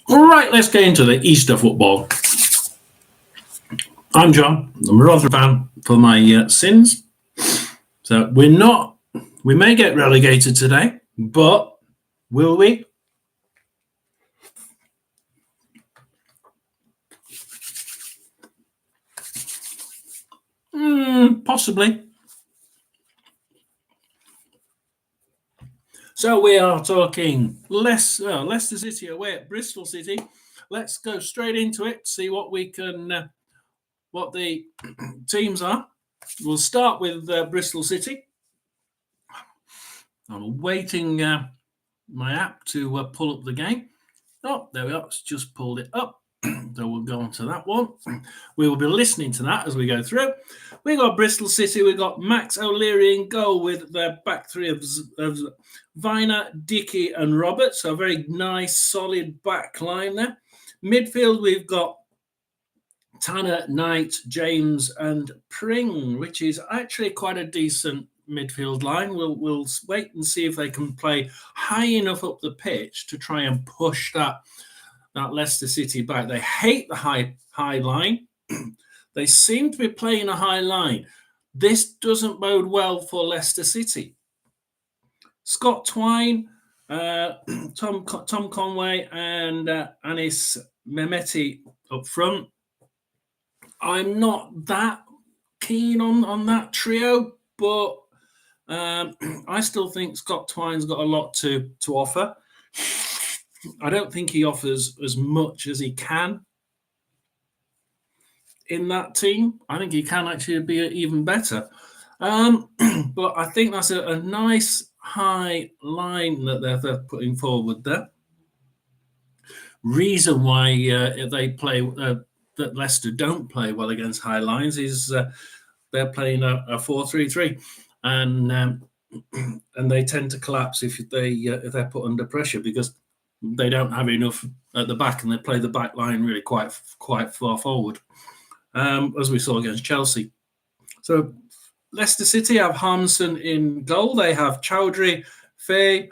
All right, let's get into the Easter football. I'm John. I'm a Rotherham fan for my sins. So we may get relegated today, but will we? Possibly. So we are talking Leicester City away at Bristol City. Let's go straight into it, see what we can, what the teams are. We'll start with Bristol City. I'm waiting my app to pull up the game. Oh, there we are. It's just pulled it up. So we'll go on to that one. We will be listening to that as we go through. We got Bristol City. We got Max O'Leary in goal with their back three of Viner, Dickey, and Roberts. So a very nice, solid back line there. Midfield, we've got Tanner, Knight, James, and Pring, which is actually quite a decent midfield line. We'll wait and see if they can play high enough up the pitch to try and push that Leicester City back. They hate the high line. They seem to be playing a high line. This doesn't bode well for Leicester City. Scott Twine, Tom Conway, and Anis Mehmeti up front. I'm not that keen on that trio, but I still think Scott Twine's got a lot to offer. I don't think he offers as much as he can in that team. I think he can actually be even better. But I think that's a nice high line that they're putting forward there. Reason why they play that Leicester don't play well against high lines is they're playing a 4-3-3, and they tend to collapse if they're put under pressure because they don't have enough at the back, and they play the back line really quite far forward, as we saw against Chelsea. So Leicester City have Harmson in goal. They have Chowdhury, Faye,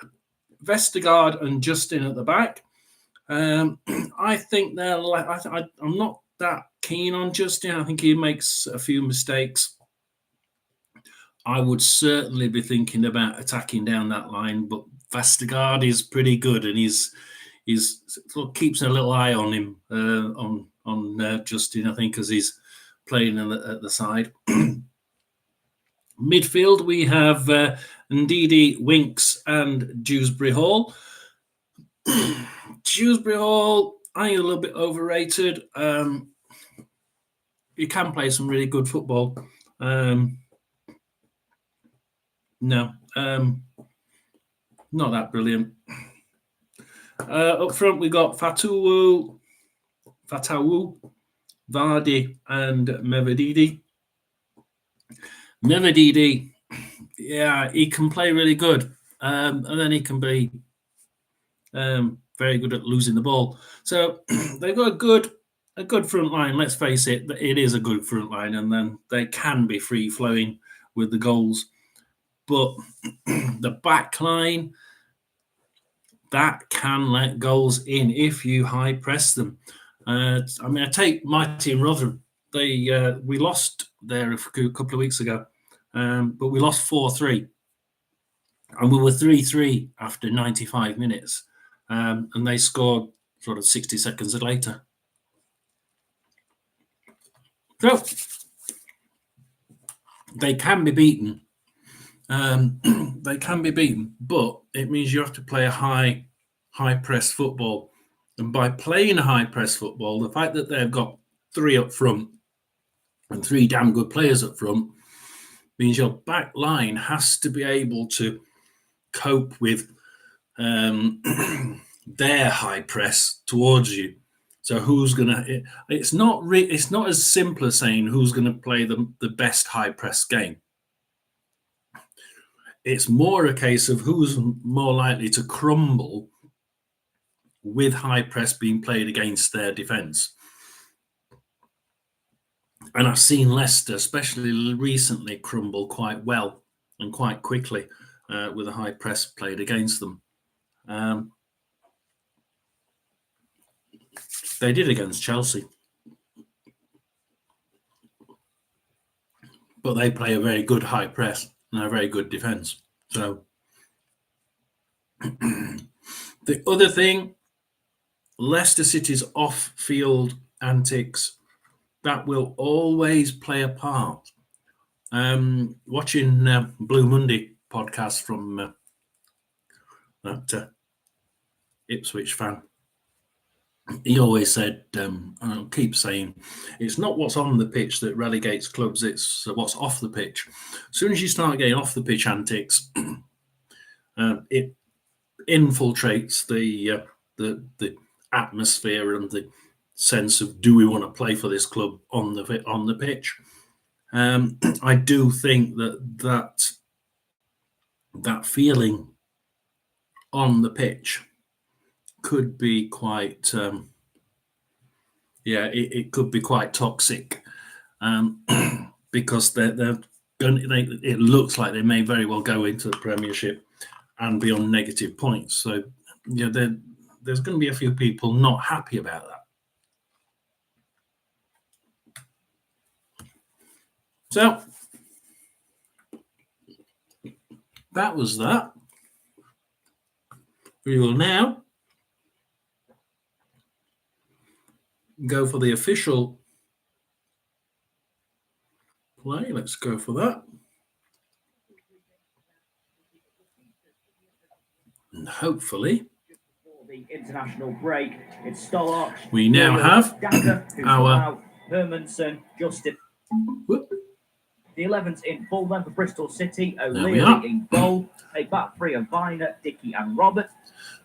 Vestergaard, and Justin at the back. I think I'm not that keen on Justin. I think he makes a few mistakes. I would certainly be thinking about attacking down that line, but Vestergaard is pretty good, and he's sort of keeps a little eye on him on Justin, I think, as he's playing at the side. Midfield, we have Ndidi, Winks, and Dewsbury Hall. Dewsbury Hall, I think a little bit overrated. He can play some really good football. Not that brilliant. Up front, we got Fatawu, Vardy, and Mevedidi. Mevedidi, yeah, he can play really good, and then he can be very good at losing the ball. So they've got a good front line. Let's face it, it is a good front line, and then they can be free flowing with the goals. But the back line, that can let goals in if you high press them. I take my team Rotherham. We lost there a couple of weeks ago, but we lost 4-3, and we were 3-3 after 95 minutes, and they scored sort of 60 seconds later. So they can be beaten. They can be beaten, but it means you have to play a high press football. And by playing a high press football, the fact that they've got three up front and three damn good players up front means your back line has to be able to cope with their high press towards you. So who's gonna? It's not as simple as saying who's going to play the best high press game. It's more a case of who's more likely to crumble with high press being played against their defence. And I've seen Leicester, especially recently, crumble quite well and quite quickly with a high press played against them. They did against Chelsea. But they play a very good high press and a very good defence. So the other thing, Leicester City's off-field antics, that will always play a part. Watching Blue Monday podcast from that Ipswich fan, he always said, and I'll keep saying, it's not what's on the pitch that relegates clubs, it's what's off the pitch. As soon as you start getting off the pitch antics, it infiltrates the atmosphere and the sense of, do we want to play for this club on the pitch? I do think that feeling on the pitch could be quite, it could be quite toxic, because it looks like they may very well go into the Premiership and be on negative points. So, there's going to be a few people not happy about that. So, that was that. We will now go for the official play. Let's go for that. And hopefully, the international break, it's Stolarch. We now have our Hermanson, Justin. Whoop. The 11's in full then for Bristol City. O'Leary in goal. A back three of Viner, Dickey, and Robert.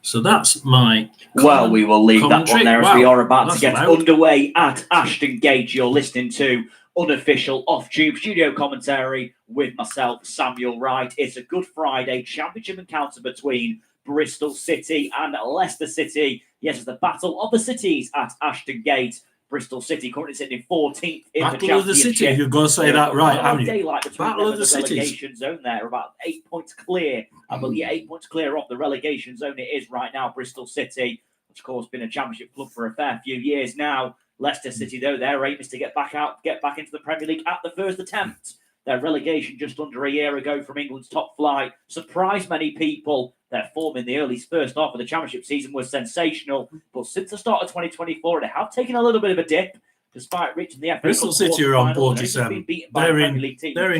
So that's my. Well, we will leave that one there as we are about to get underway at Ashton Gate. You're listening to unofficial off-tube studio commentary with myself, Samuel Wright. It's a Good Friday championship encounter between Bristol City and Leicester City. Yes, it's the battle of the cities at Ashton Gate. Bristol City currently sitting in 14th in Battle the championship. of the City. You've got to say that right, haven't you? Daylight between Battle them of and the the Cities. relegation zone there, about 8 points clear. I believe 8 points clear off the relegation zone. It is right now. Bristol City, which of course been a championship club for a fair few years now. Leicester City, though, their aim is to get back into the Premier League at the first attempt. Their relegation just under a year ago from England's top flight surprised many people. Their form in the early first half of the championship season was sensational, but since the start of 2024, they have taken a little bit of a dip. Despite reaching the FA Bristol City are on board, Sam. They're in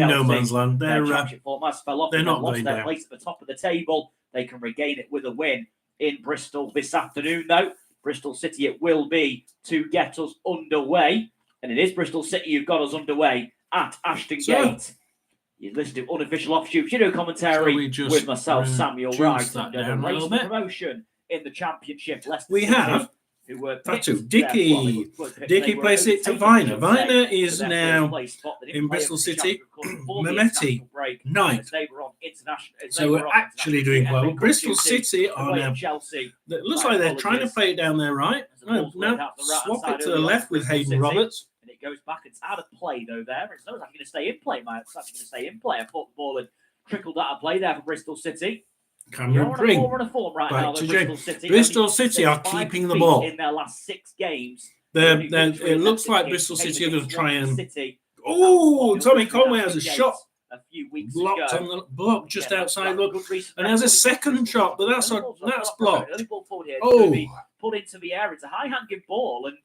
no man's land. They're not going their down. place at the top of the table. They can regain it with a win in Bristol this afternoon, though. Bristol City it will be to get us underway. And it is Bristol City who've got us underway at Ashton Gate. You listen to unofficial off-tube studio commentary with myself, Samuel Wright, under the race for promotion in the championship. Leicester We City, have who were Tatu. Dickey plays it to Viner. Viner is now in Bristol City. Mehmeti, ninth. So we're actually doing quite well. Bristol City are now. It looks like they're trying to play it down there, right? No, swap it to the left with Hayden Roberts. And it goes back. It's out of play, though, there. It's not actually going to stay in play, mate. It's actually going to stay in play. I thought the ball had trickled out of play there for Bristol City. Cameron Green. Right to Bristol City. Bristol City are keeping the ball. In their last 6 games. It looks like Bristol City are going to try and. Oh, Tommy Conway has a shot. A few weeks blocked just outside. Look, and there's a second shot, but that's blocked. Put into the air. It's a high-hanging ball, and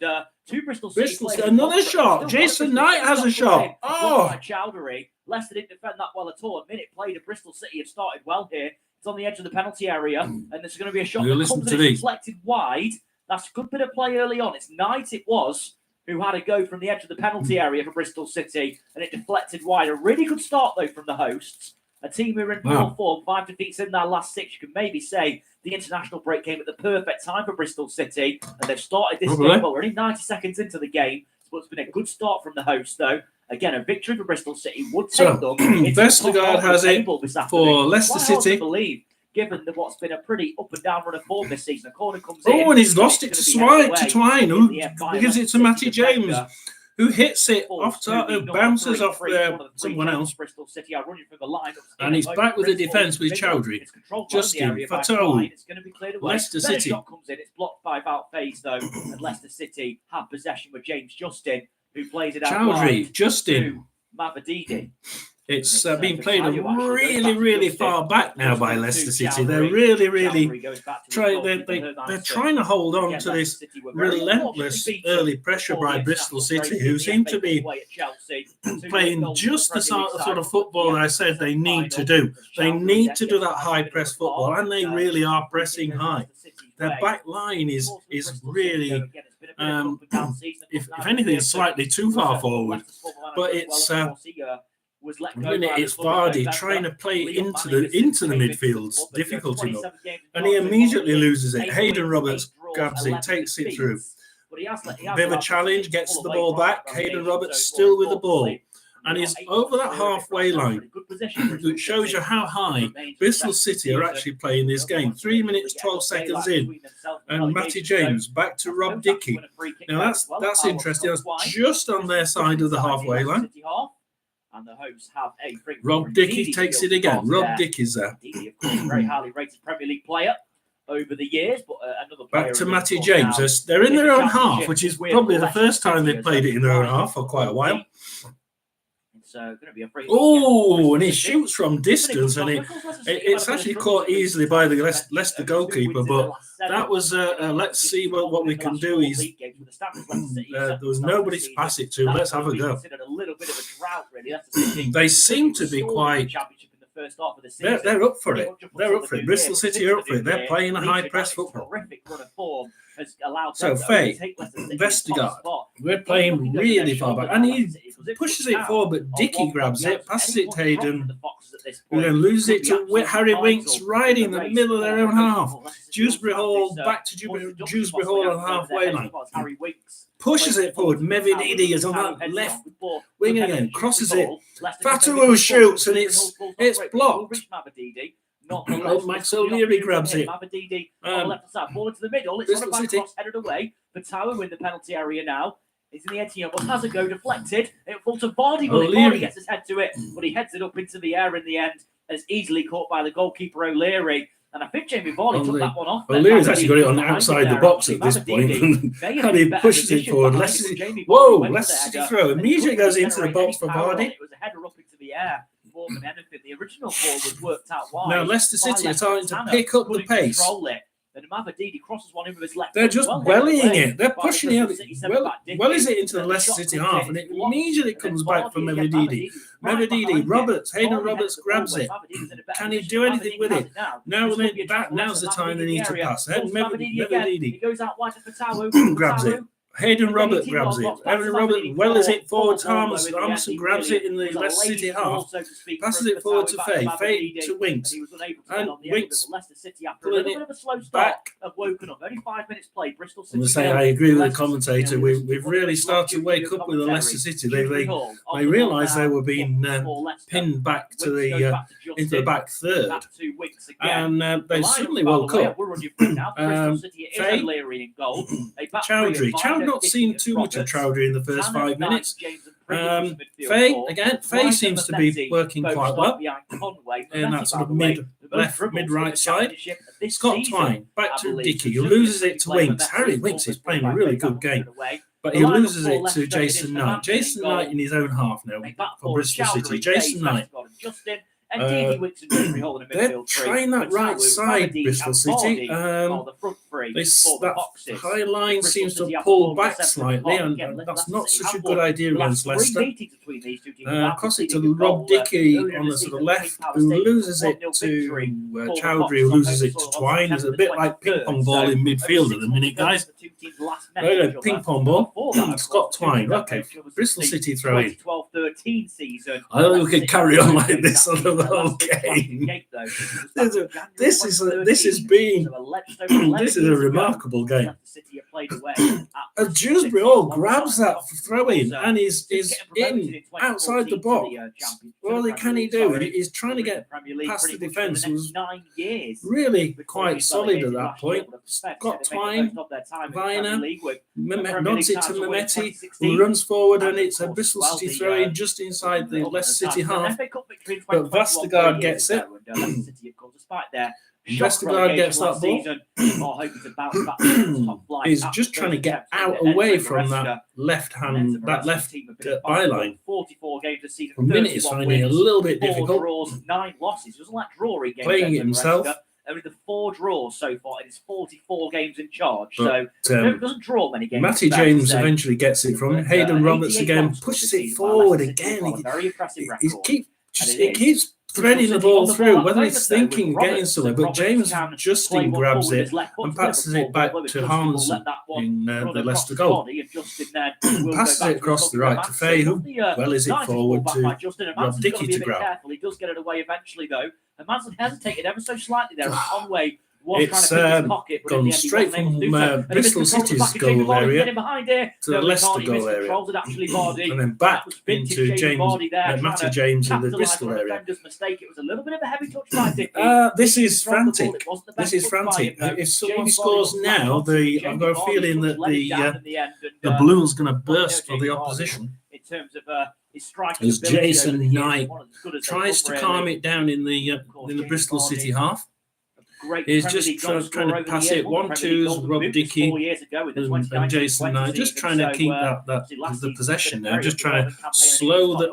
two Bristol City players. Another shot. Jason Knight has a shot. Oh, Chowdhury. Leicester didn't defend that well at all. A minute played, and Bristol City have started well here. It's on the edge of the penalty area, and there's going to be a shot that comes in deflected wide. That's a good bit of play early on. It's Knight, it was, who had a go from the edge of the penalty area for Bristol City, and it deflected wide. A really good start, though, from the hosts. A team who are in poor form, 5 defeats in their last 6. You can maybe say the international break came at the perfect time for Bristol City, and they've started this game. Well, we're only 90 seconds into the game, so it's been a good start from the hosts, though. Again, a victory for Bristol City would take them. Vestergaard has it for Leicester City. Believe, given what's been a pretty up and down run of form this season. A corner comes in. Oh, and he's lost it to Twine, who gives it to Matty James. who hits it off top, who bounces off someone else. Bristol City are running from the line. And he's back with the defence with Chowdhury. Justin, Fatou, Leicester City. Shot comes in. It's blocked by Val Faze, though, and Leicester City have possession with James Justin, who plays it out Chowdhury, Justin. Mavadidi. It's been played really far back now by Leicester City. They're really trying. They're trying to hold on to this relentless early pressure by Bristol City, who seem to be playing just the sort of football I said they need to do. They need to do that high press football, and they really are pressing high. Their back line is really, if anything, it's slightly too far forward, but it's. It's Vardy trying to play into the midfield's difficult enough, and he immediately loses it. Hayden Roberts grabs it, takes it through. Bit of a challenge, gets the ball back. Hayden Roberts still with the ball, and he's over that halfway line, which shows you how high Bristol City are actually playing this game. 3 minutes 12 seconds in, and Matty James back to Rob Dickey. Now that's interesting. That's just on their side of the halfway line. And the hosts have a Rob Dickey takes it again. Rob Dickey's there. Dickey, of course, very highly rated Premier League player over the years, but another player. Back to Matty James. They're in their own half, which is probably the first time they've played it in their own half for quite a while. Going to be a free. Oh, and he shoots from distance, and it's actually caught easily by the Leicester goalkeeper. But that was let's see what we can do. There was nobody to pass it to. Let's have a go. They seem to be quite. They're up for it. They're up for it. Bristol City are up for it. They're playing a high press football. So Faye, Vestergaard, we're playing really far back, and he pushes it forward, but Dickey grabs it, passes it to Hayden, who then loses it to Harry Winks right in the middle of their own half. Dewsbury Hall, back to Dewsbury Hall on the halfway line. Pushes it forward. Mevididi is on that left wing again, crosses it. Fatou shoots, and it's blocked. Max O'Leary grabs it. Left side, ball into the middle. It's on a back cross, headed away. Fatou in the penalty area now. It's in the edge, but has a go deflected. It falls to Vardy, but Vardy gets his head to it, but he heads it up into the air in the end. And it's easily caught by the goalkeeper O'Leary. And I think Jamie Vardy took that one off. O'Leary's actually got it on outside the box at this point. And he pushes it forward. Whoa, Leicester City throw. Immediately goes into the box for Vardy. It was a header up into the air. More than anything, the original ball was worked out wide. Now Leicester City are starting to pick up the pace. And Mavadidi crosses one in with his left. They're just wellying it. They're pushing it. Wellies it into the Leicester City half, and it immediately comes back from Mavadidi. Mavadidi, Hayden Roberts grabs it. Can he do anything with it? Now's the time they need to pass. Mavadidi grabs it. Hayden Roberts grabs it. Hayden Roberts wells it forward to Armstrong grabs it in the Leicester City half. Passes it forward to Faye. Faye to Winks. And Winks pulling it back. Only 5 minutes played. Bristol City. I'm going to say I agree with the commentator. We've really started to wake up with the Leicester City. They realised they were being pinned back to into the back third. And they suddenly woke up. Faye, Chowdhury. Not seen too much of Chowdhury in the first 5 minutes. Faye seems to be working quite well in that sort of mid-right side. Scott Twine, back to Dickey, who loses it to Winks. Harry Winks is playing a really good game, but he loses it to Jason Knight. Jason Knight in his own half now for Bristol City. Jason Knight. They're trying that right side, Bristol City. That high line seems to pull back slightly, and that's not such a good idea against Leicester. Cross it to Rob Dickey on the sort of left, who loses it to Chowdhury, who loses it to Twine. It's a bit like ping-pong ball in midfield at the minute, guys. Ping-pong ball. Scott Twine. Okay, Bristol City throw in. I don't think we can carry on like this on the whole game. This is a remarkable game. Dewsbury grabs that throw in and is in outside the box. All can he do? He's trying to get past the defence. Was really quite solid at that point. Scott Twine, Viner, nods it to Mehmeti, who runs forward, and it's a Bristol City throw in just inside the Leicester City half. But Vestergaard gets it. Vestergaard gets that ball. He's just trying to get out away from that left byline. 44 games this season. For a minute, he's finding it a little bit difficult. 4 draws, 9 losses. It wasn't like drawing games. Playing it himself. Only the 4 draws so far in his 44 games in charge. But, so he doesn't draw many games. Matty James eventually gets it from him. Hayden Roberts again pushes it forward again. Very impressive record. It keeps threading the ball through, whether he's thinking getting somewhere, but James Justin grabs it and passes it back to Harmson in the Leicester goal. Passes it across the right to Fay, who is it forward to Rob Dickey to grab. He does get it away eventually, though. And Manson hesitated ever so slightly there. Conway it's gone straight from Bristol City's goal area to the Leicester goal area, and then back into Matty James in the Bristol area. It was a little bit of a heavy touch by this is frantic. If someone scores now, I've got a feeling that the balloon's going to burst for the opposition. In terms of his striking as Jason Knight tries to calm it down in the Bristol City half. He's just trying to pass it 1-2's Rob Dickey and Jason Knight, just trying to keep the possession now, just trying to slow the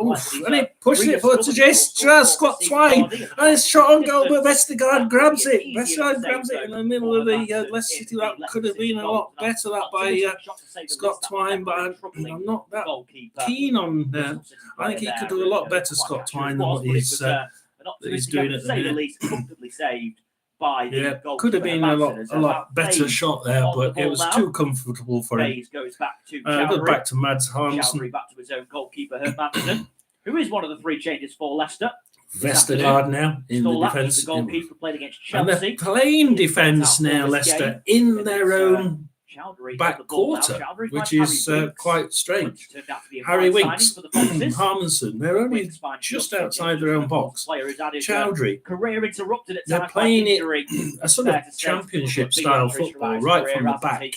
and he pushes it forward to Jason Scott Twine, and it's shot on goal, but Vestergaard grabs it. Vestergaard grabs it in the middle of the Leicester City. That could have been a lot better, that by Scott Twine, but I'm not that keen on. I think he could do a lot better, Scott Twine, than what he's doing at the minute. Comfortably saved. Could have been a lot better shot there, but it was too comfortable for him. Goes back to back to Mads Harmson. Back to his own goalkeeper, Hermansen, who is one of the 3 changes for Leicester. Vestergaard now in the defence. Goalkeeper played against Chelsea. And they're playing defence now, Leicester, in their own back quarter, which is quite strange. Harry Winks, Harmanson, they're only just outside their own box. Chowdhury, they're playing it a sort of championship style football right from the back.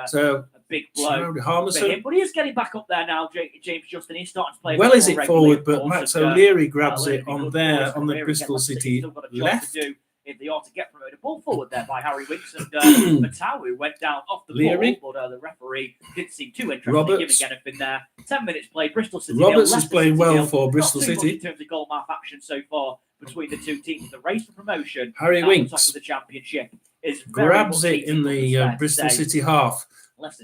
So a big blow Harmanson, but he is getting back up there now. James Justin, he's starting to play. Well, is it forward, but Max O'Leary grabs it on the Bristol City left. If they are to get promoted, ball forward there by Harry Winks, and Matawu went down off the ball, but the referee didn't seem too interested in giving anything there. 10 minutes played, Bristol City. Roberts is playing well for Bristol City. In terms of goal mark action so far between the 2 teams, the race for promotion. Harry Winks top of the championship is grabs it in the Bristol City half.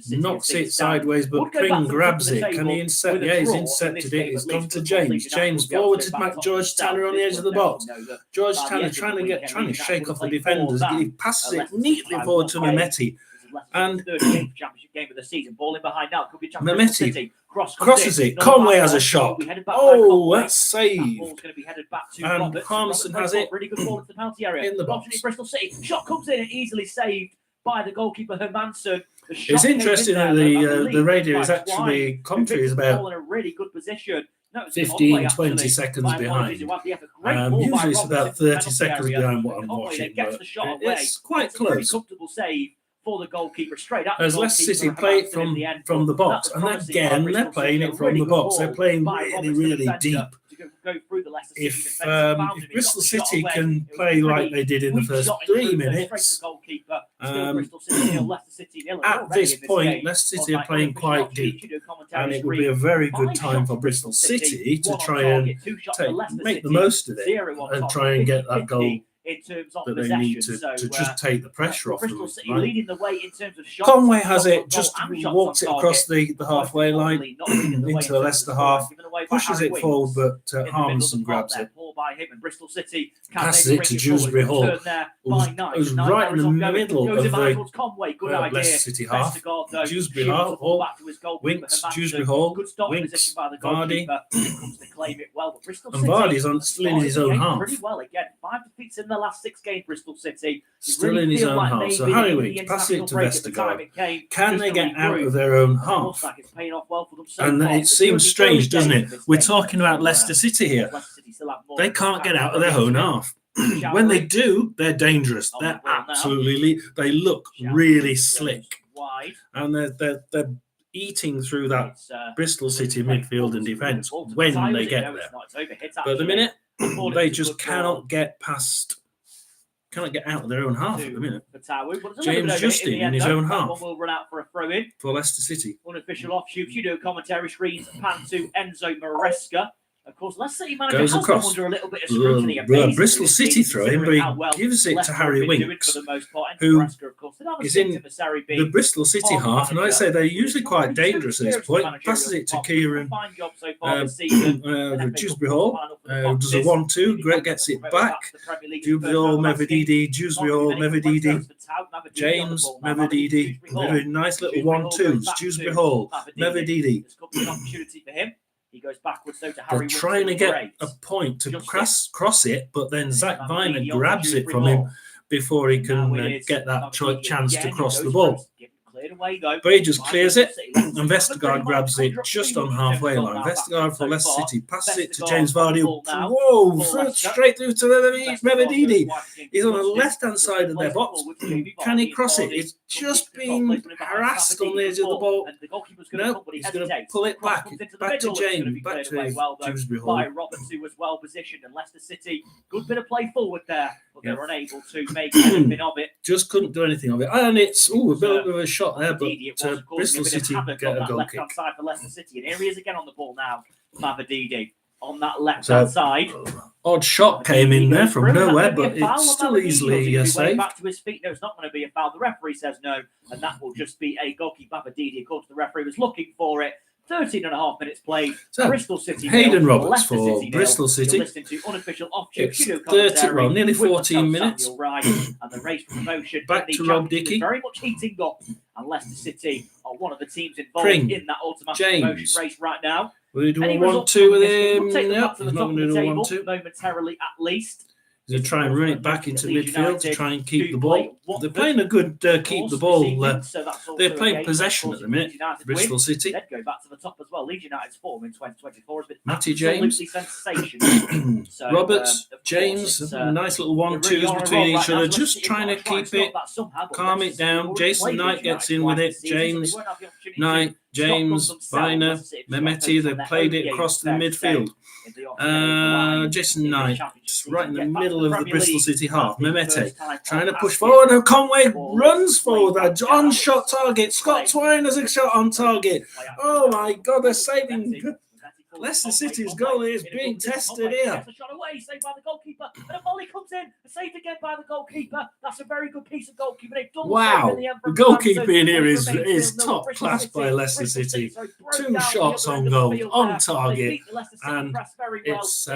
Knocks it sideways, but Pring grabs it. Can he intercept? Yeah, he's intercepted it. It's gone to James. James forward to George Tanner on the edge of the box. George Tanner trying to shake off the defenders. He passes it neatly forward to Mehmeti. And Mehmeti crosses it. Conway has a shot. Oh, that's saved. And Harmson has it in the box. Bristol City shot comes in and easily saved by the goalkeeper Hermansen. It's interesting that the radio is actually commentary is about in a really good position. 15-20 seconds behind. Usually it's about 30 seconds behind what I'm watching, but it's quite close. Comfortable save for the goalkeeper straight at as Leicester City play it from the box, and again they're playing it from the box. They're playing really deep. If Bristol City can play like they did in the first 3 minutes, at this point, Leicester City are playing quite deep, and it would be a very good time for Bristol City to try and make the most of it and try and get that goal that they need to just take the pressure off them. Conway has it, just walks it across the halfway line into the Leicester half, pushes it forward, but Harmson grabs it. for by him, and Bristol City can passes it to Dewsbury Hall. It was right in the middle of the Conway. Good idea. Leicester City half. Vestergaard, Dewsbury Hall, back to his Winks, Dewsbury Hall, good stop Winks, position by the Vardy. goalkeeper. Comes to claim it well, but Bristol And City Vardy's still in his own half. Pretty well again. 5 defeats in the last 6 games. Bristol City Still in his own half. So Harry Winks passes it to Vestergaard. Can they get out of their own half? And it seems strange, doesn't it? We're talking about Leicester City here. They can't get out of their own half. When they do, they're dangerous. They're absolutely. They look really slick, and they're eating through that Bristol City midfield and defence when they get there. But at the minute, they just cannot get past. Cannot get out of their own half at the minute. James Justin in his own half. Will run out for a throw-in for Leicester City. Unofficial offshoot. You do commentary screens. Pan to Enzo Maresca. Of course, Leicester City manager goes has across. come under a little bit of scrutiny. Bristol City throw in, but he gives it to Harry Winks, who is in the Bristol City half. And I say they're usually quite dangerous at this point. Passes it to Kieran Dewsbury Hall. Does a 1-2. Great gets it back. Dewsbury Hall, Mevedidi. Dewsbury Hall, Mevedidi. James, Mevedidi. Nice little 1-2s. Dewsbury Hall, Mevedidi. He goes backwards to Harry. They're trying to get a point to cross it, but then Zach Viner grabs it from him before he can get that chance to cross the ball. But he just clears it, and Vestergaard grabs it just on halfway line. Vestergaard for Leicester City passes it to James Vardy. Whoa, straight through to Mevedidi. He's on the left-hand side of their box. Can he cross it? It's just been harassed on the edge of the ball. No, he's going to pull it back. Back to James, back to Dewsbury Hall. Roberts, who was well positioned, and Leicester City, good bit of play forward there, but they're unable to make anything of it. Just couldn't do anything of it. And it's a bit of a shot there, but Bristol City get a goal kick. Side for Leicester City, and here he is again on the ball now. Mavididi on that left-hand side. Odd shot came in there from nowhere, but it's still easily saved. Back to his feet. No, it's not going to be a foul. The referee says no, and that will just be a goal kick. Mavididi, of course, the referee was looking for it. 13.5 minutes played. So, Bristol City. Hayden Roberts for Bristol City. Listening to unofficial it's 30, well, nearly 14 minutes. And the race for promotion. Back to Rob Dickey. Very much heating up, and Leicester City are one of the teams involved in that automatic promotion race right now. Will he do a 1-2 with him? No, he's not going to do a 1-2. Momentarily, at least. He's going to try and run it back into midfield to try and keep the ball. They're playing a good keep the ball. They're playing possession at the minute. Bristol City. They'd go back to the top as well. Leeds United's form in 2024 has been Matty James, sensational. Roberts, James, nice little 1-2s between each other, just trying to keep it, calm it down. Jason Knight gets in with it. James, Knight, James, Viner, Mehmeti, they've played it across to the midfield. Jason Knight, right in the middle of the Bristol City half. Mehmeti trying to push forward, and Conway runs forward. On shot target. Scott Twine has a shot on target. Oh my God, they're saving. Leicester City's goal is being tested here. A shot away, saved by the goalkeeper, and a volley comes in, saved again by the goalkeeper. That's a very good piece of goalkeeping. Wow, the goalkeeping here is top class by Leicester City. 2 shots on goal, on target, and it was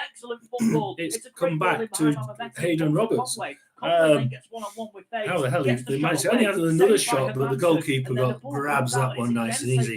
excellent football. It's come back to Hayden Roberts. How the hell they managed? Only had another shot, but the goalkeeper grabs that one nice and easy.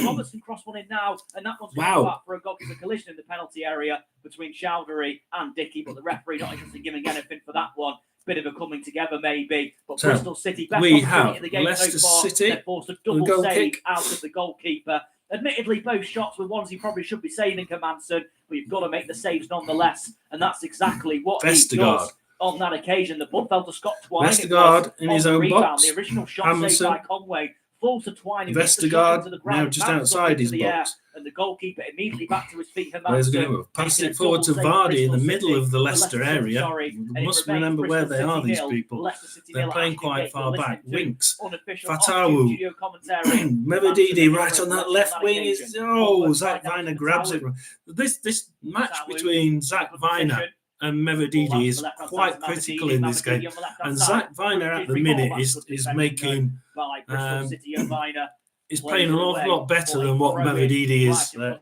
Robertson crossed one in now, and that one's going back for a goalkeeper collision in the penalty area between Chowdhury and Dickey, but the referee not interested in giving anything for that one. Bit of a coming together, maybe. But so Bristol City, we have Leicester City. They forced a double save out of the goalkeeper. Admittedly, both shots were ones he probably should be saving, Hermansson, but you've got to make the saves nonetheless, and that's exactly what he does on that occasion. The ball fell to Scott Twine. Vestergaard in his own box. The original shot saved by Conway. Full to Twine. Vestergaard now just outside his box. And the goalkeeper immediately back to his feet. Where's going to pass it forward to Vardy in the middle of the Leicester area. You must remember where they are, these people. They're playing quite far back. Winks, Fatawu, Mevedidi right on that left wing. Zach Viner grabs it. This match between Zach Viner and Mevedidi is quite critical in this game. And Zach Viner at the minute is making is playing an awful lot better than what Mavididi is for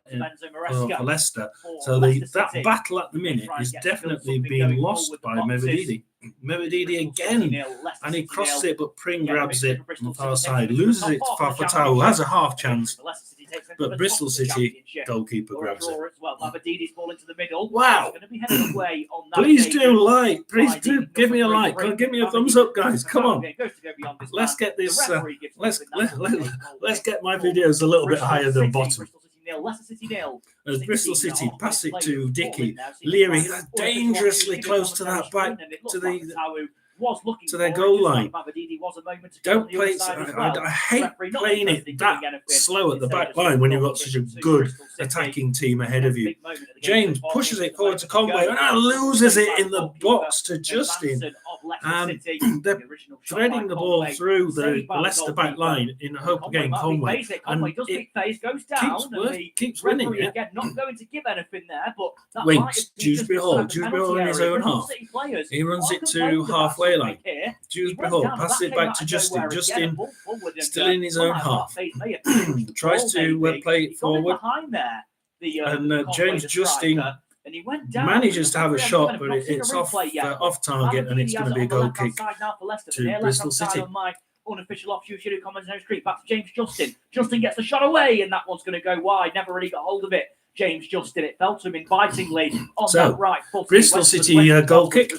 Leicester. So that battle at the minute is definitely being lost by Mavididi. Mavididi again, and he crosses it, but Pring grabs it on the far side, loses it to Fafatawu, has a half chance, but Bristol City goalkeeper grabs it. Wow! Please do like, please do give me a like, give me a thumbs up, guys. Come on, let's get this. Let's get my videos a little bit higher than bottom. As Bristol City pass it to Dickey, Leary dangerously close to that back to their goal line. Don't play it. I hate playing it that slow at the back line when you've got such a good attacking team ahead of you. James pushes it forward to Conway and loses it in the box to Justin. They're threading the ball through the Leicester back line in hope of getting Conway. And it keeps winning it. Not going to give anything there, but Winks, Dewsbury Hall in his own half. He runs it to halfway line. Dewsbury Hall passes it back to Justin. Justin still in his own half. Tries to play it forward. And James Justin manages to have a shot, but it's off target, and it's going to be a goal kick to Bristol City. Unofficial offshoot shooting commentary street back to James Justin. Justin gets the shot away, and that one's going to go wide. Never really got hold of it. James Justin, it fell to him invitingly on that right foot. Bristol City goal kick.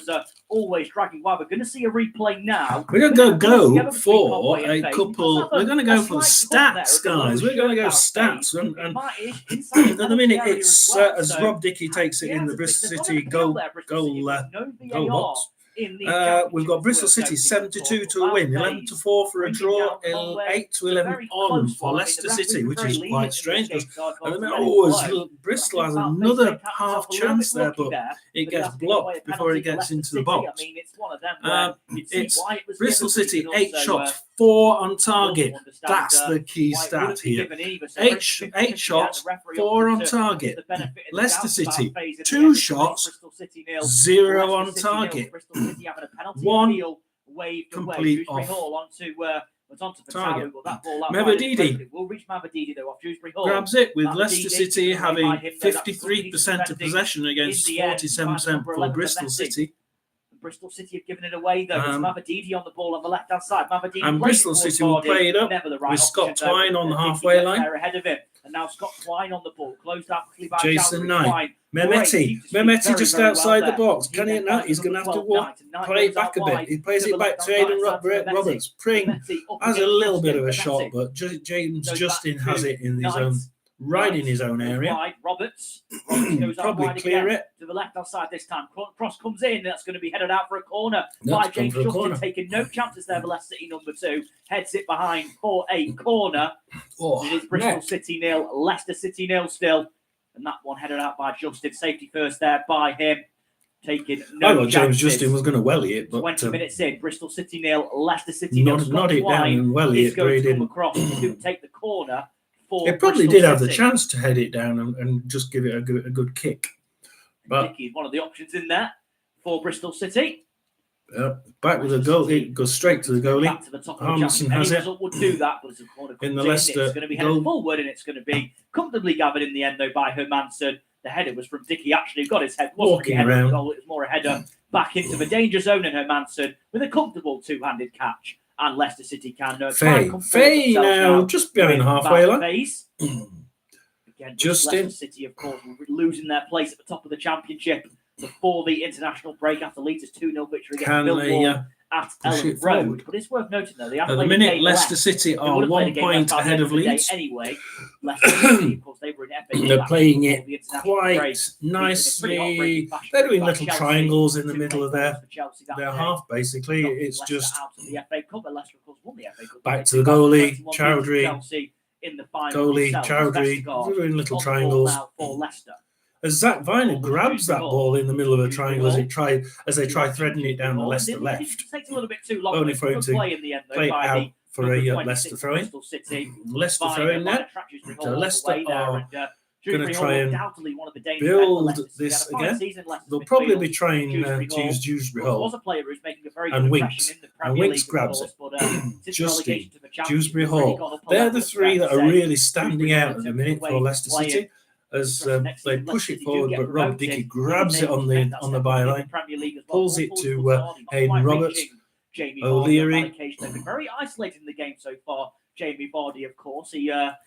Always dragging wide. We're going to see a replay now. We're going to go for a couple. We're going to go for the stats, guys. We're going to go stats. And at the minute, it's as Rob Dickey takes it in the Bristol City goal box. We've got Bristol City 7-2 to a win, 11-4 for a draw, 8-11 on for Leicester City, which is quite strange because Bristol has another half chance there, but it gets blocked before it gets into the box. It's Bristol City 8 shots, 4 on target. That's the key stat here. 8 shots, 4 on target. Leicester City 2 shots, 0 on target. 1 complete off target. Mavididi grabs it with Leicester City having 53% of possession against 47% for Bristol City. Bristol City have given it away though. It's Mavididi on the ball on the left-hand side. And Bristol City will play it up with Scott Twine on the halfway line. Ahead of him. And now Scott Twine on the ball, closed out quickly by Jason Knight. Mehmeti just outside the box. Can he not? He's going to have to play it back a bit. He plays it back to Aidan Roberts. Pring has a little bit of a shot, but James Justin has it in his own, right in his own area. Roberts goes probably clear it to the left-hand side this time. Cross comes in. That's going to be headed out for a corner by James Justin, taking no chances there for Leicester City number 2. Heads it behind for a corner. It is Bristol City 0, Leicester City 0 still. And that one headed out by Justin. Safety first there by him. Taking no chances. James Justin was going to welly it, but 20 minutes in, Bristol City 0, Leicester City 0. Not it down and welly it, but he didn't. Across to take the corner. It probably did have the chance to head it down and just give it a good kick. But Dickey is one of the options in there for Bristol City. Back with a goal, it goes straight to the goalie. Back to the top of Armisen has it. Would do that, but as a corner in the Leicester it's going to be headed forward, and it's going to be comfortably gathered in the end though by Hermansen. The header was from Dickey. Actually, got his head walking around. Goal. It was more a header back into the danger zone, and Hermansen with a comfortable two-handed catch. And Leicester City can Faye now just behind the halfway line. Again, Justin. Leicester City, of course, losing their place at the top of the championship before the international break after Leeds' 2-0 victory against Millwall at Ellen Road. But it's worth noting, though, at the minute, Leicester City are 1 point ahead of Leeds. Anyway, Leicester City, of course, they were in FA. They're playing it quite nicely. They're doing little triangles in the middle of their half, basically. It's just back to the goalie, Chowdhury. Goalie, Chowdhury, doing little triangles. As Zach Viner grabs that ball in the middle of a triangle as they try threading it down the Leicester left. It takes a little bit too long. Only for him to play it out for a Leicester throw-in. Leicester throw-in now. So Leicester are going to try and one of the build this again. They'll probably be trying to use Dewsbury Hall. And Winks. And Winks grabs it. Justin, Dewsbury Hall. They're the three that are really standing out at the minute for Leicester City as they push it forward, but Rob Dickey grabs it on the byline, pulls it to Hayden Roberts. O'Leary. They've been very isolated in the game so far. Jamie Vardy, of course.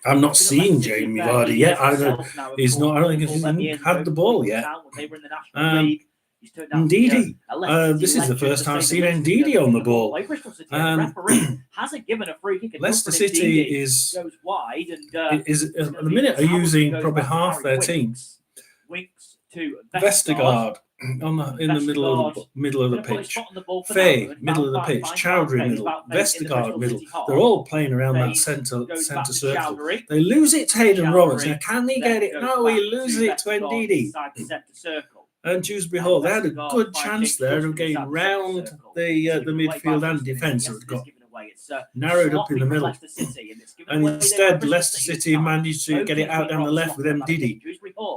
I'm not seeing Jamie Vardy yet. I don't think he's had the ball yet. Ndidi. This is the first time I've seen Ndidi on the ball. Hasn't given a free kick. Leicester City is at the minute are using probably half their team. Winks to Vestergaard in the middle of the pitch. Fay, middle of the pitch. Chowdhury, middle. Vestergaard, middle. They're all playing around that centre circle. They lose it to Hayden Roberts. Now, can he get it? No, he loses it to Ndidi. And Dewsbury Hall, they had a good chance there of getting round the midfield and defence that got narrowed up in the middle. And instead, Leicester City managed to get it out down the left with Ndidi.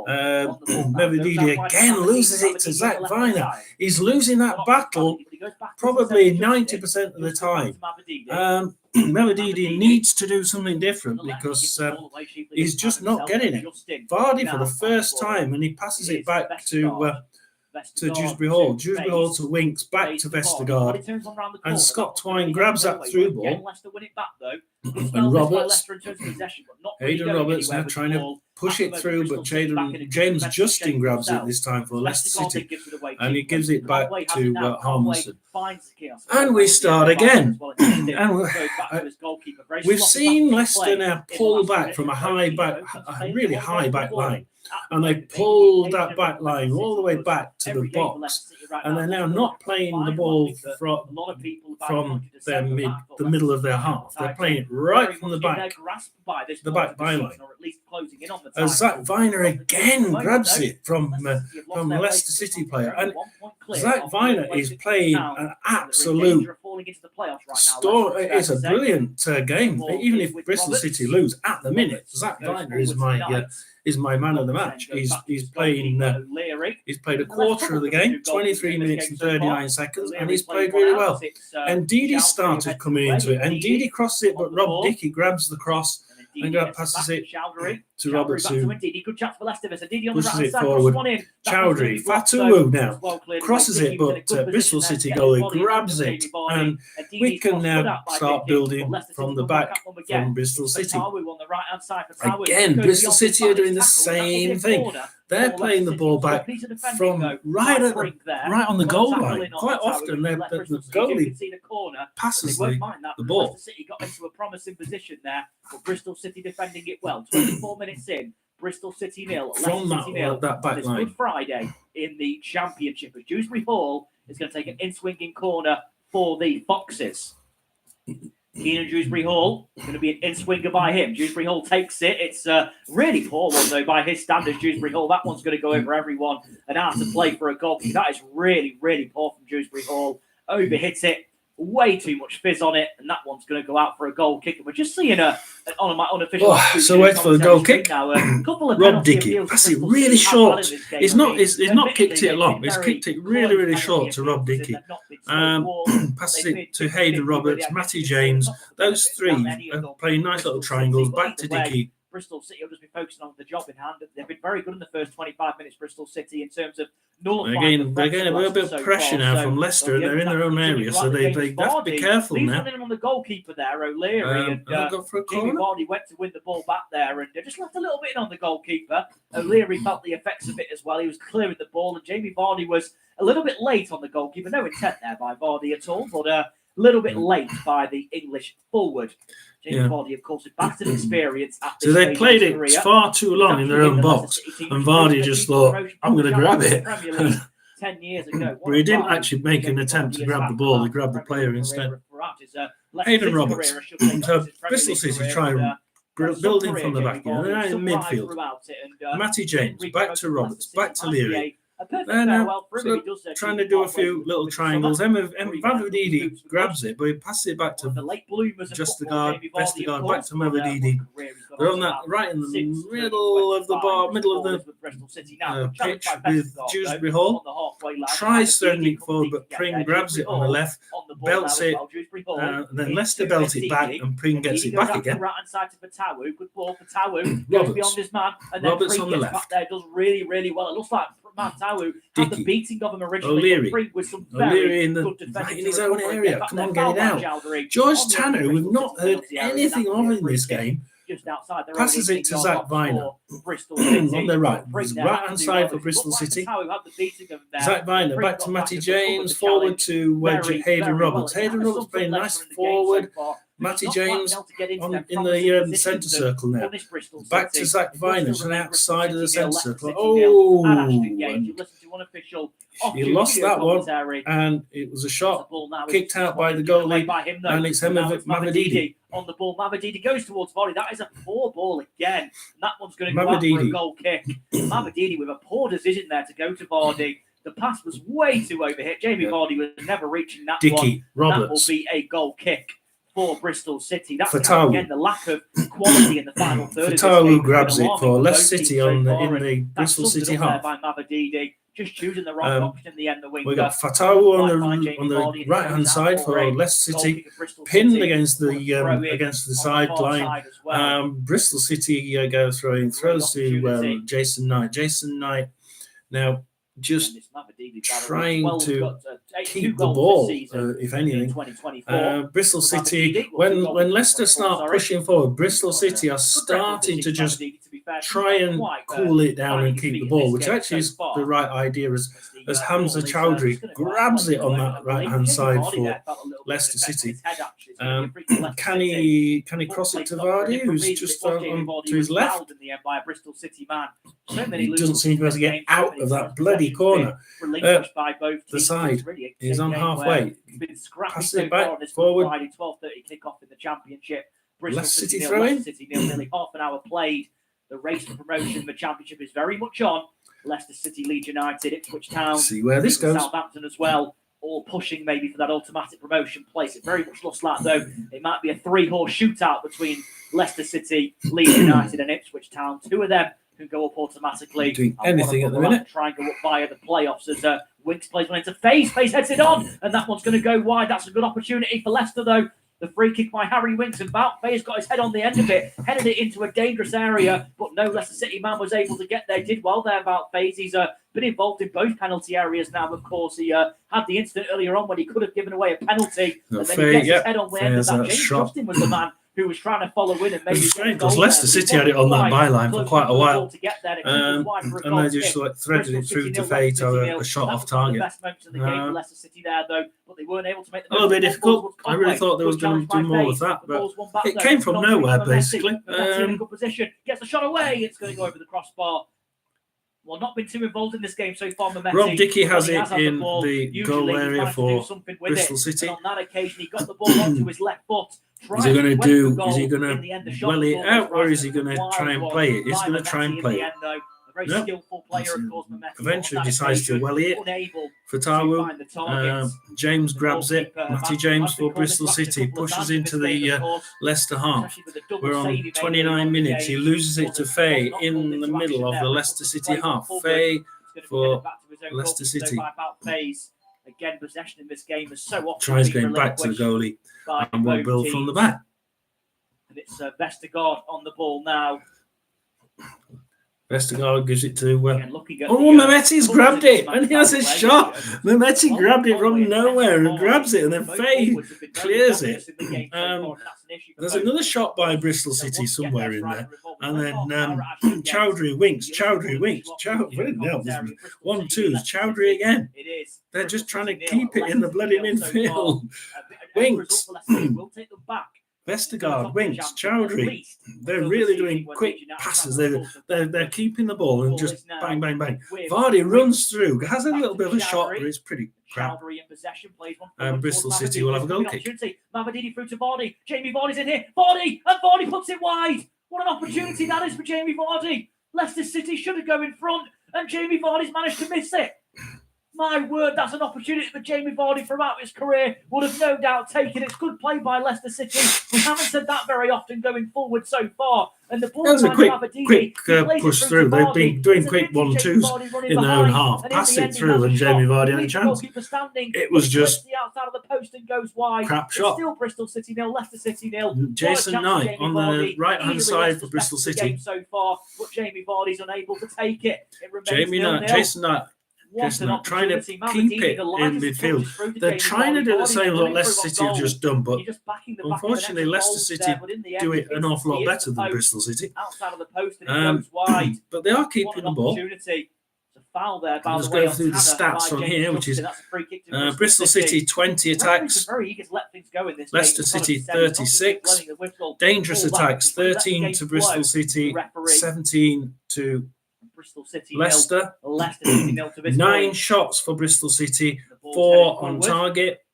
Ndidi again loses it to Zach Viner. He's losing that battle probably 90% of the time. Ndidi needs to do something different because he's just not getting it. Vardy for the first time, and he passes it back to Dewsbury Hall. Dewsbury Hall to Winks, back to Vestergaard. And Scott Twine grabs that through ball. And Roberts, Hayden Roberts now trying to push it through, but James Justin grabs it this time for Leicester City. And he gives it back to Harmison. And we start again. And we've seen Leicester now pull back from a really high back line. And they pulled that back line all the way back to the box. And they're now not playing the ball from the middle of their half. They're playing it right from the back byline. As Zach Viner again grabs it from a Leicester City player. And Zach Viner is playing an absolute storm. It's a brilliant game. Even if Bristol City lose at the minute, Zach Viner is my man of the match. He's playing. He's played a quarter of the game, 23 minutes and 39 seconds, and he's played really well. And Ndidi started coming into it, and Ndidi crosses it, but Rob Dickey grabs the cross and passes it to Roberts, who pushes it forward. Chowdhury, Fatuwu now crosses it, but Bristol City goalie grabs it, and we can now start building from the back from Bristol City. Again, Bristol City are doing the same thing. They're playing the ball back from right on the goal line. Quite often, the goalie passes the ball. City got into a promising position there, but Bristol City defending it well. 24 minutes in, Bristol City 0, from that back line. Good Friday in the Championship. As Dewsbury Hall is going to take an in-swinging corner for the Foxes. Keenan Dewsbury Hall is going to be an in-swinger by him. Dewsbury Hall takes it. It's a really poor one, though, by his standards. Dewsbury Hall, that one's going to go over everyone and out to play for a goal. That is really, really poor from Dewsbury Hall. Overhits it. Way too much fizz on it, and that one's going to go out for a goal kick. And we're just seeing on my unofficial. So wait for the goal kick. Now, Rob Dickey, pass it really short. He's not kicked it long. He's kicked it really, really short to Rob Dickey. Passes it to Hayden Roberts, Matty James. Those three are playing nice little triangles. Back to Dickey. Bristol City will just be focusing on the job in hand. They've been very good in the first 25 minutes, Bristol City, in terms of nullifying. They're getting a little bit of pressure now from Leicester, and they're in their own area, so they have to be careful now. On the goalkeeper there, O'Leary, and Jamie Vardy went to win the ball back there, and just left a little bit on the goalkeeper. O'Leary felt the effects of it as well. He was clearing the ball, and Jamie Vardy was a little bit late on the goalkeeper. No intent there by Vardy at all, but a little bit late by the English forward. Jamie Vardy, of course, with vast experience. So they played it far too long in their own box, and Vardy just thought, I'm going to grab it. 10 years ago. But he didn't actually make an attempt to grab the ball. He grabbed the player instead. Hayden Roberts. So Bristol City trying building from the back. They're in midfield. Matty James, back to Roberts, back to Leary. A perfect There farewell for him now. if he does Trying to do a few little triangles. Mavididi grabs it, but he passes it back to the late bloomers Vestergaard back to Mavididi. They're on that right in the middle of the bar, middle of the pitch with Dewsbury Hall. Tries threading it forward, but Pring grabs it on the left, belts it, and then Leicester belt it back, and Pring gets it back again. Roberts on the left. There does really, really well. It looks like Matau had the beating of him originally. O'Leary with some very good right in his own area. Come on, get it out. George Tanner, we've not heard anything of in this game. Just outside passes it to Zach Viner on the right. Right hand side for Bristol City. Zach Viner back to Matty James, forward to Hayden Roberts. Hayden Roberts playing nice forward. Matty James in the centre circle now. Back to Zach Viner on the outside of the centre circle. Oh, he lost that one, and it was a shot kicked out by the goalie, and it's Mavididi. On the ball, Mavididi goes towards Vardy. That is a poor ball again. That one's going to go out for a goal kick. Mavididi with a poor decision there to go to Vardy. The pass was way too overhit. Jamie Vardy was never reaching that one. That will be a goal kick for Bristol City. That's again the lack of quality in the final third. Fatawu grabs it for Leicester City in the Bristol City half. By Mavididi. Just choosing the wrong option in the end. The winger. We got Fatawu on the right hand side for Leicester City, pinned against the sideline. Bristol City goes throws to Jason Knight. Jason Knight now just trying to keep the ball, if anything. Bristol City, when Leicester start pushing forward, Bristol City are starting to just try and cool it down and keep the ball, which actually is the right idea as Hamza Chowdhury grabs it on that right hand side for Leicester City. Can he cross it to Vardy, who's just on to his left? He doesn't seem to be able to get out of that bloody corner. The side is on halfway. Passes it back forward. 12:30 kickoff in the Championship. Leicester City throwing. Nearly half an hour played. The race to promotion, the Championship is very much on. Leicester City, Leeds United, Ipswich Town, see where this goes. Southampton as well, all pushing maybe for that automatic promotion place. It very much looks like though it might be a 3-horse shootout between Leicester City, Leeds United, and Ipswich Town. Two of them can go up automatically. Doing anything at the minute. Try and go up via the playoffs as Winks plays one into Faze. Faze heads it on, and that one's going to go wide. That's a good opportunity for Leicester though. The free kick by Harry Winks, and Bout Faye's got his head on the end of it, headed it into a dangerous area, but no Leicester City man was able to get there. Did well there, Bout Faye. He's been involved in both penalty areas now. Of course, he had the incident earlier on when he could have given away a penalty, and then he gets his head on the end of that. James Justin was the man who was trying to follow in and maybe because Leicester City had it on that byline for quite a while, and they just threaded it through to Faye to a shot off target. Leicester City there though, but they weren't able to make the a little bit difficult. I really thought they was going to do more with that, but it came from nowhere basically. In good position, gets the shot away. It's going to go over the crossbar. Well, not been too involved in this game so far. Rob Dickey has it in the goal area for Bristol City. On that occasion, he got the ball onto his left foot. Is he going to well it out, or is he going to try and play it? He's going to try and play it. Very skillful player, of course. Eventually decides to welly it. Fatawu. James grabs it. Matty James for Bristol City pushes into the Leicester half. We're on 29 minutes. He loses it to Faye in the middle of the Leicester City half. Faye for Leicester City. Again, possession in this game is so often tries going back to the goalie and will build from the back. And it's Vestergaard on the ball now. Vestergaard gives it to Mehmeti's grabbed it and he has a shot. Mehmeti grabbed it from nowhere and grabs it, and then Faye clears it. There's another shot by Bristol City somewhere in there, and then Chowdhury winks. Chowdhury 1-2s. Chowdhury again. They're just trying to keep it in the bloody midfield. Winks. Vestergaard, Winks, Chowdhury. They're really doing quick passes. They're keeping the ball and just bang, bang, bang. Vardy runs through, has a little bit of a shot, but it's pretty crap. And Bristol City will have a goal kick. Mavididi through to Vardy. Jamie Vardy's in here. Vardy puts it wide. What an opportunity that is for Jamie Vardy. Leicester City should have gone in front. and Jamie Vardy's managed to miss it. My word, that's an opportunity for Jamie Vardy throughout his career. Would have no doubt taken it. It's good play by Leicester City. We haven't said that very often going forward so far. And the ball that was a quick push through. They've been doing quick 1-2s in their own half. Pass it through, and Jamie Vardy had a chance. It was just the outside of the post and goes wide. Crap shot. Still Bristol City 0, Leicester City 0. Jason Knight on the right-hand side for Bristol City. So far, but Jamie Vardy's unable to take it. Jason Knight. Trying to keep it in midfield. They're trying to do the same what Leicester City have just done, but unfortunately Leicester City do it an awful lot better than Bristol City. Outside of the post and it goes wide. But they are keeping the ball. Foul there, Let's go through the stats on here, which is Bristol City 20 attacks, Leicester City 36, dangerous attacks 13 to Bristol City, 17 to Bristol City Leicester, 9 9 shots for Bristol City, 4 on target.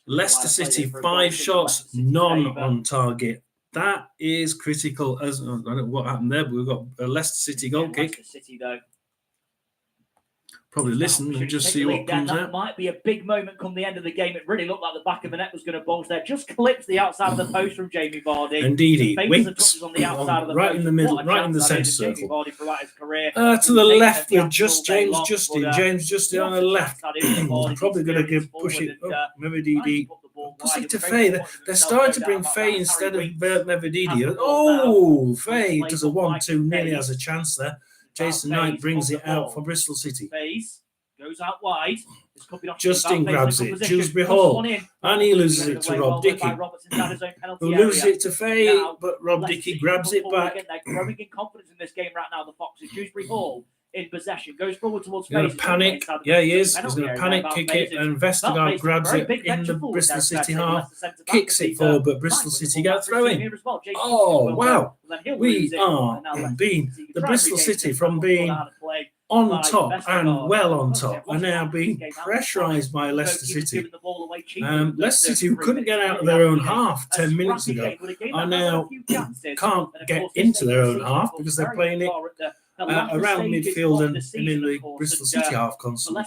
Leicester City 5 shots, none on target. That is critical. As I don't know what happened there, but we've got a Leicester City goal kick. Leicester City, though. Probably listen and just see what comes out. That might be a big moment come the end of the game. It really looked like the back of the net was going to bulge there. Just clips the outside of the post from Jamie Vardy. Indeed, Winks on the outside of the right post. in the middle, right in the centre circle. To the Making left it with just James Justin. James Justin on the left. Probably going to push it. Mevedidi. Push it to Faye. They're starting to bring Faye instead of Mevedidi. Oh, Faye does a 1-2, nearly has a chance there. Jason Knight brings it out for Bristol City. Goes out wide. Justin grabs it. Dewsbury Hall. And he loses it to Rob Dickey. Who loses it to Faye, but Rob Dickey grabs it back. They're growing in confidence in this game right now, the Foxes. Dewsbury Hall in possession. Goes forward towards Faye. He's going to panic. Yeah, he is. He's going to panic, kick it, and Vestergaard grabs it in the Bristol City half. Kicks it forward, but Bristol City get throwing. Oh, wow. We are being the Bristol City from being on top and well on top are now being pressurised by Leicester City. Leicester City, who couldn't get out of their own half 10 minutes ago, are now can't get into their own half because they're playing it around midfield and in the Bristol City half constantly.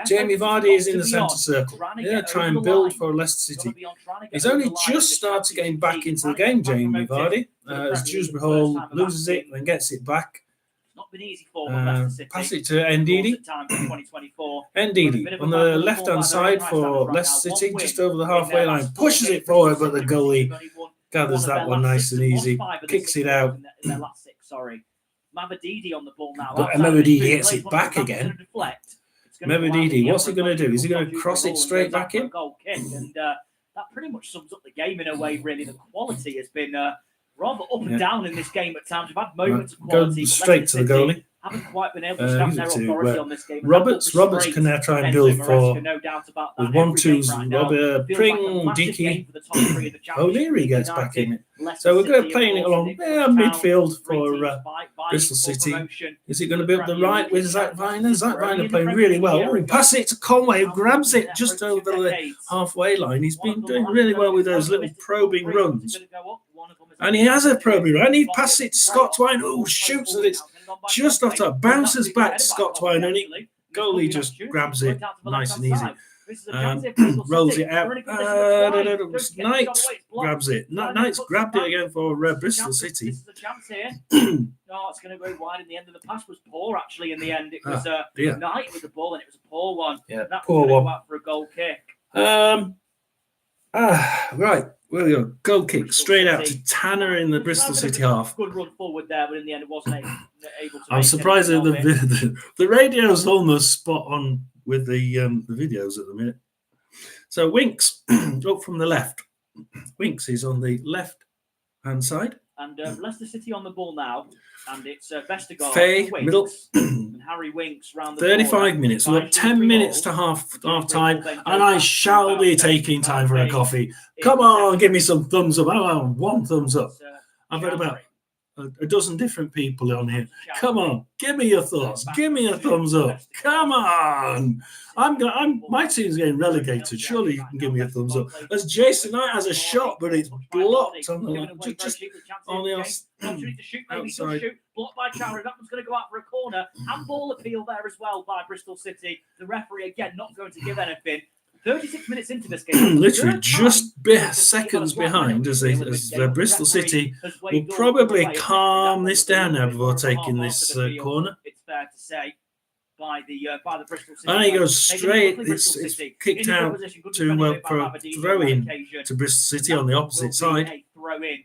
Jamie Vardy is in the centre circle. Yeah, try and build for Leicester City. He's only just started getting back into the game, Jamie Vardy, as Dewsbury Hall loses it and gets it back. Not been easy for Leicester City. Pass it to Ndidi. Ndidi on the left-hand side for Leicester City, just over the halfway line. Pushes it forward, but the goalie gathers that one nice and easy. Kicks it out. Mavedidi on the ball now. But Mavedidi gets it back again. Mavedidi, what's he going to do? Is he going to cross it straight back in? And that pretty much sums up the game in a way, really. The quality has been rather up and down in this game at times. We've had moments of quality. Go straight to the goalie. Haven't quite been able to stamp their authority on this game. Roberts can now try and build for with 1-2s. Robert, Pring, Dickey. O'Leary gets back in it. So we're going to playing it along midfield for Bristol City. Is it going to be up the right with Zach Viner? Zach Viner playing really well. Pass it to Conway, who grabs it just over the halfway line. He's been doing really well with those little probing runs. And he has a probing run. And he passes it to Scott Twine, who shoots and it's just off top, bounces back to Scott Twine, and goalie just grabs it nice and easy. Rolls it out. Knight grabs it. Knight's grabbed it again for Bristol City. This is the chance here. No, it's going to go wide in the end. And the pass was poor, actually, in the end. It was Knight with the ball, and it was a poor one. Yeah, that poor was one. Go out for a goal kick. Right. Well, you go. Goal kick straight out to Tanner in the Bristol City half. Good run forward there, but in the end, it wasn't able to. I'm surprised that the radio's almost spot on with the videos at the minute. So Winks up from the left. Winks is on the left hand side. And Leicester City on the ball now, and it's Vestergaard, Faye, Winks, middle. and Harry Winks round the 35 minutes. We've got 10 minutes to half time, and I shall be taking time for a coffee. Come on, give me some thumbs up. I want one thumbs up. I've had about a dozen different people on here. Come on, give me your thoughts. Give me a thumbs up. Come on. My team's getting relegated. Surely you can give me a thumbs up. As Jason Knight has a shot, but it's blocked on the line. Just on the outside. Blocked by Chowdhury. That one's going to go out for a corner. And ball appeal there as well by Bristol City. The referee, again, not going to give anything. 36 minutes into this game. Literally just seconds behind as Bristol City will probably calm this down now before taking this corner. It's fair to say. By the Bristol City. And he goes straight. It's kicked out to for a throw in to Bristol City on the opposite side. Throw in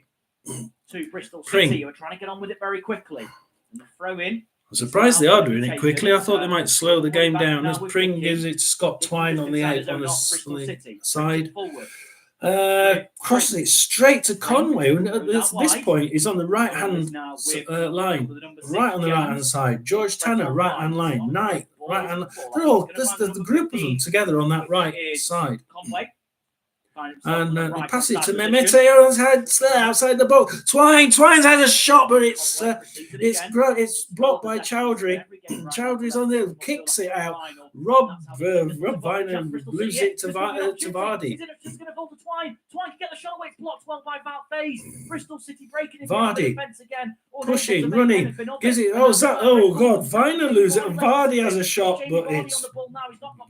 to Bristol City. Who are trying to get on with it very quickly. And the throw in. I'm surprised they are doing it quickly. I thought they might slow the game down. As Pring gives it to Scott Twine on the side. Crossing it straight to Conway. At this point, he's on the right-hand line. Right on the right-hand side. George Tanner, right-hand line. Knight, right-hand line. There's the group of them together on that right side. And they pass it to Mehmeti outside the box. Twine's had a shot, but it's blocked by Chowdhury. Chowdhury's on there, kicks it out. Rob Viner loses it to Vardy. Just going to hold to Twine. Twine can get the shot away. It's blocked well by Valfaze. Bristol City breaking into the defence again. Pushing, running. Gives it. Oh God! Viner loses it. Vardy has a shot, but it's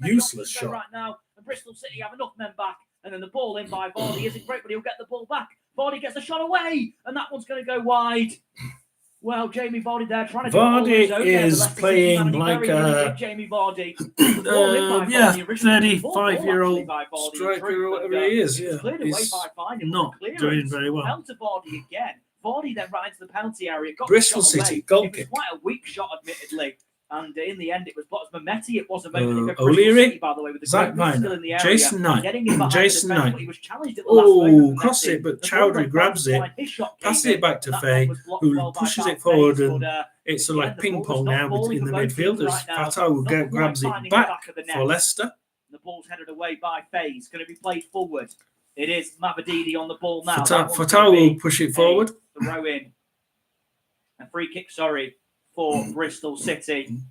useless shot. Right now, and Bristol City have enough men back. And then the ball in by Vardy isn't great, but he'll get the ball back. Vardy gets the shot away, and that one's going to go wide. Well, Jamie Vardy there trying to. Vardy is playing like a Jamie Vardy. 35-year-old striker or whatever he is. Yeah, he's not doing very well. Held to Vardy again. Vardy then right into the penalty area. Got Bristol City goal kick. It was quite a weak shot, admittedly. And in the end, it was Mehmeti. It was a moment. O'Leary, by the way, with the Zach Viner, Jason Knight. Jason Knight. Cross it, but Chowdhury grabs it, passes it back to Faye, who pushes it forward, and it's sort of like ping pong now in the midfield as Fatou grabs it back for Leicester. The ball's headed away by Faye. It's going to be played forward. It is Mavadidi on the ball now. Fatou will push it forward. Throw in. A free kick, for Bristol City.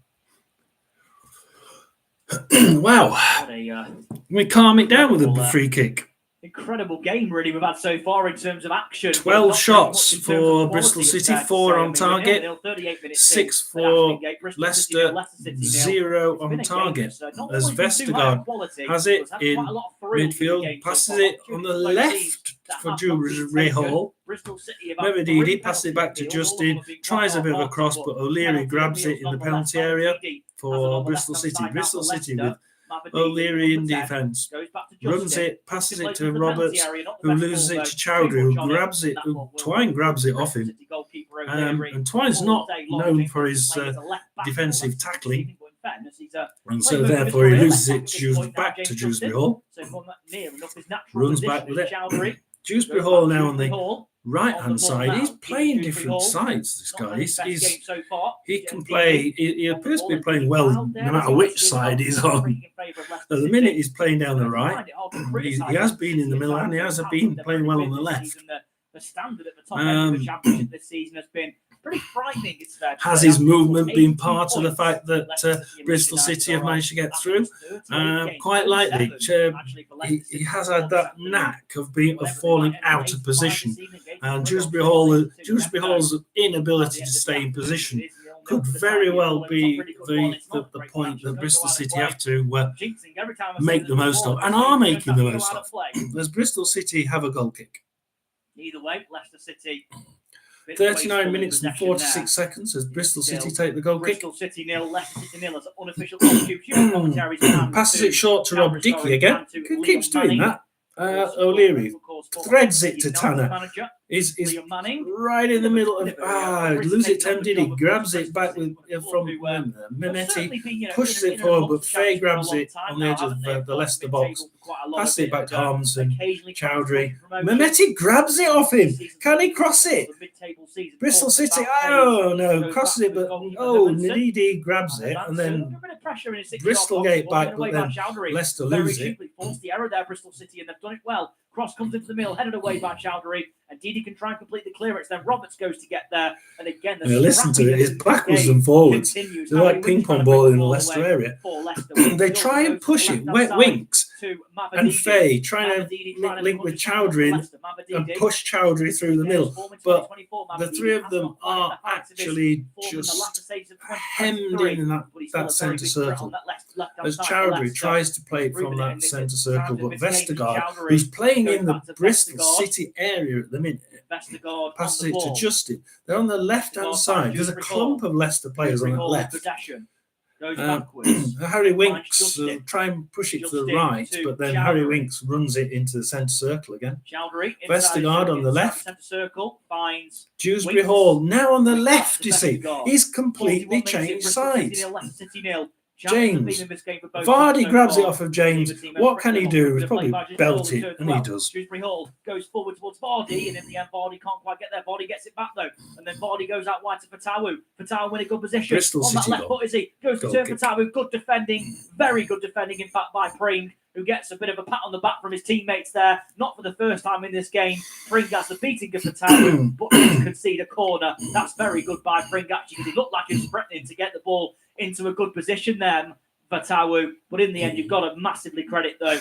Wow. We calm it down with a free kick. Incredible game, really, we've had so far in terms of action. 12 shots for Bristol City, 4 on target, 6 for Leicester, 0 on target. As Vestergaard has it in midfield, passes it on the left for Dewsbury Hall. Mehmeti passes it back to Justin, tries a bit of a cross, but O'Leary grabs it in the penalty area for Bristol City. Bristol City with O'Leary in defence, runs it, passes it to Roberts, who loses it to Chowdhury, who grabs it, Twine grabs it off him. And Twine's not known for his defensive tackling, and so therefore he loses it back to Dewsbury Hall. Runs back with it. Dewsbury Hall now on the right-hand side. He's playing different sides, this guy. He can play, he appears to be playing well no matter which side he's on. At the minute he's playing down the right. He has been in the middle and he has been playing well on the left. The standard at the top end of the championship this season has been pretty frightening. Has his movement been part of the fact that Bristol City have managed to get through? Quite likely. He has had that knack of falling out of position. And Dewsbury Hall's inability to stay in position could very well be the point that Bristol City have to make the most of, and are making the most of. Does Bristol City have a goal kick? Either way, Leicester City. 39 minutes and 46 seconds as Bristol City take the goal kick. Bristol City 0, Leicester City 0 as an unofficial goal. Passes it short to Rob Dickey again. Keeps doing that. O'Leary threads it to Tanner. Is right in the middle of lose it tempted. He grabs it back from Mehmeti, pushes it forward, but Faye grabs it on the edge of the Leicester box. Passes it back to Harmson, Chowdhury. Mehmeti grabs it off him. Can he cross it? Bristol City, crosses it, but Ndidi grabs it, and then Bristol get it back, but then Leicester lose it. Forced the error there, Bristol City, and they've done it well. Cross comes into the middle, headed away by Chowdhury. And Didi can try and complete the clearance. Then Roberts goes to get there. And again, listen to it. It's backwards and forwards. It's like ping pong ball in the Leicester area. They try and push it. Winks and Faye trying to link with Chowdhury and push Chowdhury through the middle. But the three of them are actually just hemmed in that centre circle. As Chowdhury tries to play it from that centre circle, but Vestergaard, who's playing in the Bristol City area at the minute, passes it to Justin. They're on the left-hand side. There's a clump of Leicester players on the left. Harry Winks try and push it to the right, but then Harry Winks runs it into the centre circle again. Vestergaard on the left. Dewsbury Hall now on the left, you see. He's completely changed sides. James. Vardy grabs it off of James. What can he do? He's probably belt it, and he does. Dewsbury Hall goes forward towards Vardy, and in the end, Vardy can't quite get there. Vardy gets it back, though. And then Vardy goes out wide to Fatawu. Fatawu in a good position. Bristol on that left foot, is he? Goes to turn Fatawu. Good defending. Very good defending, in fact, by Pring, who gets a bit of a pat on the back from his teammates there. Not for the first time in this game. Pring gets the beating of Fatawu, but doesn't concede a corner. That's very good by Pring, actually, because he looked like he was threatening to get the ball into a good position there, Fatawu. But in the end, you've got to massively credit, though,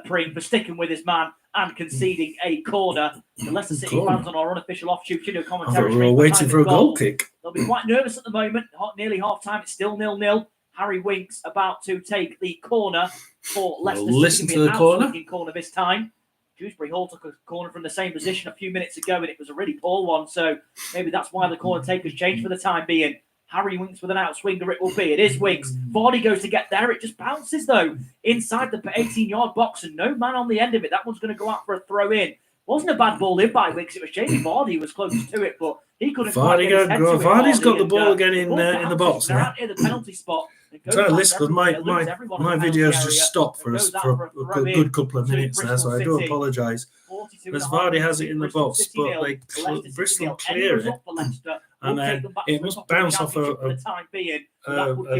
Pring for sticking with his man and conceding a corner. The Leicester City fans on our unofficial offshoot commentary. We're waiting for a goal kick. They'll be quite nervous at the moment. Nearly half-time. It's still 0-0. Harry Winks about to take the corner for Leicester City. Listen to the corner this time. Dewsbury Hall took a corner from the same position a few minutes ago, and it was a really poor one. So maybe that's why the corner taker's changed for the time being. Harry Winks with an outswinger it will be. It is Winks. Vardy goes to get there. It just bounces, though, inside the 18-yard box, and no man on the end of it. That one's going to go out for a throw-in. Wasn't a bad ball in by Winks. It was Jamie Vardy who was closest to it, but he couldn't quite get his head to it. Vardy's got the ball again in the box. They're out in the penalty spot. So listen, my video's just stopped for a good couple of minutes there, so I do apologise. As Vardy has it in the box, but Bristol clear it, and then it must bounce off a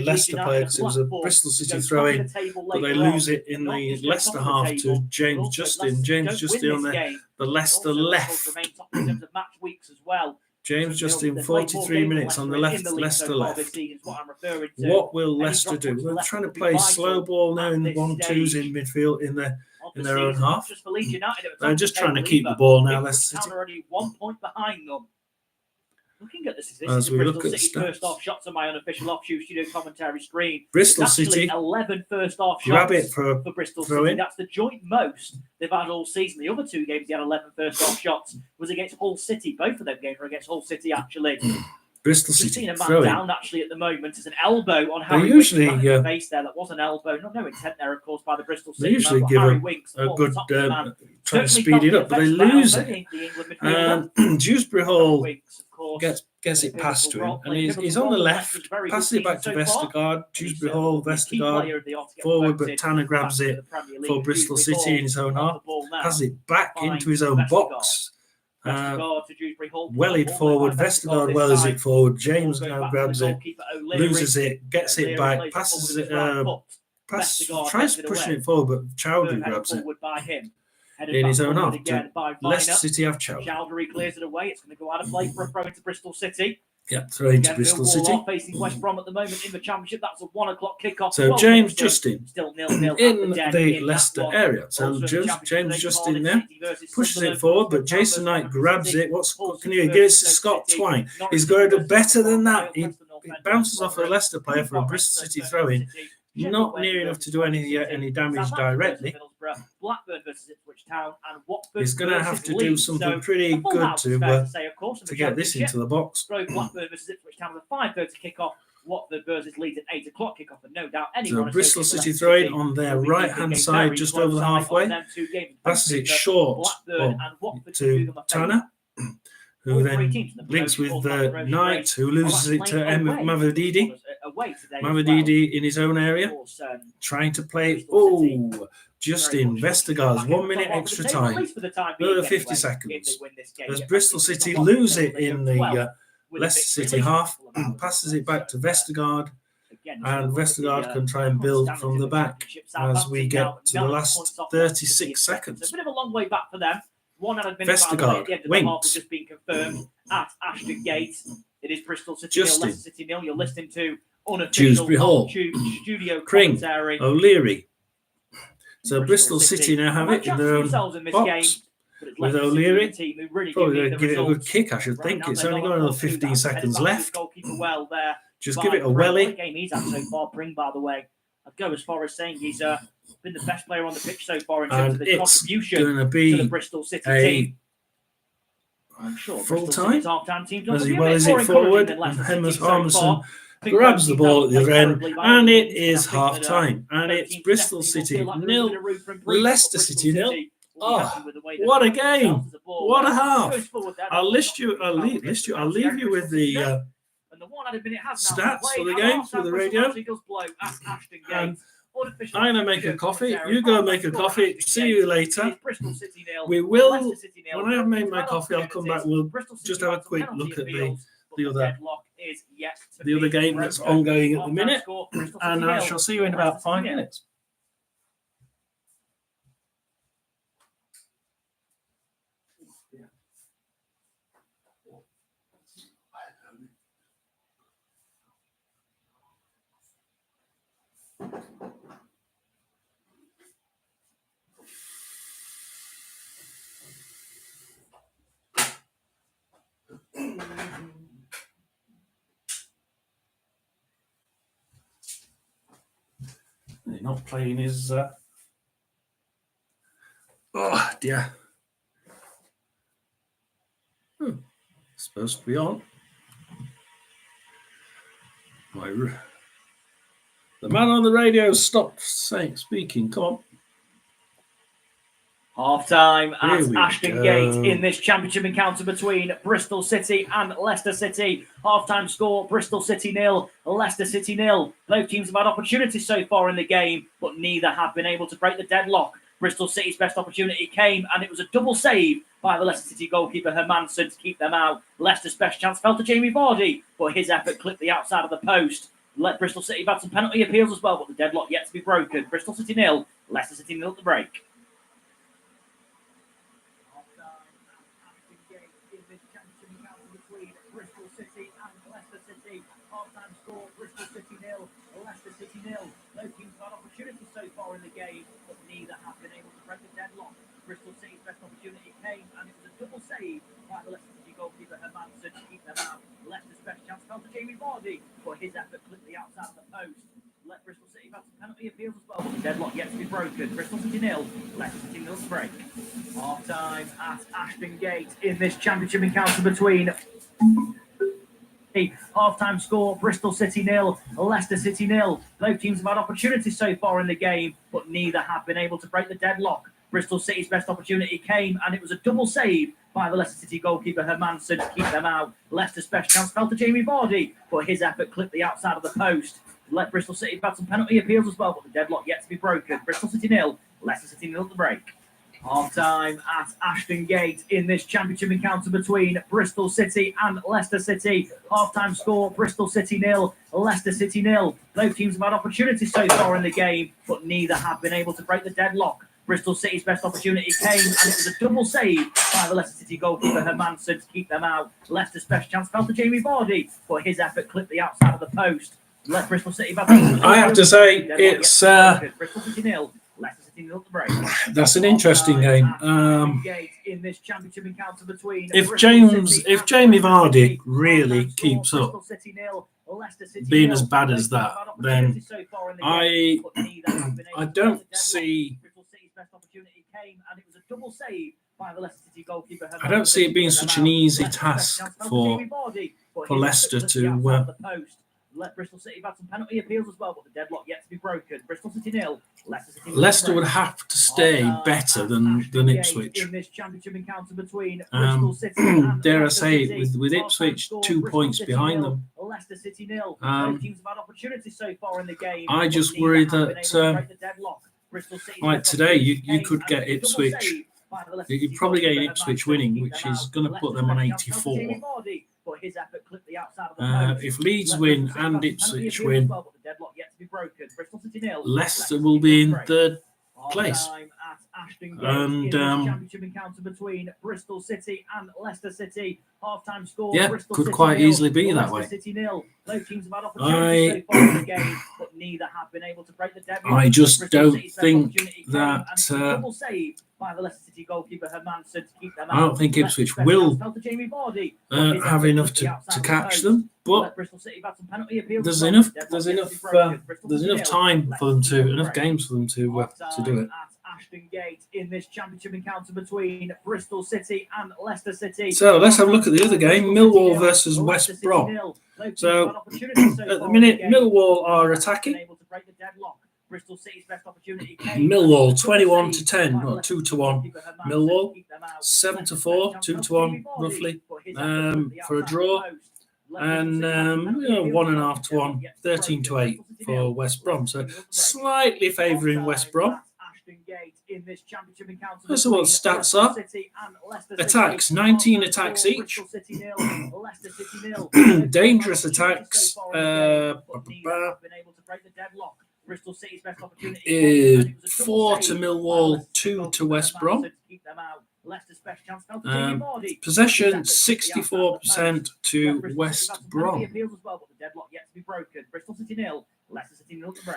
Leicester player, because it was a Bristol City throw-in, but they lose it in the Leicester half to James Justin. James Justin on the Leicester left. James Justin, 43 minutes on the left, Leicester left. What will Leicester do? They're trying to play slow ball now in the 1-2s in midfield in their own half. They're just trying to keep the ball now, Leicester City. Already 1 point behind them. Looking at this as we look at City first half shots on my unofficial offshoot studio commentary screen. Bristol City 11 first half shots grab it for Bristol City. That's the joint most they've had all season. The other two games they had 11 first half shots was against Hull City. Both of them games were against Hull City, actually. Bristol City seen a man down actually at the moment. There's an elbow on Harry Winks face there. That was an elbow. No intent there, of course, by the Bristol City. They usually give Harry a Winks, good try to speed it up, but they lose it. Dewsbury Hall gets it past to him, and he's on the left, passes it back to Vestergaard. Dewsbury Hall, Vestergaard forward, but Tanner grabs it for Bristol City in his own half, passes it back into his own box. Wellied forward, Vestergaard wellies it forward. James now grabs it, loses it, gets it back, passes it, tries pushing it forward, but Chowdhury grabs it in his own half. Leicester City have Chowdhury. Chowdhury clears it away. It's going to go out of play for a throw into Bristol City. Yep, throw into Bristol City. Facing West Brom at the moment in the Championship. That's a 1 o'clock kickoff. So James Justin still 0-0 in the Leicester area. So James Justin there pushes it forward, but Jason Knight grabs it. What can you get? It's Scott Twine. He's going to do better than that. It bounces off a Leicester player for a Bristol City throw-in. Not near enough to do any damage directly. Blackburn versus Ipswich Town and Watford. He's going to have to do something pretty good to get this into the box. Blackburn versus Ipswich Town with a 5:30 kickoff. Watford versus Leeds at 8 o'clock kickoff, and no doubt anyone. So Bristol City throwing on their right-hand side, just over the halfway. Passes it short to Tanner, who then links with Knight, who loses it to Mavididi. Mavididi in his own area, trying to play. Justin Vestergaard's 1 minute extra time. Another 50 seconds. As Bristol City lose it in the Leicester City half, passes it back to Vestergaard, and Vestergaard can try and build from the back as we get to the last 36 seconds. It's a bit of a long way back for them. 1 added minute by the way, at the end of the half has Winks. just been confirmed at Ashton Gate. It is Bristol City Justin. 0, Leicester City 0. You're listening to unofficial Dewsbury Hall. studio Cring. commentary. O'Leary. So Bristol City now have it in their own box with O'Leary. Probably going to give it a good kick, I should think. It's only got another 15 seconds left. Well there. Just give it a welly. What a game he's had so far, Pring, by the way. I'd go as far as saying he's been the best player on the pitch so far in terms of his contribution to the Bristol City team. I'm sure full-time. Half-time team's As well as it forward, and Armisen grabs the ball at the other end, and it is half-time. And it's Bristol City 0, Leicester City 0. Oh, what a game! What a half! I'll leave you with the stats for the game for the radio. And I'm going to make a coffee. You go make a coffee. See you later. We will, when I have made my coffee, I'll come back. We'll just have a quick look at the other game that's ongoing at the minute. And I shall see you in about 5 minutes. He's not playing his. Oh dear. Supposed to be on. The man on the radio stopped speaking. Come on. Half-time at Ashton Gate in this championship encounter between Bristol City and Leicester City. Half-time score, Bristol City 0, Leicester City 0. Both teams have had opportunities so far in the game, but neither have been able to break the deadlock. Bristol City's best opportunity came, and it was a double save by the Leicester City goalkeeper Hermansen to keep them out. Leicester's best chance fell to Jamie Vardy, but his effort clipped the outside of the post. Let Bristol City have had some penalty appeals as well, but the deadlock yet to be broken. Bristol City 0, Leicester City 0 at the break. Bristol City and Leicester City. Half-time score, Bristol City 0, Leicester City 0. Both teams have had opportunities so far in the game, but neither have been able to break the deadlock. Bristol City's best opportunity came, and it was a double save by the Leicester City goalkeeper Hermansen to keep them out. Leicester's best chance fell to Jamie Vardy, but his effort clipped the outside of the post. Let Bristol City have some penalty appeals as well, but the deadlock yet to be broken. Bristol City 0, Leicester City 0 to break. Half-time at Ashton Gate in this championship encounter between half-time score, Bristol City 0, Leicester City 0. Both teams have had opportunities so far in the game, but neither have been able to break the deadlock. Bristol City's best opportunity came, and it was a double save by the Leicester City goalkeeper Hermansen to keep them out. Leicester's best chance fell to Jamie Vardy, but his effort clipped the outside of the post. Let Bristol City have had some penalty appeals as well, but the deadlock yet to be broken. Bristol City 0, Leicester City 0 at the break. Half-time at Ashton Gate in this championship encounter between Bristol City and Leicester City. Half-time score, Bristol City 0, Leicester City 0. Both teams have had opportunities so far in the game, but neither have been able to break the deadlock. Bristol City's best opportunity came, and it was a double save by the Leicester City goalkeeper Hermansen to keep them out. Leicester's best chance fell to Jamie Vardy, but his effort clipped the outside of the post. Let Bristol City have I have to say, it's Bristol City 0, Leicester City 0 at the break. That's an interesting game. If Jamie Vardy really keeps up being as bad as that, then I don't see it being such an easy task for Leicester to. Let Bristol City have had some penalty appeals as well, but the deadlock yet to be broken. Bristol City 0, Leicester City 0. Leicester would have to stay better than Ipswich. In this championship encounter between Bristol City and dare I say it, with Ipswich 2 points behind them. Leicester City 0. Both teams have had opportunities so far in the game. I just worry that like today you could get Ipswich. You'd probably get Ipswich winning, which is going to put them on 84. If Leeds win and Ipswich win, Leicester will be in third place. And championship encounter between Bristol City and Leicester City. Half-time score. Yeah, Bristol could City quite 0, easily be that Leicester way. City 0. Both teams have had opportunities so far in the game, but neither have been able to break the deadlock. I just Bristol don't City's best think opportunity came, that. and it's a double save by the Leicester City goalkeeper Hermanson to keep them out. I don't think Ipswich will have enough to catch them, but there's enough time for them to enough games for them to do it. Ashton Gate in this championship encounter between Bristol City and Leicester City. So let's have a look at the other game, Millwall versus West Brom. So at the minute, Millwall are attacking. Bristol City's best opportunity. Millwall 21-10, or 2-1. Millwall 7-4, 2-1 roughly for a draw, and 1.5-1, 13-8 for West Brom. So slightly favouring West Brom. That's what stats are. Attacks, 19 attacks each. Dangerous attacks. Bristol City's best opportunity. 4 to Millwall, 2 to West Brom. Possession 64% to West Brom.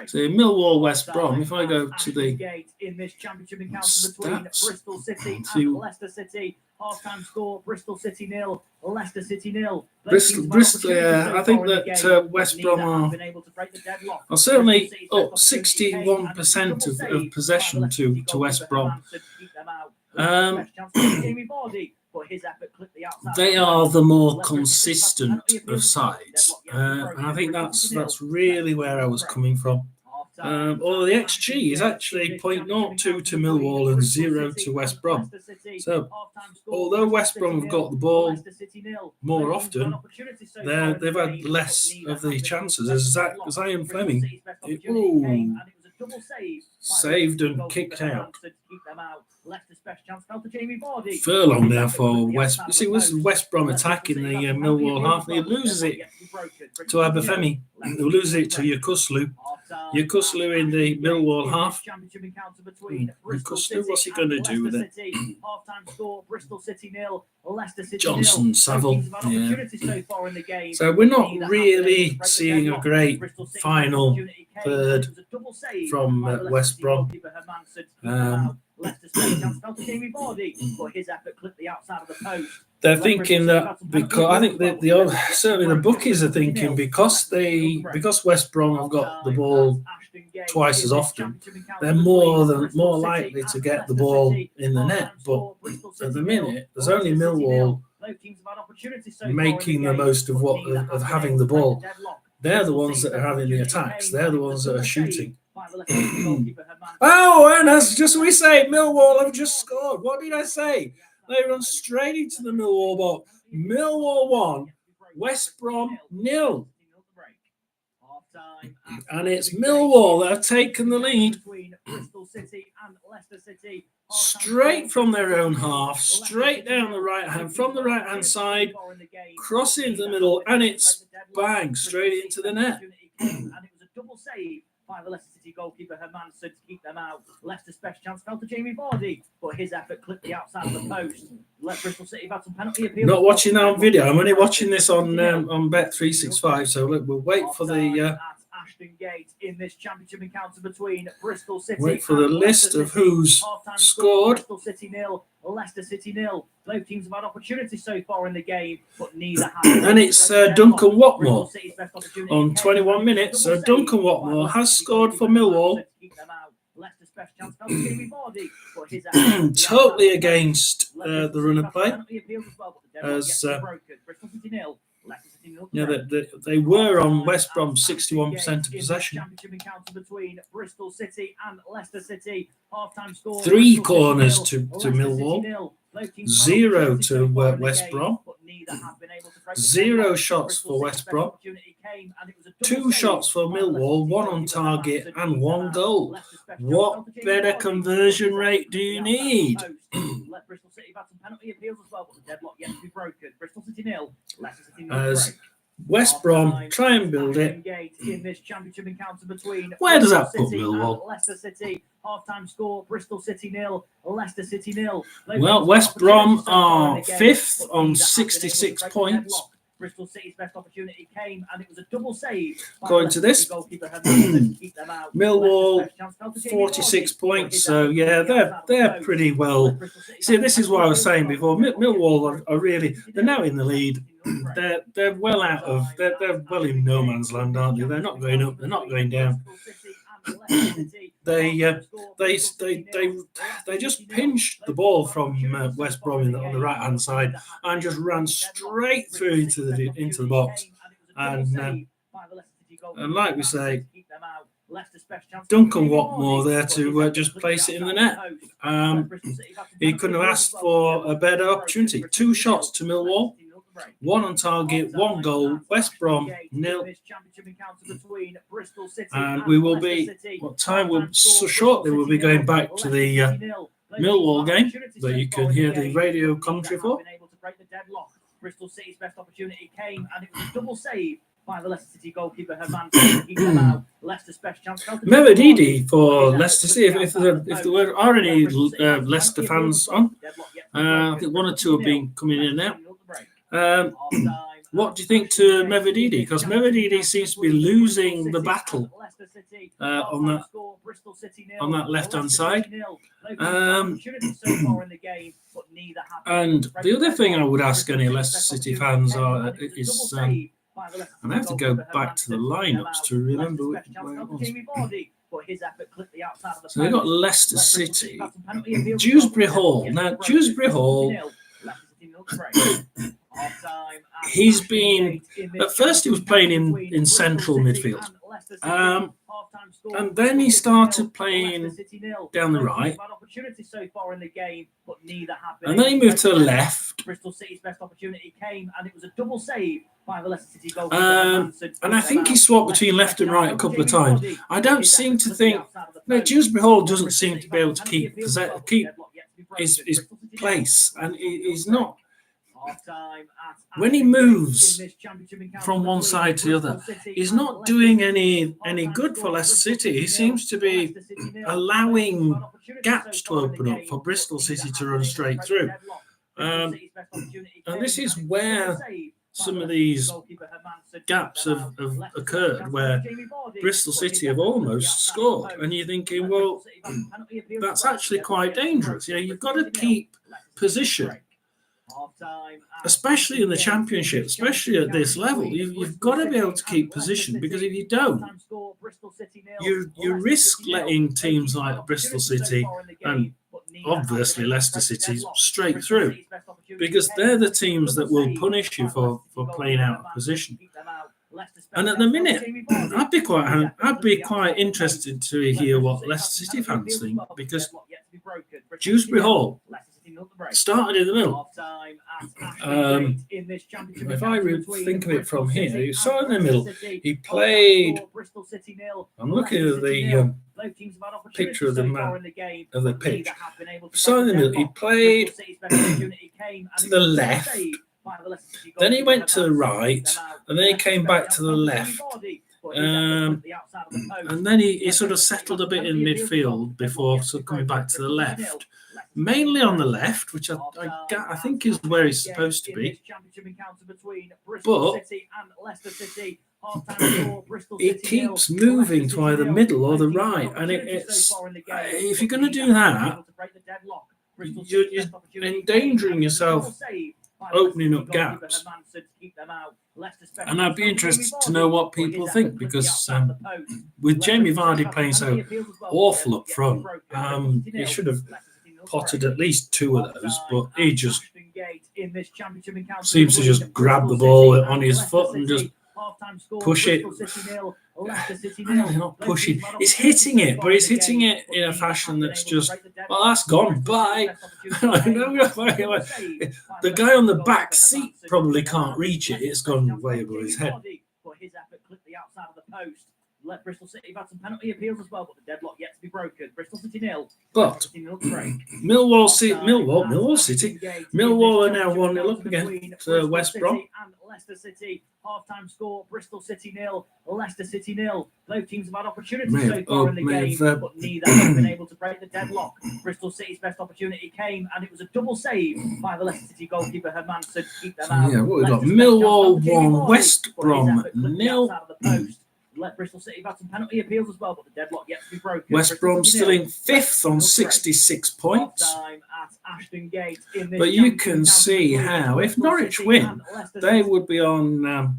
So Millwall, West Brom. If I go to the stats, see half-time score: Bristol City 0, Leicester City 0. Bristol. I think that West Brom are certainly up 61% of possession to West Brom. They are the more consistent of sides, and I think that's really where I was coming from. Or the XG is actually 0.02 to Millwall and 0 to West Brom. So, although West Brom have got the ball more often, they've had less of the chances. As Zion Fleming, saved and kicked out. Furlong now for West. You see, it was West Brom attacking the Millwall half, and he loses it to Abafemi. He loses it to Yakuslu. Yakuslu in the Millwall half. Yakuslu, what's he going to do with it? Johnson, Saville. Yeah. So we're not really seeing a great final third from West Brom. They're thinking that because I think that certainly the bookies are thinking because West Brom have got the ball twice as often, they're more likely to get the ball in the net. But at the minute, there's only Millwall making the most of having the ball. They're the ones that are having the attacks. They're the ones that are shooting. Oh, and as just we say, Millwall have just scored. What did I say? They run straight into the Millwall box. Millwall 1, West Brom 0. And it's Millwall that have taken the lead. Straight from their own half, straight down the right hand, from the right hand side, cross into the middle, and it's bang, straight into the net. And it was a double save by the Leicester City goalkeeper Hermanson to keep them out. Leicester's best chance fell to Jamie Vardy, but his effort clipped the outside of the post. Let Bristol City have some penalty appeals. Not watching that on video. I'm only watching this on Bet365. So we'll wait for the Ashton Gate in this championship encounter between Bristol City. Wait for the list of who's scored. Bristol City 0, Leicester City 0. Both teams have had opportunities so far in the game, but neither have. And it's Duncan Watmore on 21 minutes. So Duncan Watmore has scored for Millwall. Totally against the run of play. As they were on West Brom 61% of possession. 3 corners to Millwall, 0 to West Brom, 0 shots for West Brom, 2 shots for Millwall, 1 on target and 1 goal. What better conversion rate do you need? As West Brom try and build it. In this championship encounter between Where does that put City Millwall? and Leicester City. Half-time score: Bristol City 0, Leicester City 0. Well, West Brom are 5th on 66 points. Bristol City's best opportunity came, and it was a double save. Going to this, Millwall 46 points. So yeah, they're pretty well. See, this is what I was saying before. Millwall are really, they're now in the lead. They're well out of, they're well in no man's land, aren't they? They're not going up. They're not going down. They just pinched the ball from West Brom on the right hand side and just ran straight through into the box. And like we say, Duncan Watmore there to just place it in the net. He couldn't have asked for a better opportunity. 2 shots to Millwall. 1 on target, 1 goal. West Brom 0. And we will be, what time? So shortly we'll be going back to the Millwall game that you can hear the radio commentary for. Bristol City's best opportunity came, and it was a double save by the Leicester City goalkeeper Herman. Leicester's best chance. Mevedidi for Leicester City. If there are any Leicester fans on, I think 1 or 2 have been coming in now. What do you think to Mevedidi? Because Mevedidi seems to be losing the battle on that left-hand side. And the other thing I would ask any Leicester City fans is, and I have to go back to the lineups to remember where it was. So they've got Leicester City, Dewsbury Hall. Now, Dewsbury Hall, he's been, at first he was playing in central midfield. And then he started playing down the right. And then he moved to the left. Bristol City's best opportunity came, and it was a double save by the Leicester City goal. And I think he swapped between left and right a couple of times. I don't seem to think. No, Dewsbury Hall doesn't seem to be able to keep his place, and he's not. When he moves from one side to the other, he's not doing any good for Leicester City. He seems to be allowing gaps to open up for Bristol City to run straight through. And this is where some of these gaps have occurred, where Bristol City have almost scored. And you're thinking, well, that's actually quite dangerous. You've got to keep position. Especially in the Championship, especially at this level, you've got to be able to keep position, because if you don't, you risk letting teams like Bristol City and obviously Leicester City straight through, because they're the teams that will punish you for playing out of position. And at the minute, I'd be quite interested to hear what Leicester City fans think, because Dewsbury Hall started in the middle. If I think of it from here, he started in the middle. He played. I'm looking at the picture of the map of the pitch. Started in the middle. He played to the left. Then he went to the right, and then he came back to the left. And then he sort of settled a bit in midfield before sort of coming back to the left. Mainly on the left, which I think is where he's supposed to be. But he keeps moving to either middle or the right. And it's if you're going to do that, you're endangering yourself, opening up gaps. And I'd be interested to know what people think, because with Jamie Vardy playing so awful up front, he should have potted at least 2 of those, but he just seems to just grab the ball on his foot and just push it. Not pushing. He's hitting it, but he's hitting it in a fashion that's just, well, that's gone. Bye. The guy on the back seat probably can't reach it. It's gone way above his head. let Bristol City have had some penalty appeals as well, but the deadlock yet to be broken. Bristol City 0. But Millwall City are now 1-0 up against West Brom. And Leicester City, half-time score, Bristol City 0, Leicester City 0. Both teams have had opportunities so far in the game, but neither have been able to break the deadlock. Bristol City's best opportunity came, and it was a double save by the Leicester City goalkeeper Hermanson to keep them out. Yeah, what we've got? Millwall 1, West Brom 0. Let Bristol City have had some penalty appeals as well, but the deadlock yet to be broken. West Brom still in 5th on 66 points. But you can see how, if Norwich win, they would be on...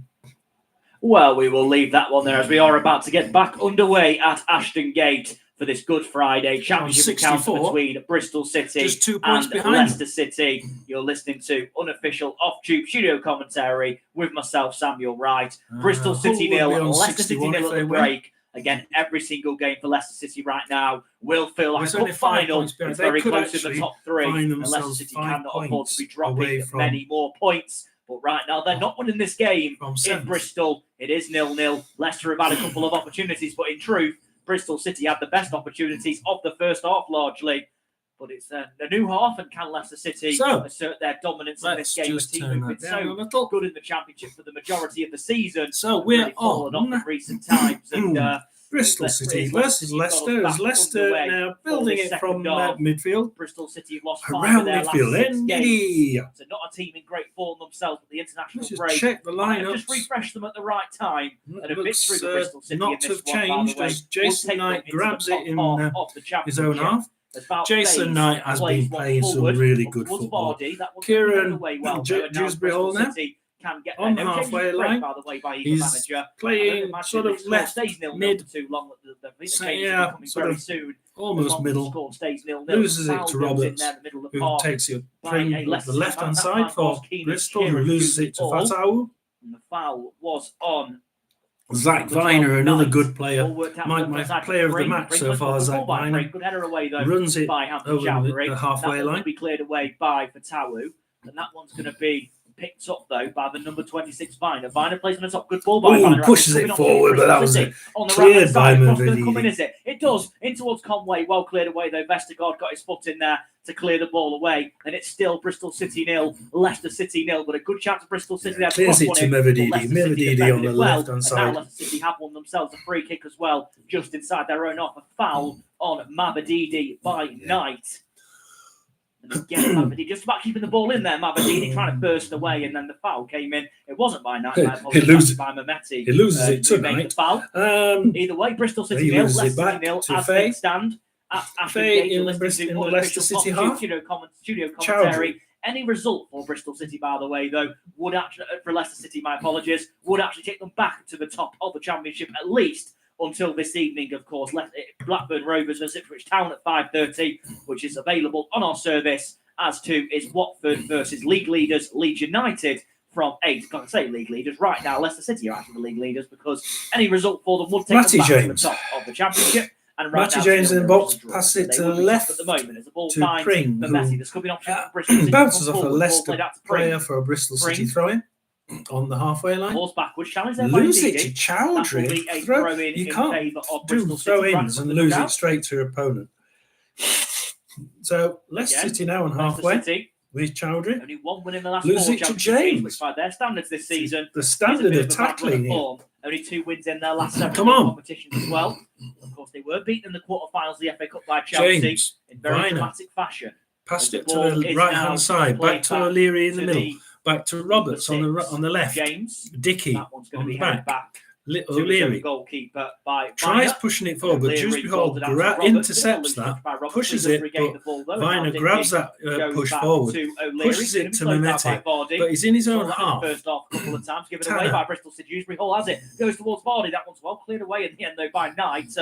Well, we will leave that one there as we are about to get back underway at Ashton Gate for this Good Friday Championship encounter between Bristol City just 2 points and behind Leicester City. You're listening to unofficial off-tube studio commentary with myself, Samuel Wright. Bristol City 0, Leicester City 0 at the break. Again, every single game for Leicester City right now will feel like a cup final. It's very close to the top 3, and Leicester City cannot afford to be dropping many more points. But right now, they're not winning this game in Bristol. It is 0-0. Leicester have had a couple of opportunities, but in truth, Bristol City had the best opportunities of the first half, largely. But it's a new half, and can Leicester City assert their dominance in this game? A team who've been so good in the Championship for the majority of the season. So we're on in recent times. And Bristol City versus Leicester. As Leicester now building it from midfield. Bristol City have lost 5 around of their midfield. last 6 games. So not a team in great form themselves, but the international break. Check the lineup. Just refresh them at the right time. And a victory for Bristol City not in to this have changed as Jason Knight grabs it in his own half. Jason Knight has been playing some really good football. Kieran Dewsbury Hall now on the halfway line. He's playing sort of left mid, sort of almost middle. Loses it to Roberts, who takes it from the left-hand side for Bristol, who loses it to Fatau. And the foul was on Zach Viner, another good player. My player of the match so far, Zach Viner. Runs it over the halfway line. Be cleared away by Fatau, and that one's going to be picked up though by the number 26 Viner. Viner plays on the top, good ball by Viner. Pushes it forward, but that was cleared by Mavidi. It does in towards Conway, well cleared away though. Vestergaard got his foot in there to clear the ball away, and it's still Bristol City 0, Leicester City 0. But a good chance of Bristol City there. Clears it to Mavidi. Mavidi on the left-hand side. Now Leicester City have won themselves a free kick as well, just inside their own half. A foul on Mavidi by Knight. And again, Mavidi just about keeping the ball in there. Mavidi trying to burst away, and then the foul came in. It wasn't by Knight. He loses by Mehmeti. He loses it tonight. Either way, Bristol City 0, Leicester City 0 as they stand. Faye in the Leicester City half. Studio commentary. Any result for Bristol City, by the way, though, would actually, for Leicester City, my apologies, would actually take them back to the top of the Championship at least until this evening, of course. Blackburn Rovers versus Ipswich Town at 5:30, which is available on our service, as to is Watford versus league leaders Leeds United from 8. Can't say league leaders. Right now, Leicester City are actually the league leaders because any result for them would take them back to the top of the Championship. And right Matty James in the box, passes it to the left at the moment as the ball to Pring, who bounces off a Leicester player for a Bristol City throw-in on the halfway line. Balls backwards, challenge there. Lose it to Chowdhury. You can't do throw-ins and lose it straight to your opponent. So Leicester City now on halfway with Chowdhury. Only one win in the last lose it to James, which by their standards this season, the standard of tackling. Only 2 wins in their last 7 competitions as well. Of course, they were beaten in the quarterfinals of the FA Cup by Chelsea in very dramatic fashion. Passed it to the right-hand side, back to O'Leary in the middle, back to Roberts on the left. James, Dickey that one's going to be back. O'Leary goalkeeper by tries pushing it forward, but Dewsbury Hall intercepts that, pushes it, but Viner grabs that push forward, pushes it to Mehmeti, but he's in his own half. First half a couple of times, given away by Bristol City. Dewsbury Hall has it, goes towards Vardy. That one's well cleared away in the end, though, by Knight.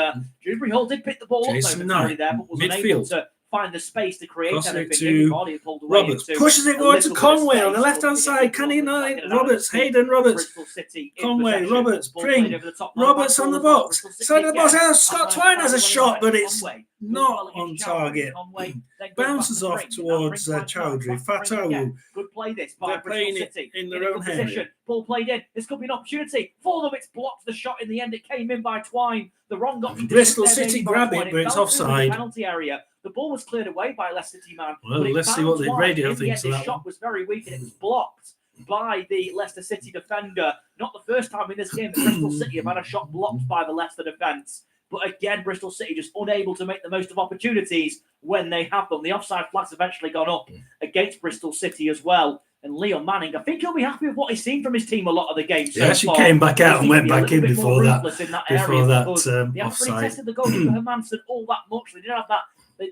Dewsbury Hall did pick the ball up momentarily there, but was unable to find the space to create Crossing anything. it Jamie to Vardy pulled away Roberts. into Pushes it a going to little bit of Conway on the space, left-hand but side. Can he know it? Roberts, Hayden Roberts. Bristol City in Conway, possession. Roberts, Ball played Pring, over the top. Roberts on the box. Side of the box. Scott Twine has a shot, but it's Conway. not on target. Conway then Bounces off towards Chowdhury. Fatawu. Good play this by They're Bristol playing City it in their own position. Ball played in. This could be an opportunity for them. It's blocked the shot in the end. It came in by Twine. The wrong option. Bristol City grab it, but it's offside. Penalty area. The ball was cleared away by a Leicester City man. Well, let's see what the radio thinks of that. The shot was very weak and it was blocked by the Leicester City defender. Not the first time in this game that Bristol City have had a shot blocked by the Leicester defence. But again, Bristol City just unable to make the most of opportunities when they have them. The offside flag's eventually gone up against Bristol City as well. And Leon Manning, I think he'll be happy with what he's seen from his team a lot of the games. He actually came back out and went back in before that. They haven't really tested the goalkeeper Hermansen all that much. They didn't have that.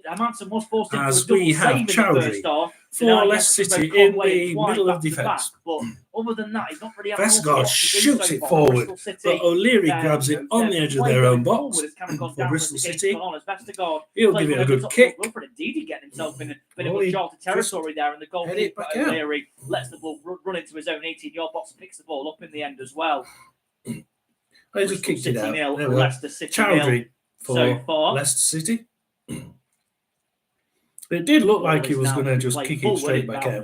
Hermansen was forced into a double save in the first half. For Leicester City in the middle of defence. But other than that, he's not really Vestergaard shoots it forward, but O'Leary grabs it on the edge of their own box for Bristol City. He'll give it a good kick. Indeed, getting himself in a bit of uncharted territory there, and the goalkeeper O'Leary lets the ball run into his own 18-yard box and picks the ball up in the end as well. They just kicked it out. Leicester City Chowdhury for Leicester City. It did look like he was going to just kick it straight back out.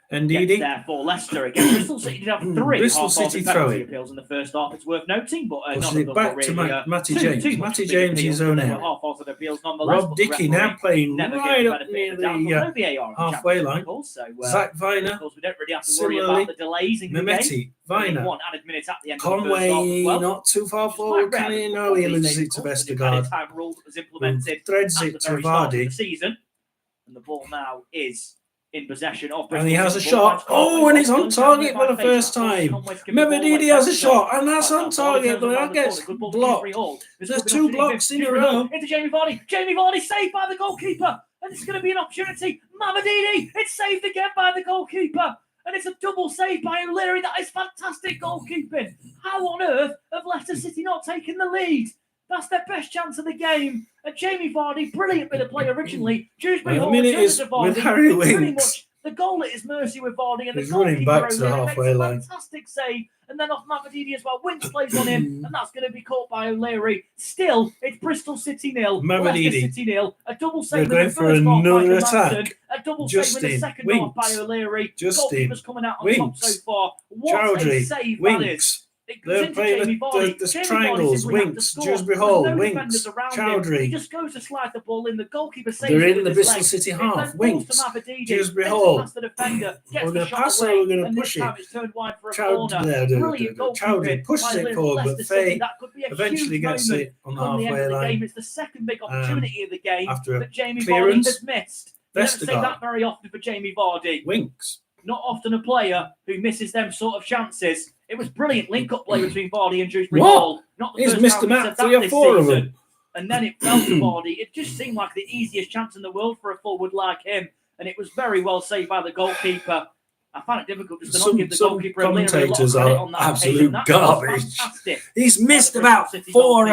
Indeed. There for Leicester again. Bristol City did have three Bristol City penalty appeals in the first half. It's worth noting, but none of them back really, to Matty James. Matty James is own area. Rob Dickey now playing right up near the halfway line. Zach Viner. Of course, we don't really have to worry about the delays in the game. Viner. One added minute at the end Conway of the first half not too far forward. Can he know he loses it to Vestergaard? Threads it to Vardy. Season, and the ball now is in possession of Bristol. And he has a shot. Oh, and he's on target for the first time. Mavadidi has a shot, and that's on target, but that gets blocked. There's two blocks in a row. Into Jamie Vardy. Jamie Vardy saved by the goalkeeper. And it's going to be an opportunity. Mavadidi, it's saved again by the goalkeeper. And it's a double save by O'Leary. That is fantastic goalkeeping. How on earth have Leicester City not taken the lead? That's their best chance of the game. And Jamie Vardy, brilliant bit of play originally. Dewsbury Hall returns to Vardy. With Harry Winks. Pretty much the goal at his mercy with Vardy. And he's the running back to the O'Leary halfway line. Fantastic save. And then off Mavadidi as well. Winks plays on him. And that's going to be caught by O'Leary. Still, it's Bristol City 0. Leicester City 0. A double save in the first half by Johansson. A double save in the second half by O'Leary. Goalkeeper's coming out on top so far. What a save that is. They're playing the triangles. Winks, Dewsbury Hall, Winks, Chowdhury. He just goes to slide the ball in. The goalkeeper saves They're it in the with his Bristol leg. City It half. then Winks, falls to Mavadidi, Dewsbury gets Hall. past the defender, gets We're the going to shot pass away, it, we're going to and push this time it. it's turned wide for a corner. Brilliant Chowdhury pushes it forward, but Faye eventually gets it on the halfway line. It's the second big opportunity of the game after that Jamie Vardy clearance. has missed. You don't say that very often for Jamie Vardy. Winks. Not often a player who misses them sort of chances. It was brilliant link-up play between Vardy and Dewsbury Hall. Not the He's first missed time them we out said 3 that or this 4 of season. them. And then it fell to Vardy. It just seemed like the easiest chance in the world for a forward like him. And it was very well saved by the goalkeeper. I find it difficult just to not give the goalkeeper a little bit of credit on that absolute garbage. He's missed about 4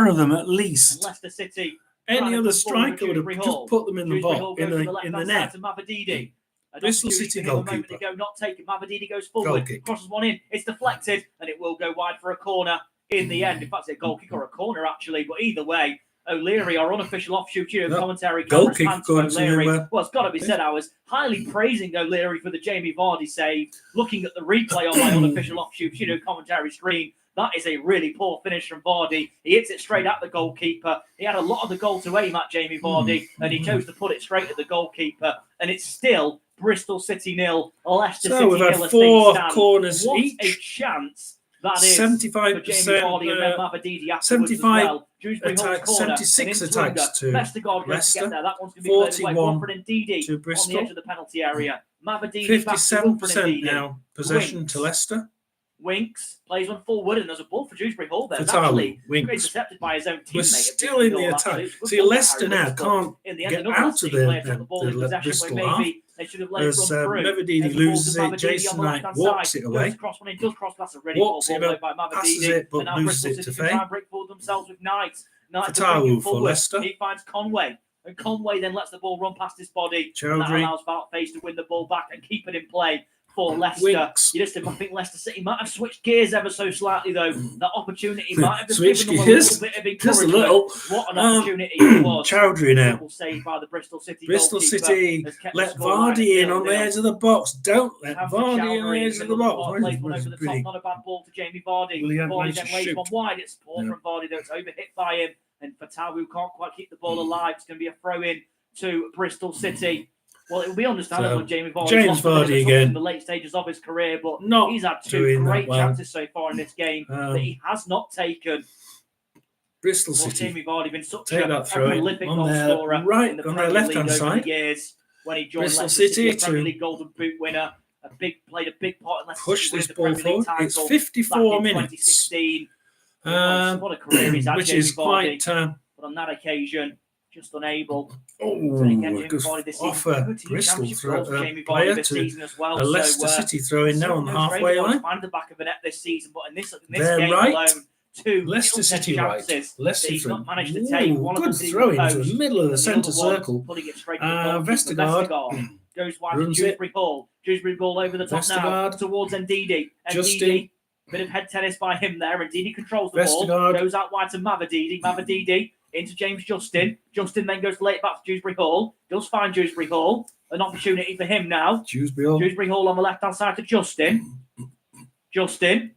of them at least. Leicester City. Any other striker would have just put them in the box, in the net. Mavadidi. Bristol City goalkeeper. Not taken. Mavadidi goes forward, crosses one in. It's deflected, and it will go wide for a corner in the end. In fact, it's a goal kick or a corner, actually. But either way, O'Leary, our unofficial offshoot commentary. Goal kick going O'Leary. Well, it's got to be said, I was highly praising O'Leary for the Jamie Vardy save. Looking at the replay on my unofficial offshoot commentary screen, that is a really poor finish from Vardy. He hits it straight at the goalkeeper. He had a lot of the goal to aim at, Jamie Vardy, and he chose to put it straight at the goalkeeper. And it's still Bristol City 0, Leicester City 0. So we've had 4 corners what each. A chance that is 75%, for Jamie Vardy and then Mavadidi afterwards 75 as well. Dewsbury Hall's attacks, corner, 76 attacks to Vestergaard goes to get Leicester, there. That one's going to be cleared away. 41 One for Ndidi to Bristol. on the edge of the penalty area. Mavadidi back to Wilfred 57% Ndidi. now possession Winks. to Leicester. Winks plays one forward, and there's a ball for Dewsbury Hall there. It's Fatawu, actually Winks. intercepted by his own teammate. We're still in the attack. See, Leicester now can't get out of the Bristol half. They should have let As it run through. Mavadidi loses it, Jason Knight walks it away. Cross one in, does cross, that's a really Walks poor it ball up, by Mavadidi. passes it, but and now loses Bristol it to City Faye. try and break forward themselves with Knight. Fatawu for Leicester. He finds Conway. And Conway then lets the ball run past his body. Chowdhury. And that allows Bartface to win the ball back and keep it in play for Leicester. Winks. I think Leicester City might have switched gears ever so slightly, though. That opportunity might have just Switched given them gears. a little bit of encouragement. Just a little. What an opportunity it was. Chowdhury now. Saved by the Bristol City Bristol goalkeeper City has kept let the scoreline Vardy in on 0-0. the edge of the box. Don't let Comes to Vardy on the Chowdhury edge of the box. Plays one over the top. Not a bad ball to Jamie Vardy. Well, he hadn't Vardy managed then to lays shoot. one wide. It's poor from Vardy, though. It's overhit by him. And Fatawu can't quite keep the ball alive. It's going to be a throw-in to Bristol City. Well, it will be understandable when James Vardy again in the late stages of his career, but not he's had two great well. chances so far in this game that he has not taken. Bristol City. Jamie Vardy been such Take a that throw prolific on goal their scorer right, in the on Premier their League left-hand over side. the years when he joined Bristol Leicester City a Premier to League Golden Boot winner, played a big part in Leicester push City this winning the ball Premier League forward. It's title 54 back in minutes. 2016. What a career he's had, which Jamie is Vardy. quite. But on that occasion, just unable. Good offer Bristol player to well. a Leicester City throwing now on the halfway line. Find the back of the net this season, but in this They're game right. alone, two Leicester City right. Leicester he's not managed to Ooh, take. One good of them throw into post, the middle of the centre other one circle. putting it straight to the Vestergaard goes wide to runs Dewsbury Hall. Dewsbury ball over the top now towards Ndidi. Justin. Bit of head tennis by him there. Ndidi controls the Vestergaard. ball. Goes out wide to Mavadidi. Mavadidi into James Justin. Justin then goes late back to Dewsbury Hall. Does find Dewsbury Hall. An opportunity for him now. Dewsbury Hall on the left-hand side to Justin. Justin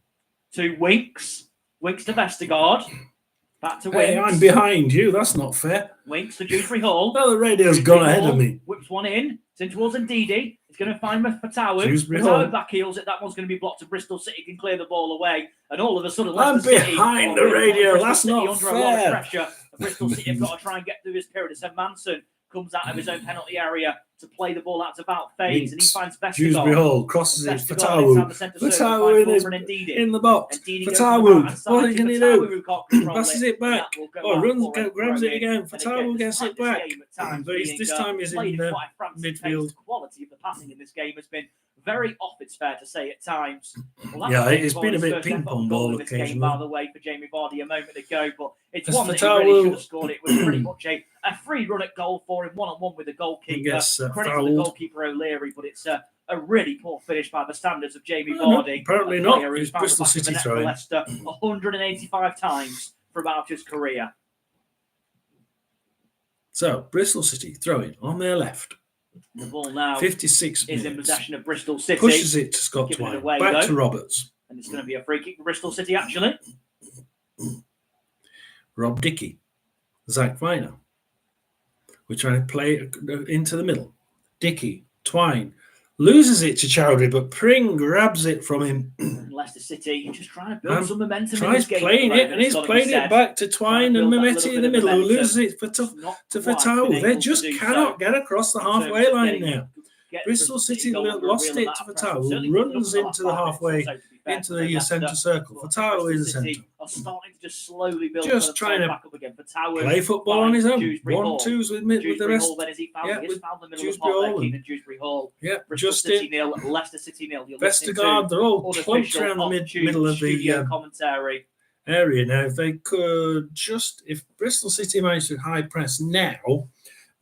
to Winks. Winks to Vestergaard. Back to Winks. Hey, I'm behind you. That's not fair. Winks to Dewsbury Hall. Well, the radio's gone ahead of me. Whips one in. It's in towards Ndidi. It's going to find Fatawu. Dewsbury Hall. Fatawu back heels it. That one's going to be blocked. And Bristol City can clear the ball away. And all of a sudden, I'm Leicester behind City, the radio. Bristol That's City not under a lot of fair. pressure. Bristol City have got to try and get through this period. It's Manson comes out of his own penalty area to play the ball out to about phase, and he finds Vestergaard. Dewsbury Hall crosses it for Fatawu. Fatawu in the box. Fatawu. What can he do? Passes it back. Grabs it again. Fatawu gets it back. But this time he's in midfield. Quality of the passing in this game has been very off, it's fair to say, at times. Yeah, it's been a bit ping-pong ball occasionally. By the way, for Jamie Vardy a moment ago, but it's one that he really should have scored. It was pretty much a free run at goal for him, one-on-one with the goalkeeper. Credit to the goalkeeper O'Leary, but it's a really poor finish by the standards of Jamie Vardy. Apparently not. It's Bristol City throwing. Leicester 185 times throughout his career. So, Bristol City throwing on their left. The ball now 56 is minutes. in possession of Bristol City. Pushes it to Scott Twine. Back to Roberts. And it's going to be a free kick for Bristol City, actually. Rob Dickey. Zach Viner. We're trying to play it into the middle. Dickey. Twine. Loses it to Chowdhury, but Pring grabs it from him. Leicester City just trying to build some momentum. Tries in this game playing it, and he's played it back to Twine and Mehmeti in the middle, who loses it to Fatawu. They just cannot get across the halfway line now. Bristol City lost it to Fatawu, runs into the halfway, into the centre circle. Fatawu in the centre. Starting to just slowly build just trying to back up again. Fatawu play football on his own. 1-2s with the rest. Dewsbury Hall. Yeah, Justin. Leicester City 0. Vestergaard, they're all clumped around the middle of the commentary area now. If they could if Bristol City managed to high press now,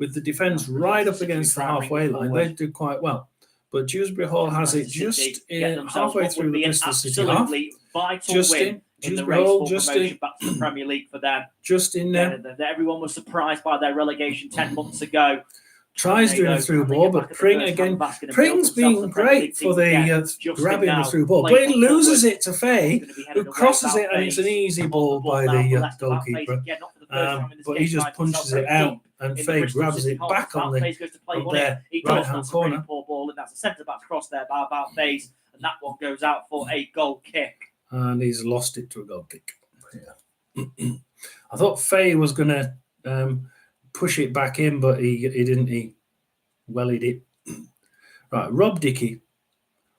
with the defence right up against the halfway line, they'd do quite well. But Dewsbury Hall has it just halfway through the Bristol City half. Justin, Dewsbury Hall, Justin. Back to the Premier League for them. Justin there. Everyone was surprised by their relegation 10 months ago. Tries doing a through ball, but Pring again. Pring's being great for the grabbing the through ball, but he loses it to Faye, who crosses it, and it's an easy ball by the goalkeeper. But he just punches it out, and Faye grabs it back on their right-hand corner. Ball, and that's a centre-back cross there by about Faye, and that one goes out for a goal kick. And he's lost it to a goal kick. Yeah. I thought Faye was going to push it back in, but he didn't. He did. Right, Rob Dickey.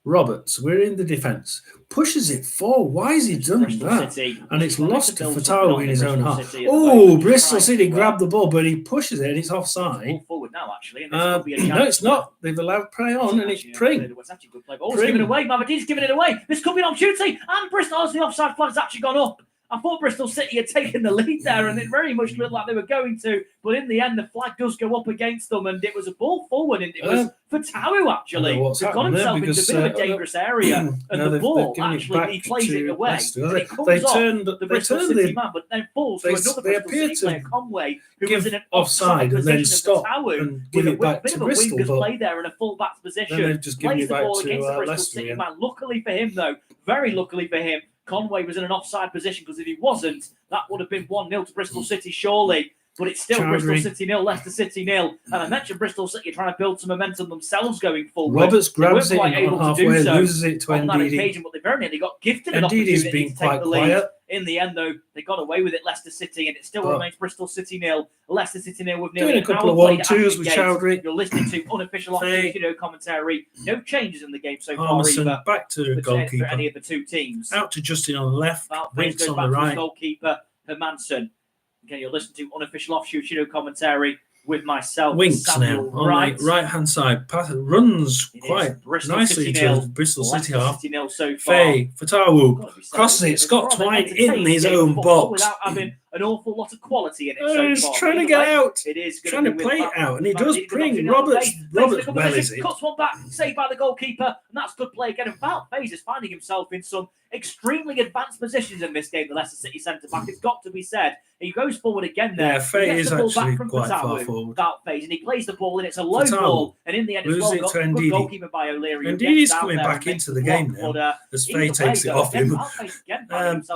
Roberts, we're in the defence. Pushes it forward. Why has he done that? And it's lost to Fatawu in his own half. Oh, Bristol City grabbed the ball, but he pushes it and it's offside. Forward now, actually. No, it's not. They've allowed play on, and it's Pring. It's actually good play. Oh, it's given it away. Mavadi's giving it away. This could be an opportunity. And Bristol, the offside flag has actually gone up. I thought Bristol City had taken the lead there, and it very much looked like they were going to. But in the end, the flag does go up against them, and it was a ball forward, and it was for Tau, actually. He's got himself into a bit of a dangerous area, and the ball, actually, he plays it away. And it comes off the Bristol City man, but then falls to another Bristol City player, Conway, who was in an offside and then stop Tau, and give it back to Bristol. But play there in a full-back's position. Just plays the ball against the Bristol Leicester, City man. Luckily for him, though, very luckily for him, Conway was in an offside position, because if he wasn't, that would have been 1-0 to Bristol City, surely. But it's still Bristol City 0, Leicester City 0. And I mentioned Bristol City trying to build some momentum themselves going forward. Roberts grabs it on halfway, loses it to on that occasion, but they very nearly got gifted an opportunity been to quite take the lead. quiet. In the end, though, they got away with it, Leicester City, and it still remains Bristol City 0, Leicester City 0 with nearly doing a couple of 1-2s with Chowdhury. You're listening to unofficial studio commentary. No changes in the game so far either. Back to the goalkeeper. For any of the two teams. Out to Justin on the left, Winks on the right. Goalkeeper Hermanson. Again, you're listening to unofficial offshoot studio commentary with myself. Winks Samuel now on the right-hand side. Runs quite nicely into Bristol City half. So Faye, Fatawu, crosses it. Scott Twine in his own box. Without having an awful lot of quality in it so he's far. Trying to get out. It is trying to play it out, and he does bring Roberts well, is it? Cuts one back, saved by the goalkeeper, and that's good play again. And Val Faze is finding himself in some extremely advanced positions in this game, the Leicester City centre-back. It's got to be said. He goes forward again there. Yeah, Faye is actually quite far forward. Faze, and he plays the ball in. It's a low ball, and in the end, it's good goalkeeper by O'Leary. Indeed, coming back into the game now, as Faye takes it off him. And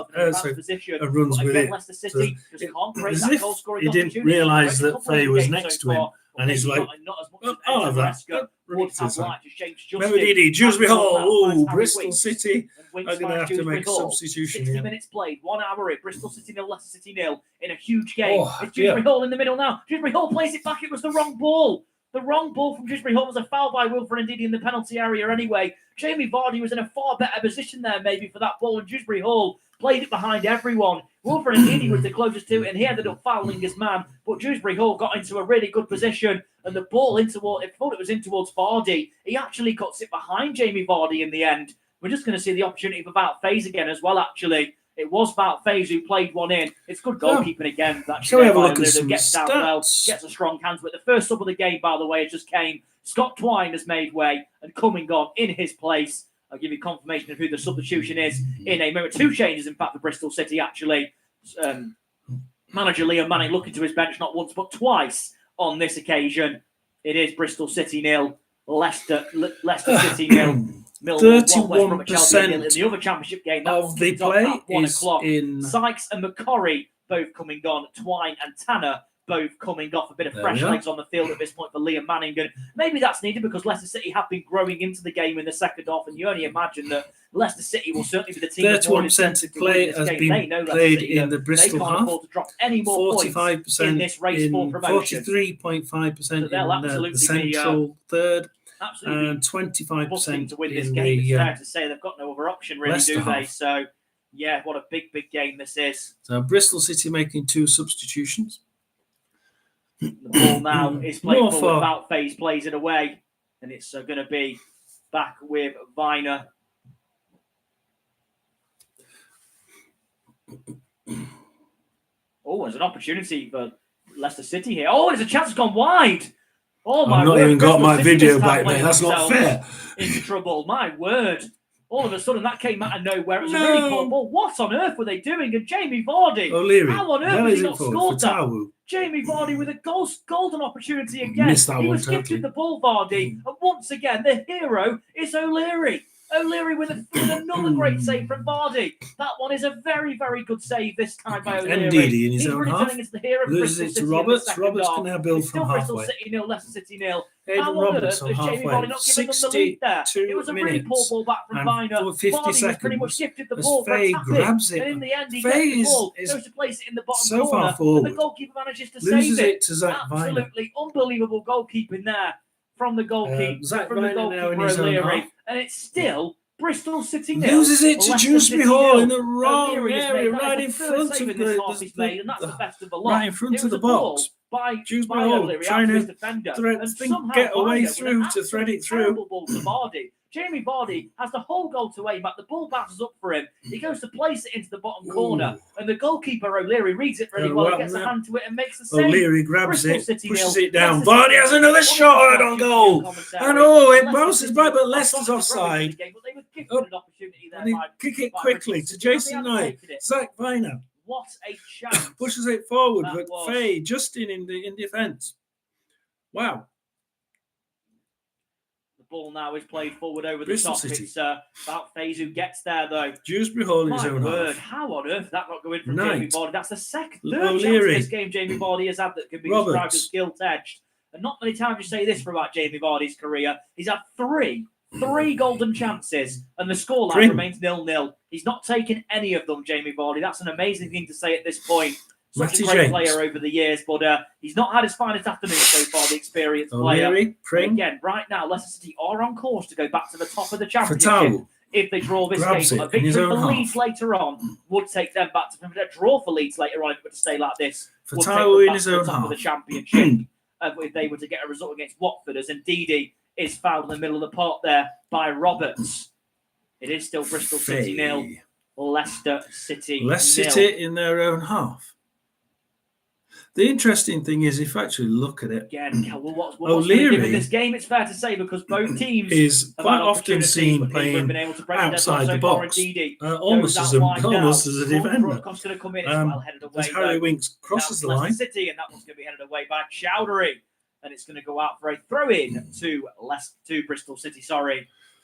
runs with it. Leicester City just can't create as that if goal-scoring he didn't realise that Faye was next to him. And he's like, I'll have that. Remember Didi, Dewsbury Hall. Oh, Bristol City are going to have to make a substitution 60 here. minutes played, 1 hour in. Bristol City 0, Leicester City 0 in a huge game. It's Dewsbury Hall in the middle now. Dewsbury Hall plays it back. It was the wrong ball. The wrong ball from Dewsbury Hall was a foul by Wilfred Ndidi in the penalty area anyway. Jamie Vardy was in a far better position there maybe for that ball, and Dewsbury Hall played it behind everyone. Wilfred Ndidi was the closest to it, and he ended up fouling his man. But Dewsbury Hall got into a really good position, and the ball it thought it was in towards Vardy. He actually cuts it behind Jamie Vardy in the end. We're just going to see the opportunity for Wout Faze again as well, actually. It was Wout Faze who played one in. It's good goalkeeping again. Shall we have a look at some gets down well, gets a strong hands. But the first sub of the game, by the way, it just came. Scott Twine has made way and coming on in his place. I'll give you confirmation of who the substitution is in a moment. 2 changes, in fact, for Bristol City, actually. Manager Liam Manning looking to his bench not once but twice on this occasion. It is Bristol City 0, Leicester City 0. 31% in the other championship game of the play is in. Sykes and McCorry both coming on. Twine and Tanner both coming off. A bit of fresh legs on the field at this point for Liam Manning. And maybe that's needed because Leicester City have been growing into the game in the second half, and you only imagine that Leicester City will certainly be the team. 31% of play has been played in the Bristol half. They can't afford to drop any more 45% in this race for promotion. 43.5% in the central third. Absolutely. And 25% to win this in game. the It's fair to say they've got no other option, really, Leicester do they? half. So, yeah, what a big game this is. So Bristol City making 2 substitutions. The ball now is played forward. Wout Faze plays it away, and it's going to be back with Viner. Oh, there's an opportunity for Leicester City here. Oh, there's a chance it's gone wide. Oh, my I've not word. even got my Bristol video City back, mate. That's not fair. Into trouble. My word. All of a sudden, that came out of nowhere. It was a really poor ball. What on earth were they doing? And Jamie Vardy. O'Leary. How on earth has he not scored that? Fatawu. Jamie Vardy with a golden opportunity again. Missed that he one was totally. gifted the ball, Vardy. And once again, the hero is O'Leary. O'Leary with another great save from Vardy. That one is a very, very good save this time by O'Leary. Ndidi in his He's own really half. turning into the hero of Loses Bristol it to City Roberts. Roberts can now build from Bristol halfway. City 0, Leicester City 0. Aidan How on Roberts earth on has Jamie halfway. Vardy not given them the lead there? It was a really poor ball back from Viner. For 50 Vardy was seconds, pretty much gifted the as ball for a Faye tap grabs in. it. And in the end, he Faye gets the ball, is goes to place it in the bottom so corner, far forward. and the goalkeeper manages to Loses save it to Zach Viner. Absolutely unbelievable goalkeeping there from the goalkeeper. Zach from the Viner now in his own O'Leary. half. And it's still Bristol City 0. Loses it to Leicester Dewsbury City Hall 0. in the wrong O'Leary has area, made- right that in is the third front save of in this half he's made, and that's the best of the lot. right in front It of was the a ball box. by Dewsbury Hall O'Leary trying after his to defender. get away through to thread it through. Ball to Vardy, Jamie Vardy has the whole goal to aim at. The ball bounces up for him. He goes to place it into the bottom corner, and the goalkeeper O'Leary reads it really well. He gets a hand to it and makes the save. O'Leary grabs Bristol it, City pushes nil. it down. Leicester Vardy City has nil. another shot on goal. And it bounces by, but Leicester's offside. And he kick it quickly to Jason Knight. Zach Viner. What a chance. Pushes it forward, but was. Faye, Justin in defence. Wow. The ball now is played forward over Bristol the top. City. It's about FaZe who gets there, though. Dewsbury Hall in his My own word, half. how on earth did that not go in from Knight. Jamie Vardy? That's the third chance O'Leary. in this game Jamie Vardy has had that can be Roberts. described as gilt-edged. And not many times you say this for about Jamie Vardy's career. He's had three golden chances, and the scoreline remains 0-0. He's not taken any of them, Jamie Vardy. That's an amazing thing to say at this point. Such Matty a great James. player over the years, but he's not had his finest afternoon so far, the experienced O'Leary, player. Pring. Again, right now, Leicester City are on course to go back to the top of the championship Fatau. if they draw this Grabs game. it But a in his victory own for half. Leeds later on would take them back to a draw for Leeds later on if it were to stay like this. Would take Fatau them in back his to the own top of half. the championship if they were to get a result against Watford, as Ndidi is fouled in the middle of the park there by Roberts. It is still Bristol City 0, Leicester City 0. Leicester City in their own half. The interesting thing is, if you actually look at it, again, what's O'Leary in this game? It's fair to say because both teams is have quite had often seen but they've playing been able to break outside the box, almost as a defender. Going to come in as well, headed away. As Harry Winks crosses the line, City, and that one's going to be headed away by Chowdhury, and it's going to go out for a throw-in to Bristol City.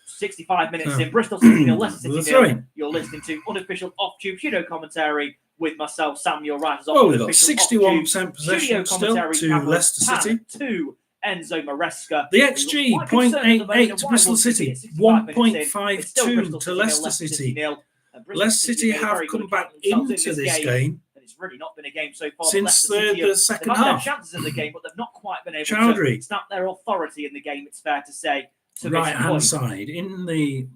65 minutes in, Bristol City 0, Leicester City 0. You're listening to unofficial off-tube pseudo commentary with myself, Sam, your right. Well, we've got 61% possession still to Leicester City. To Enzo Maresca. The XG, 0.88 to Bristol City, 1.52 to Leicester City. Leicester City have come back into this game. It's really not been a game so far. Since the second half. They've had chances in the game, but they've not quite been able Chowdhury. to stamp their authority in the game, it's fair to say. Right-hand side in the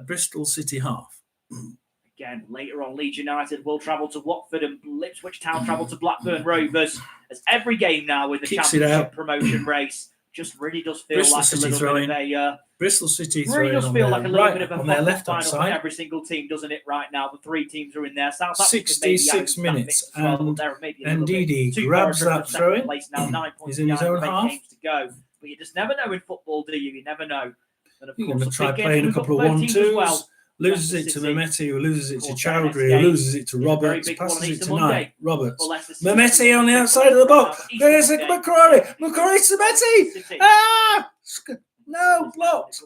Bristol City half. Again, later on, Leeds United will travel to Watford and Ipswich Town travel to Blackburn Rovers. As every game now in the championship promotion race just really does feel Bristol like City a little bit of a... Bristol City really does feel like a little bit of a on their left-hand final side. for every single team, doesn't it, right now? The three teams are in there. 66 minutes, and Ndidi grabs that throw-in. He's in his own half. To go. But you just never know in football, do you? You never know. And of You're course, going to try playing a couple of 1-2s. Loses it to Mehmeti, who loses it to Chowdhury, who loses it to Roberts, passes it to Knight. Roberts. Mehmeti on the outside of the box. There's McCrory. McCrory to Mehmeti. Ah! No, blocked.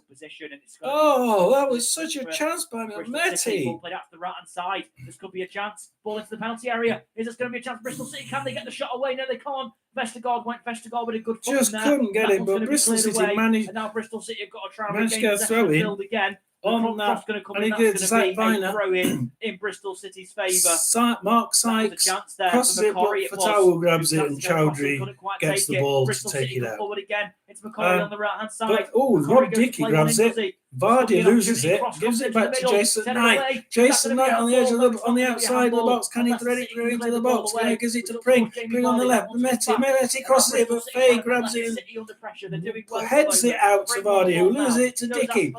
Oh, that was such a chance by Mehmeti. Played out to the right-hand side. This could be a chance. Ball into the penalty area. Is this going to be a chance? Bristol City, can they get the shot away? No, they can't. Vestergaard with a good foot. Just couldn't get it, but Bristol City managed. And now Bristol City have got to try and regain possession again. On that, going to come and in. he gets Zach Viner throw in Bristol City's favour. Mark Sykes crosses it, but Fatau grabs it, and Chowdhury gets the ball to take it out. Forward again. It's McCory on the right hand side. But Rob Dickey grabs it. Vardy loses it, gives it back to Jason Knight. Jason Knight on the edge of on the outside of the box. Can he thread it through into the box? Can he gives it to Pring? Pring on the left. Mehmeti crosses it, but Faye grabs it and heads it out to Vardy, who loses it to Dickey.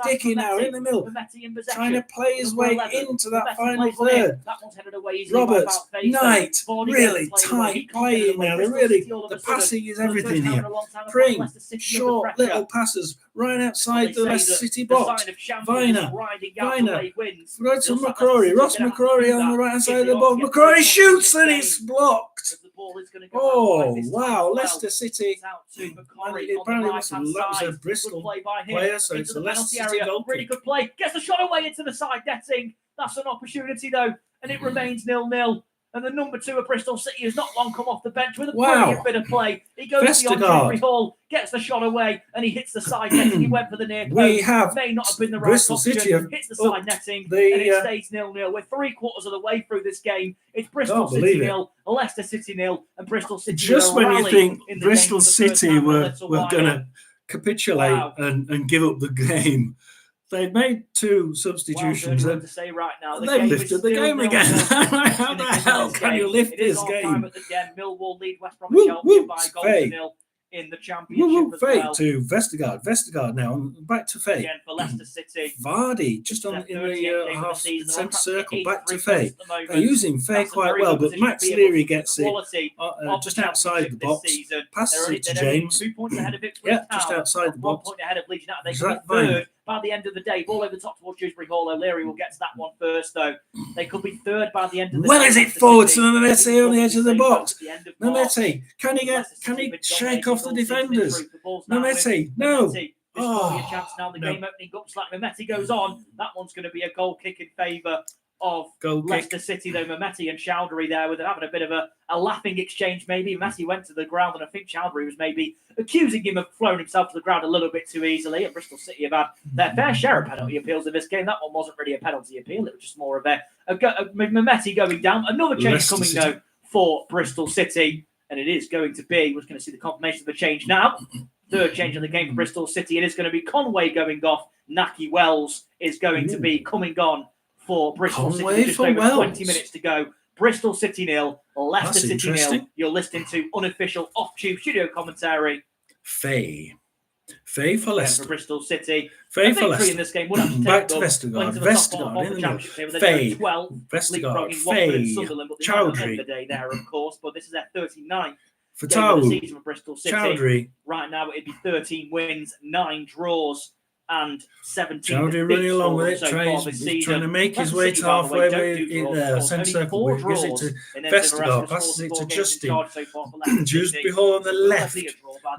Dickey now in the middle, trying to play his way into that final third. Roberts, Knight, really tight playing now. The passing is everything here. Pring, short little passes right outside the Leicester City box. Viner, throw to McCrory. Ross McCrory on the right hand side of the box. McCrory shoots and it's blocked. Oh, wow. Leicester City. Apparently, that was a Bristol player, so it's a Leicester City goal. Really good play. Gets the shot away into the side netting. That's an opportunity, though, and it remains 0-0. And the number 2 of Bristol City has not long come off the bench with a brilliant bit of play. He goes beyond Jeffrey Hall, gets the shot away, and he hits the side netting. He went for the near post. May not have been the right Bristol option. City Hits the side netting, and it stays 0-0. We're 3/4 of the way through this game. It's Bristol City 0, Leicester City 0, and Bristol City. Just when you think Bristol City were going to capitulate and give up the game, they've made 2 substitutions and they've lifted the game again. How the hell can you lift this game? Millwall lead West Bromwich Albion by goal to 0. in the Championship as Faye well. to Vestergaard. Vestergaard now back to Faye. Again for Leicester City. Vardy just on in the half centre circle. Back to Faye. They're They're using Faye quite well, but Max Leary gets it just outside the box. Passes it to James. 2 points ahead of it. Just outside the 1 box. point ahead of Leeds United. They could be third by the end of the day. Ball over the top towards Dewsbury Hall. O'Leary will get to that one first, though. They could be third by the end of the day. Well, is it forward to Mehmeti on the edge of the box? Mehmeti, can he shake off the defenders? Mehmeti, no. A chance now. The game opening up slightly. Mehmeti goes on. That one's going to be a goal kick in favour of Leicester City, though. Mehmeti and Chowdhury there with having a bit of a laughing exchange. Maybe Mehmeti went to the ground, and I think Chowdhury was maybe accusing him of throwing himself to the ground a little bit too easily. And Bristol City have had their fair share of penalty appeals in this game. That one wasn't really a penalty appeal; it was just more of a Mehmeti going down. Another change coming though for Bristol City, and it is going to be. We're going to see the confirmation of the change now. Third change in the game for Bristol City. It is going to be Conway going off. Naki Wells is going to be coming on for Bristol City. Just over 20 minutes to go. Bristol City 0, Leicester City 0. You're listening to unofficial off-tube studio commentary. Faye for Leicester. For Bristol City. Faye for Leicester. In this game would have to back to Vestergaard. Vestergaard in the middle. Faye. Vestergaard. Faye. Chowdhury. There, of course, but this is their 39th. Fatawu, season for Bristol City. Chowdhury. Right now, it'd be 13 wins, 9 draws, and 17. Chowdhury running along with it, trying to make his way to halfway there. Centre circle, gives it to Vestergaard, passes it to Justin. Dewsbury Hall on the left.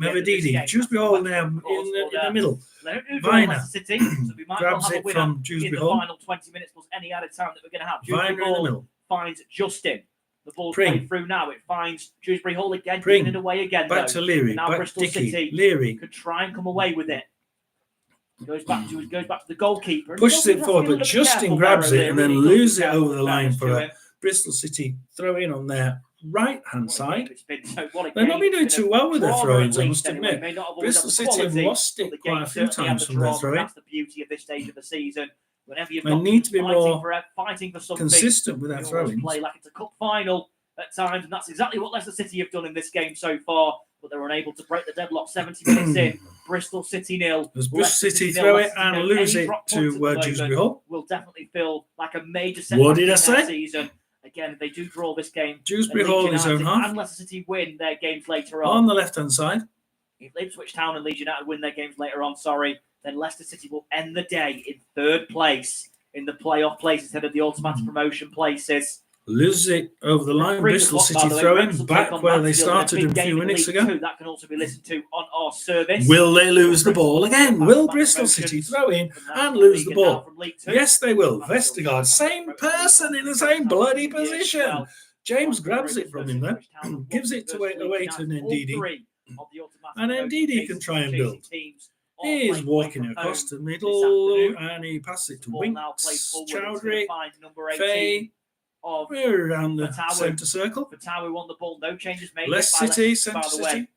Mehmeti. Dewsbury Hall now in the middle. Viner grabs it from Dewsbury Hall. The final 20 minutes plus any added time that we're going to have. Viner in the middle. Finds Justin. The ball's played through now. It finds Dewsbury Hall again, giving it away again. Back to Leary. Now back Bristol Dickey. City Leary could try and come away with it. Goes back to the goalkeeper. Pushes it forward, but Justin grabs it and then loses it over the line for a Bristol City throw in on their right-hand side. They're not been doing too well with their throw-ins, I must admit. Bristol City have lost it quite a few times from their throw-in. That's the beauty of this stage of the season. Whenever you've they need to be more fighting for something, consistent with their throw-ins. Play like it's a cup final at times, and that's exactly what Leicester City have done in this game so far. But they're unable to break the deadlock. 70 minutes in, Bristol City 0. As Bristol City throw it and lose it to Dewsbury Hall. Will definitely feel like a major what did I say? Season. Again, if they do draw this game, Dewsbury Hall in his own half. And Leicester City win their games later on. On the left-hand side. If Ipswich Town and Leeds United win their games later on, then Leicester City will end the day in third place in the playoff places instead of the automatic promotion places. Loses it over the line. Bristol City throw in back where they started a few minutes ago. That can also be listened to on our service. Will they lose the ball again? Will Bristol City throw in and lose the ball? Yes, they will. Vestergaard, same person in the same bloody position. James grabs it from him then, gives it away to Ndidi. And Ndidi can try and build. He is walking across the middle and he passes it to Winks, Chowdhury, Faye. We're around the centre circle. Fatawu won the ball, no changes made. Leicester City, centre City.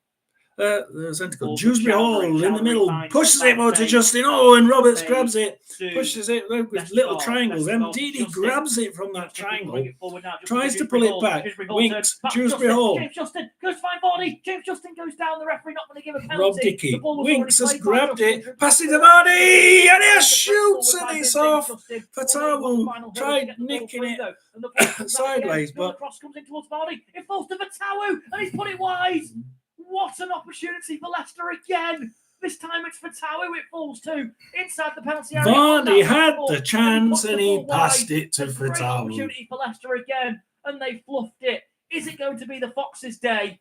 The centre circle. Dewsbury Hall in the middle, pushes it more to Justin. Oh, and Roberts grabs it, pushes it with little triangles. Ndidi grabs it from that triangle, tries to pull it back. Winks, Dewsbury Hall. James Justin goes to find body. James Justin goes down. The referee not going to give a penalty. Rob Dickey. Winks has grabbed it, passing to Vardy, and he shoots and it's off. Fatawu tried nicking it sideways, but the cross comes in towards Vardy. It falls to Fatawu, and he's put it wide. What an opportunity for Leicester again. This time it's Fatawu it falls to inside the penalty area. Vardy had the chance and he passed it to Fatawu. Opportunity for Leicester again, and they fluffed it. Is it going to be the Foxes' day?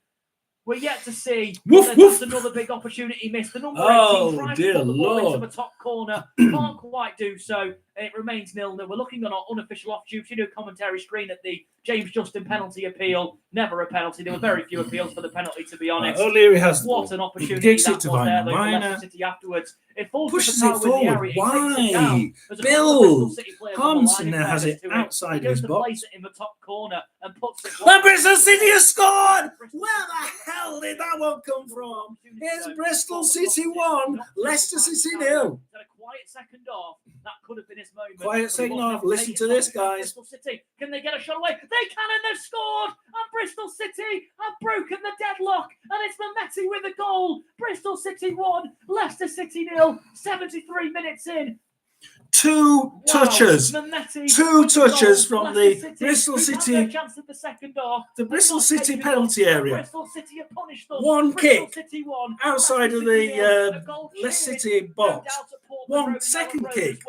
We're yet to see. That's another big opportunity missed. The number 18 tries to put the ball into the top corner. Can't quite do so. It remains 0-0. We're looking on our unofficial off-tube studio commentary screen at the James Justin penalty appeal. Never a penalty. There were very few appeals for the penalty, to be honest. O'Leary has what an opportunity gives that it to was there, though, for Viner. Leicester City afterwards. It falls Pushes to it forward. Why? Bill Thompson now has it outside his box. Plays it in the top corner and puts it. And Bristol City has scored! Where the hell did that one come from? Here's Bristol City 1, Leicester City 0. Had a quiet second half. That could have been his moment. Quiet signal. Listen to this, guys. Bristol City, can they get a shot away? They can, and they've scored. And Bristol City have broken the deadlock. And it's Mehmeti with a goal. Bristol City 1, Leicester City 0. 73 minutes in. Two touches from the Bristol City. Chance of the second half. The Bristol City penalty area. Bristol City have punished them. One kick City won. outside of the Leicester City box. One second kick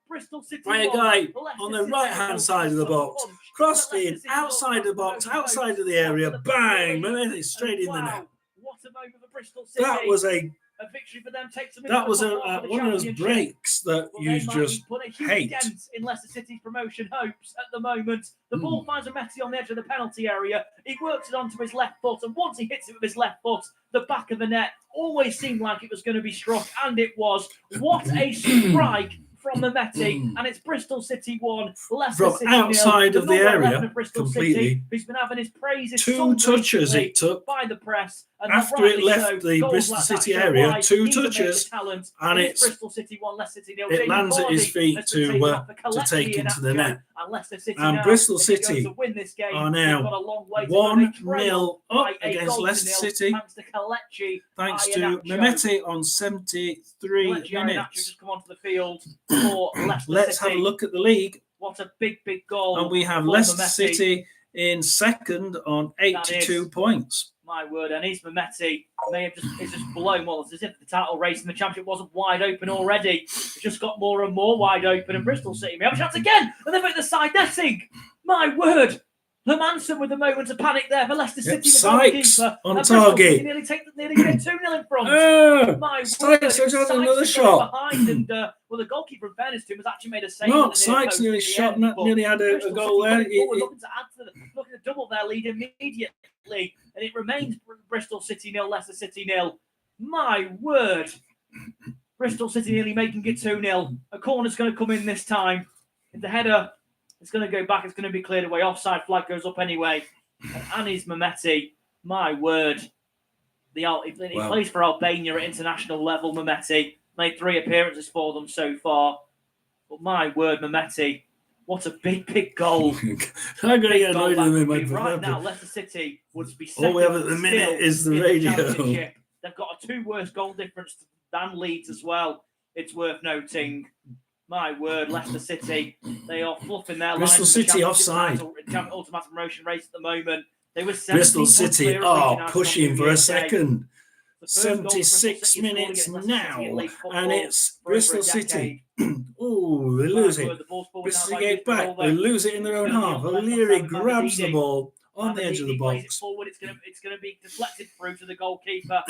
Bristol City by a guy on the right-hand side of the box. Crossed in, outside the box, outside of the area. Bang! Mehmeti straight in the net. What a moment for Bristol City. That was a victory for them. Takes them that was one of those breaks that you just put a huge hate. Dent in Leicester City's promotion hopes at the moment. The ball finds Mehmeti on the edge of the penalty area. He works it onto his left foot, and once he hits it with his left foot, the back of the net always seemed like it was going to be struck, and it was. What a strike from Mehmeti, and it's Bristol City 1, Leicester City 0. Outside of the area, of Bristol completely. City, who's been having his praises Two touches it took by the press, and after it left the Bristol City area. Two touches, and it's Bristol City 1, Leicester City 0. it lands at his feet to take into the net. And Bristol City are now 1-0 up against Leicester City, thanks to Mehmeti on 73 minutes. Just come onto the field for Let's have a look at the league. What a big goal. And we have Leicester City in second on 82 points. My word, and he's Mehmeti may have just blown well. It's as if the title race in the championship wasn't wide open already. It just got more and more wide open, and Bristol City may have a chance again, and they've hit the side netting. My word, Hermanson with a moment of panic there for Leicester City. Sykes on target. Nearly get 2-0 in front. My Sykes has had another shot. Behind, and the goalkeeper, in fairness to him, has actually made a save. No, Sykes nearly shot, nearly had a goal there. Looking to add to looking to double their lead immediately, and it remains Bristol City 0, Leicester City 0. My word, Bristol City nearly making it 2-0. A corner's going to come in this time. The header. It's going to go back. It's going to be cleared away. Offside flag goes up anyway. And Anis Mehmeti, my word. He plays for Albania at international level, Mehmeti. Made 3 appearances for them so far. But my word, Mehmeti, what a big goal. I'm going to get annoyed with him. Right now, Leicester City would be second. All we have at the minute is the radio. They've got a 2 worse goal difference than Leeds as well. It's worth noting. My word, Leicester City, they are fluffing their Bristol lines. City offside. Ultimate promotion race at the moment. They were Bristol City are pushing for a second. 76 minutes now, and it's Bristol City. Oh, they're losing. Bristol City back. They lose it in their own half. O'Leary grabs the ball on the edge of the box. It's going to be deflected through to the goalkeeper.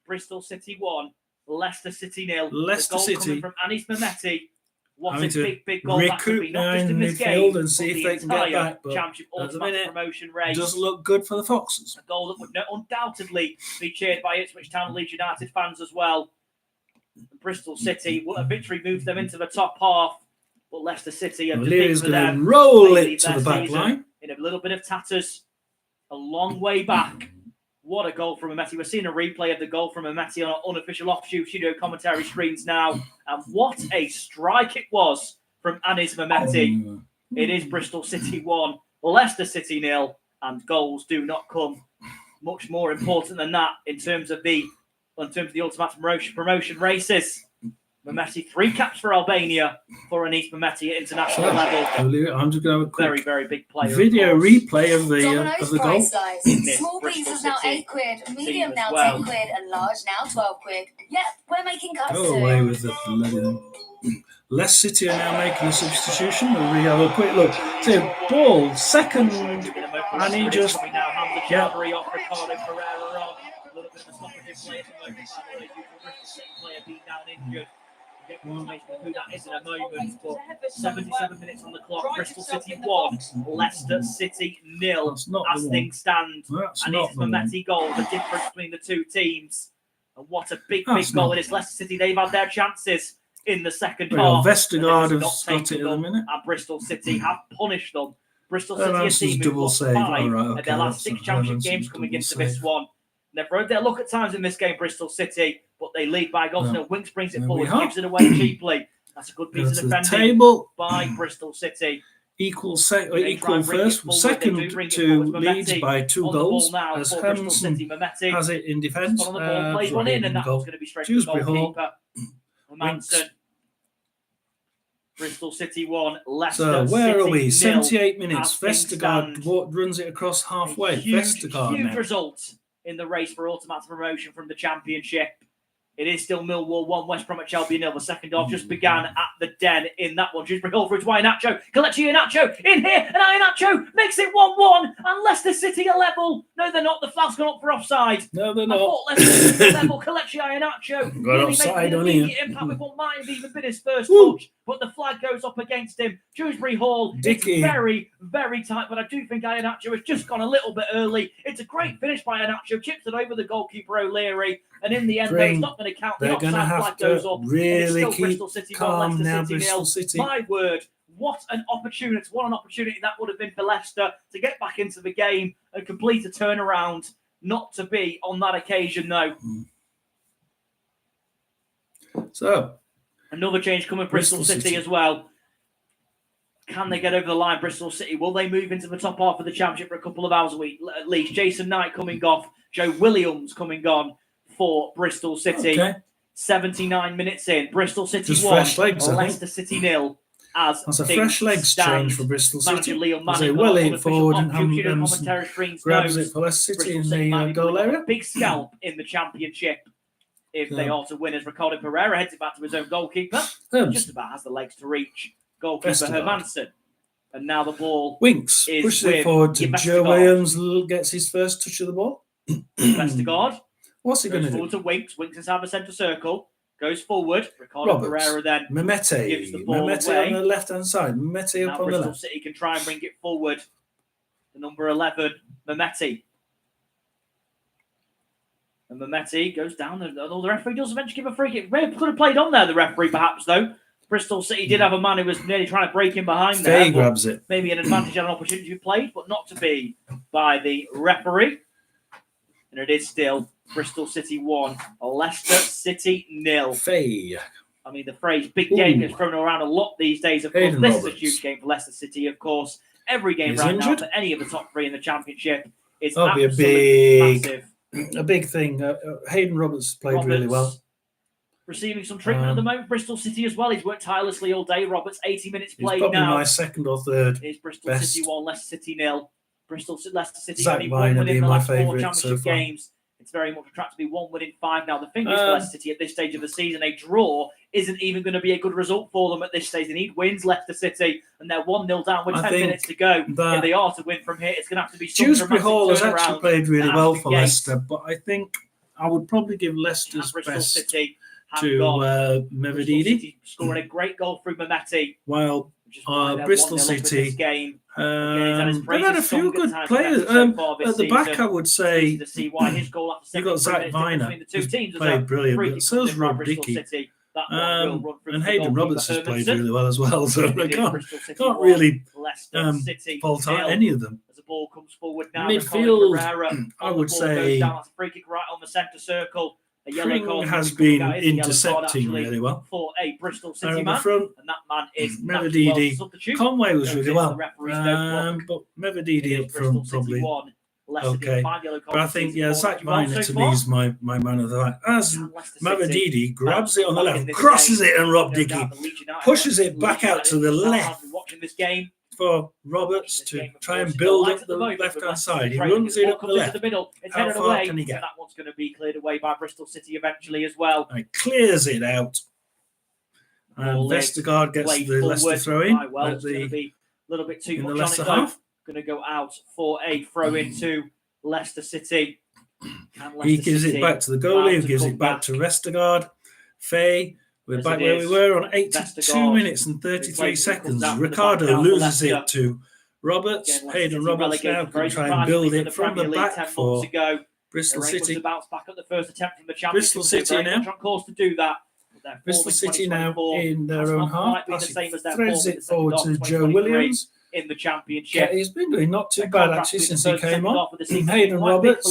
Bristol City 1. Leicester City 0. Leicester City coming from Anis Mehmeti. What a big goal that could be, not just in this game, and see if they can get back. But championship ultimate promotion race. Does look good for the Foxes. A goal that would undoubtedly be cheered by Ipswich Town and Leeds United fans as well. Bristol City, a victory moves them into the top half, but Leicester City have Leary's going to roll it to the back line in a little bit of tatters. A long way back. What a goal from Mehmeti. We're seeing a replay of the goal from Mehmeti on our unofficial offshoot studio commentary screens now. And what a strike it was from Anis Mehmeti. It is Bristol City 1, Leicester City 0, and goals do not come much more important than that in terms of the ultimate promotion races. Mehmeti, 3 caps for Albania for Anis Mehmeti at international level. I'm just going to have a quick very big player. Video replay of the goal. Small pieces now £8, medium now £10, and large now £12. Yep, we're making cuts Go away with the bloody. Leicester City are now making a substitution. And we have a quick look. So ball second, and he just off Ricardo Pereira on. A little bit of a stoppative play at the moment. Player being down injured. Get more information on who that is in a moment, but 77 minutes on the clock. Bristol City 1, Leicester City 0 as things stand. And it's Mehmeti goal, the difference between the two teams. And what a big goal it is. Leicester City, they've had their chances in the second half. Vestergaard has got it in a minute. And Bristol City have punished them. Bristol City, a team who've lost 5 of their last 6 championship games coming into this one. They've rode their luck at times in this game, Bristol City, but they lead by goals. Winks brings it forward, gives it away cheaply. That's a good piece of to the defending table by Bristol City. Equal first, second to Leeds by 2 goals as Hermanson has it in defence. On the ball, plays one in, and that one's going to be straight to the goalkeeper. Hermanson. Bristol City 1, Leicester So where City are we? 0. 78 minutes. Vestergaard runs it across halfway. Huge now. result in the race for automatic promotion from the Championship. It is still Millwall 1, West Bromwich Albion 0. The second half just began at the Den in that one. Dewsbury Hall through to Iheanacho. Kelechi Iheanacho in here, and Iheanacho makes it 1-1. And Leicester City are level. No, they're not. The flag's gone up for offside. No, they're I not. thought Leicester City level. Kelechi Iheanacho Got really offside making an on immediate him. impact with what might have even been his first touch. But the flag goes up against him. Dewsbury Hall, Dicky. It's very, very tight. But I do think Iheanacho has just gone a little bit early. It's a great finish by Iheanacho. Chips it over the goalkeeper O'Leary. And in the end, though, it's not going to count. The offside flag goes up. Really and it's still keep Bristol City calm 1, now, Leicester City 0. Bristol City. My word, what an opportunity. What an opportunity that would have been for Leicester to get back into the game and complete a turnaround. Not to be on that occasion, though. So, another change coming Bristol City as well. Can they get over the line, Bristol City? Will they move into the top half of the Championship for a couple of hours a week at least? Jason Knight coming off. Joe Williams coming on for Bristol City. Okay. 79 minutes in. Bristol City Just 1, fresh legs, Leicester City 0. That's a fresh legs change for Bristol City. They well it forward and grabs it for Leicester City in the goal area. Big scalp in the Championship if they are to win, as Ricardo Pereira heads it back to his own goalkeeper. Just about has the legs to reach goalkeeper Hermanson. And now the ball Winks pushes it forward to Joe Williams, gets his first touch of the ball. Vestergaard. What's he going to do? Forward to Winks. Winks inside the centre circle. Goes forward. Ricardo Pereira then gives the ball away. on the left-hand side. Mehmeti up on the left. Bristol City can try and bring it forward. The number 11, Mehmeti. And Mehmeti goes down. The referee does eventually give a free kick. Could have played on there, the referee, perhaps, though. Bristol City did have a man who was nearly trying to break in behind there. He grabs it. Maybe an advantage and an opportunity to be played, but not to be by the referee. And it is still Bristol City 1, Leicester City 0. Faye. I mean, the phrase big game gets thrown around a lot these days. Of course, this is a huge game for Leicester City, of course. Every game now for any of the top three in the Championship is absolutely massive. A big thing. Hayden Roberts played really well. Receiving some treatment at the moment. Bristol City as well. He's worked tirelessly all day. Roberts, 80 minutes played probably now. My second or third. It's Bristol City 1, Leicester City 0. Leicester City Zach only one win in the last 4 Championship so games. It's very much a track to be 1 win in 5 now. The thing is for Leicester City at this stage of the season, a draw isn't even going to be a good result for them at this stage. They need wins, Leicester City, and they're 1-0 down with 10 minutes to go. If they are to win from here, it's going to have to be some Dewsbury Hall has dramatic actually played really well for Leicester, but I think I would probably give Leicester's best City to Mevedidi. Scoring a great goal through Mehmeti. While Bristol City they've had a few good players. At the back, I would say you've got Zach Viner, who's played brilliant, but so's Rob Dickey. And Hayden Roberts has played really well as well, so I can't really fault out any of them. As the ball comes forward now, midfield, I would say free kick right on the centre circle. Pring has been intercepting really well for a Bristol City man, front, and that man is Mevedidi. Conway was really well, but Mevedidi up front probably okay. But I think Zach Viner to me is my man of the night. As Mevedidi grabs it on the left, crosses it, and Rob Dickey pushes it back out to the left for Roberts to try and build up the left-hand side. He runs it up the left. How far can he get? That one's going to be cleared away by Bristol City eventually as well. And clears it out. And Vestergaard gets the Leicester throw in. It's going to be a little bit too much on it, though. Going to go out for a throw into Leicester City. He gives it back to the goalie, who gives it back to Vestergaard. Faye. We're back where we were on 82 minutes and 33 seconds. Ricardo loses it to Roberts. Hayden Roberts now can try and build it from the back for Bristol City. Bristol City now. Bristol City now in their own half. Threads it forward to Joe Williams. In the Championship. He's been doing not too bad actually since he came on. Hayden Roberts,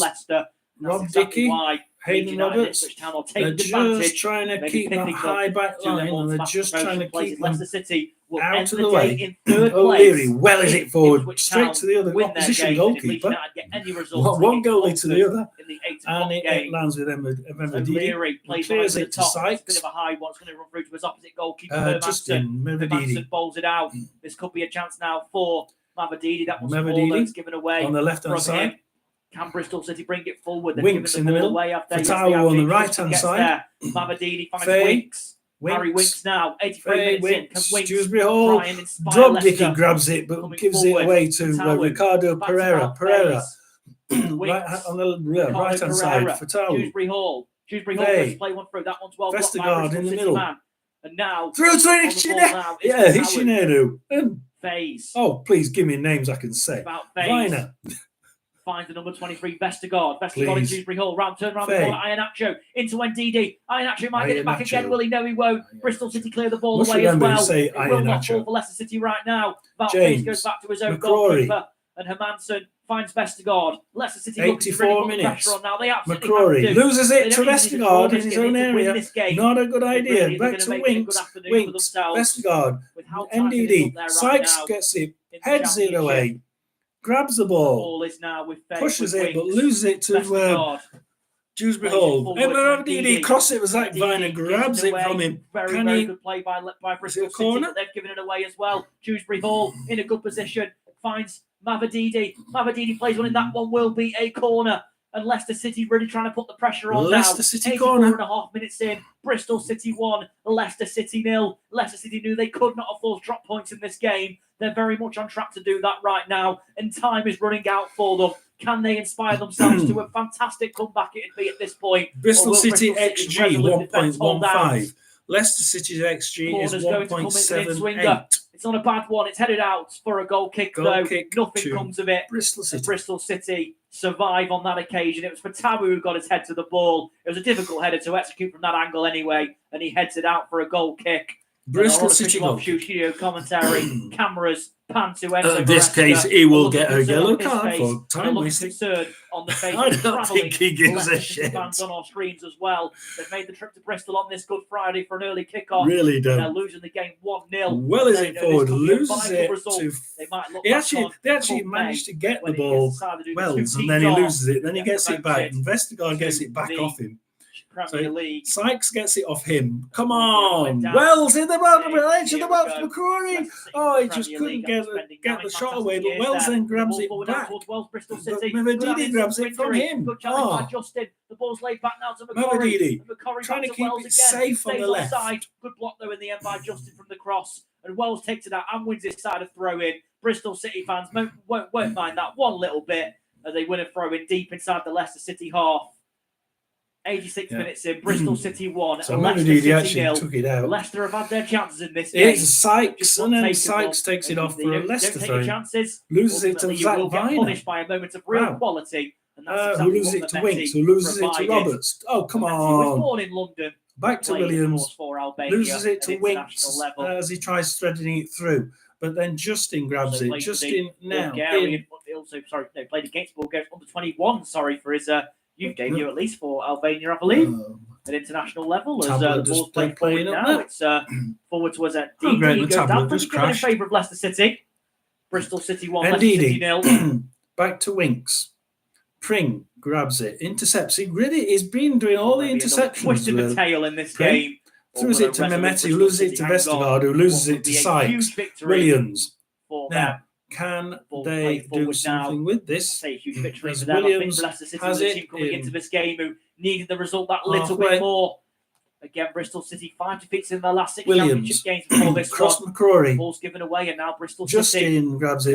Rob Dickey, Hayden Roberts. They're just trying to keep that high back line, and they're just trying to keep them Leicester City out of the way. O'Leary, well is it forward, straight to the other opposition goalkeeper. One goalie to the other, and it lands with Mavadidi. Clears it to Sykes. Bit of a high one. It's going to run through to his opposite goalkeeper. Justin Mavadidi bowls it out. This could be a chance now for Mavadidi. That was Mavadidi given away on the left-hand side. Can Bristol City bring it forward? Winks in the middle. Fatawu on the right-hand side. Mavadidi finds Winks. Harry Winks now, 83 minutes in. Can Winks Dewsbury Hall. Dropkick grabs it, but gives it away to Ricardo Pereira. Pereira right on the right-hand side. Fatawu. Dewsbury Hall goes play one through. That one's well blocked by Vestergaard in the middle. Man. And now through to Hishineru. Yeah, Hishineru. Phase. Oh, please give me names I can say. Viner. Finds the number 23, Vestergaard. Vestergaard in Dewsbury Hall. Turn around the ball at Iheanacho. Into Ndidi. Iheanacho might get it back again. Will he? No, he won't. Bristol City clear the ball away as well. It will not fall for Leicester City right now. James goes back to his own goalkeeper. And Hermansen finds Vestergaard. Leicester City 84 minutes. On now. They absolutely McCrory loses it to Vestergaard in his own area. Not a good idea. Back to Winks. Vestergaard. Ndidi. Sykes gets it. Heads it away. Grabs the ball, pushes it, but loses it to Dewsbury Hall. Mavadidi cross it with Zach Viner, grabs it from him. Very good play by Bristol City, but they've given it away as well. Dewsbury Hall in a good position, finds Mavadidi. Mavadidi plays one in. That one will be a corner. And Leicester City really trying to put the pressure on Leicester now. City corner. 84.5 minutes in. Bristol City 1, Leicester City 0. Leicester City knew they could not afford drop points in this game. They're very much on track to do that right now. And time is running out for them. Can they inspire themselves to a fantastic comeback it'd be at this point? Bristol City XG 1.15. Leicester City's XG is 1.78. It's not a bad one. It's headed out for a goal kick, though. Nothing comes of it. Bristol City survive on that occasion. It was Fatawu who got his head to the ball. It was a difficult header to execute from that angle anyway, and he heads it out for a goal kick. Bristol City goal. Studio commentary, cameras, pan to in this case, he will get a yellow card for time wasting. On the face I don't think he gives a shit. Fans on our screens as well. They've made the trip to Bristol on this Good Friday for an early kickoff. Really don't. They're losing the game 1-0. Well, is it forward? Loses it to. They actually managed to get the ball, Wells, and then he loses it. Then he gets it back. And Vestergaard gets it back off him. So Sykes gets it off him. Come on, Wells in the bottom of the edge of the box. McCrory. Oh, he just couldn't get the shot away, but Wells then grabs it back. Mavadidi grabs it from him. Good challenge by Justin. The ball's laid back now to Mavadidi. Trying to keep it safe on the left. Good block though in the end by Justin from the cross, and Wells takes it out and wins his side of throw in. Bristol City fans won't mind that one little bit as they win a throw in deep inside the Leicester City half. 86 minutes in, Bristol City 1, so Leicester City 0. Took it out. Leicester have had their chances in this game. It's Sykes, and then Sykes takes it off for a Leicester throw. Loses it to Zach Viner. Punished by a moment of real quality. And that's who loses it to Winks, who loses it to Roberts. Oh, come on. He was born in London. Back to Williams. Loses it to Winks as he tries threading it through. But then Justin grabs it. Justin now. Played against Bulgaria under 21, for his youth debut, at least for Albania, I believe, at international level. As the ball's played forward now, it's forward towards that DD. Goes down pretty good in favour of Leicester City. Bristol City 1, Leicester City 0. Back to Winks. Pring grabs it, intercepts. He really has been doing all the interceptions. Twisting the tail in this game. Throws it to Mehmeti, who loses it to Vestergaard, who loses it to Sykes. Williams. Now, can they do something with this? A huge victory for them. I think Leicester City was the team coming into this game who needed the result that little bit more. Again, Bristol City 5 defeats in their last 6 championship games before this cross McCrory. Ball's given away, and now Bristol City grabs it,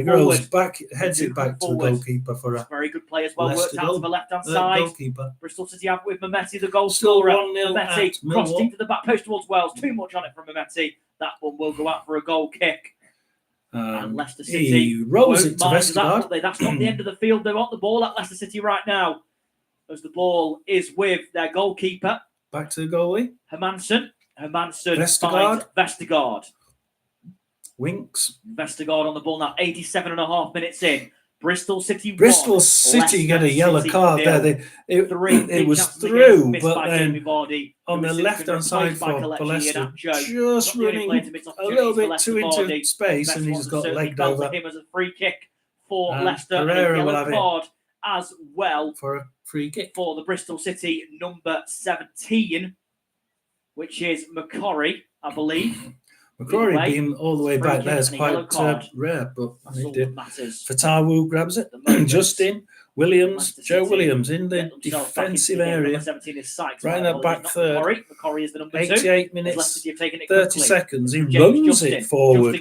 goes back, heads it back to the goalkeeper for a very good play as well. Worked out to the left-hand side. Goalkeeper. Bristol City have with Mehmeti, the goal scorer. Mehmeti crossed into the back post towards Wells. Too much on it from Mehmeti. That one will go out for a goal kick. And Leicester City rolls it to Vestergaard. That's not the end of the field. They want the ball at Leicester City right now, as the ball is with their goalkeeper. Back to the goalie. Hermansen finds Vestergaard. Winks. Vestergaard on the ball now, 87.5 minutes in. Bristol City. Bristol City got a yellow card there. It was through, but then on the left-hand side for Leicester, just running a little bit too into space, and he just got legged over. Him as a free kick for Leicester, Pereira and a yellow card as well for a free kick for the Bristol City number 17, which is McCorry, I believe. McCrory being all the way back there is quite rare, but he did. Fatawu grabs it. Justin Williams, Joe Williams in the defensive area, right in the back third. McCorry is the number 88 minutes, 30 seconds. He runs it forward.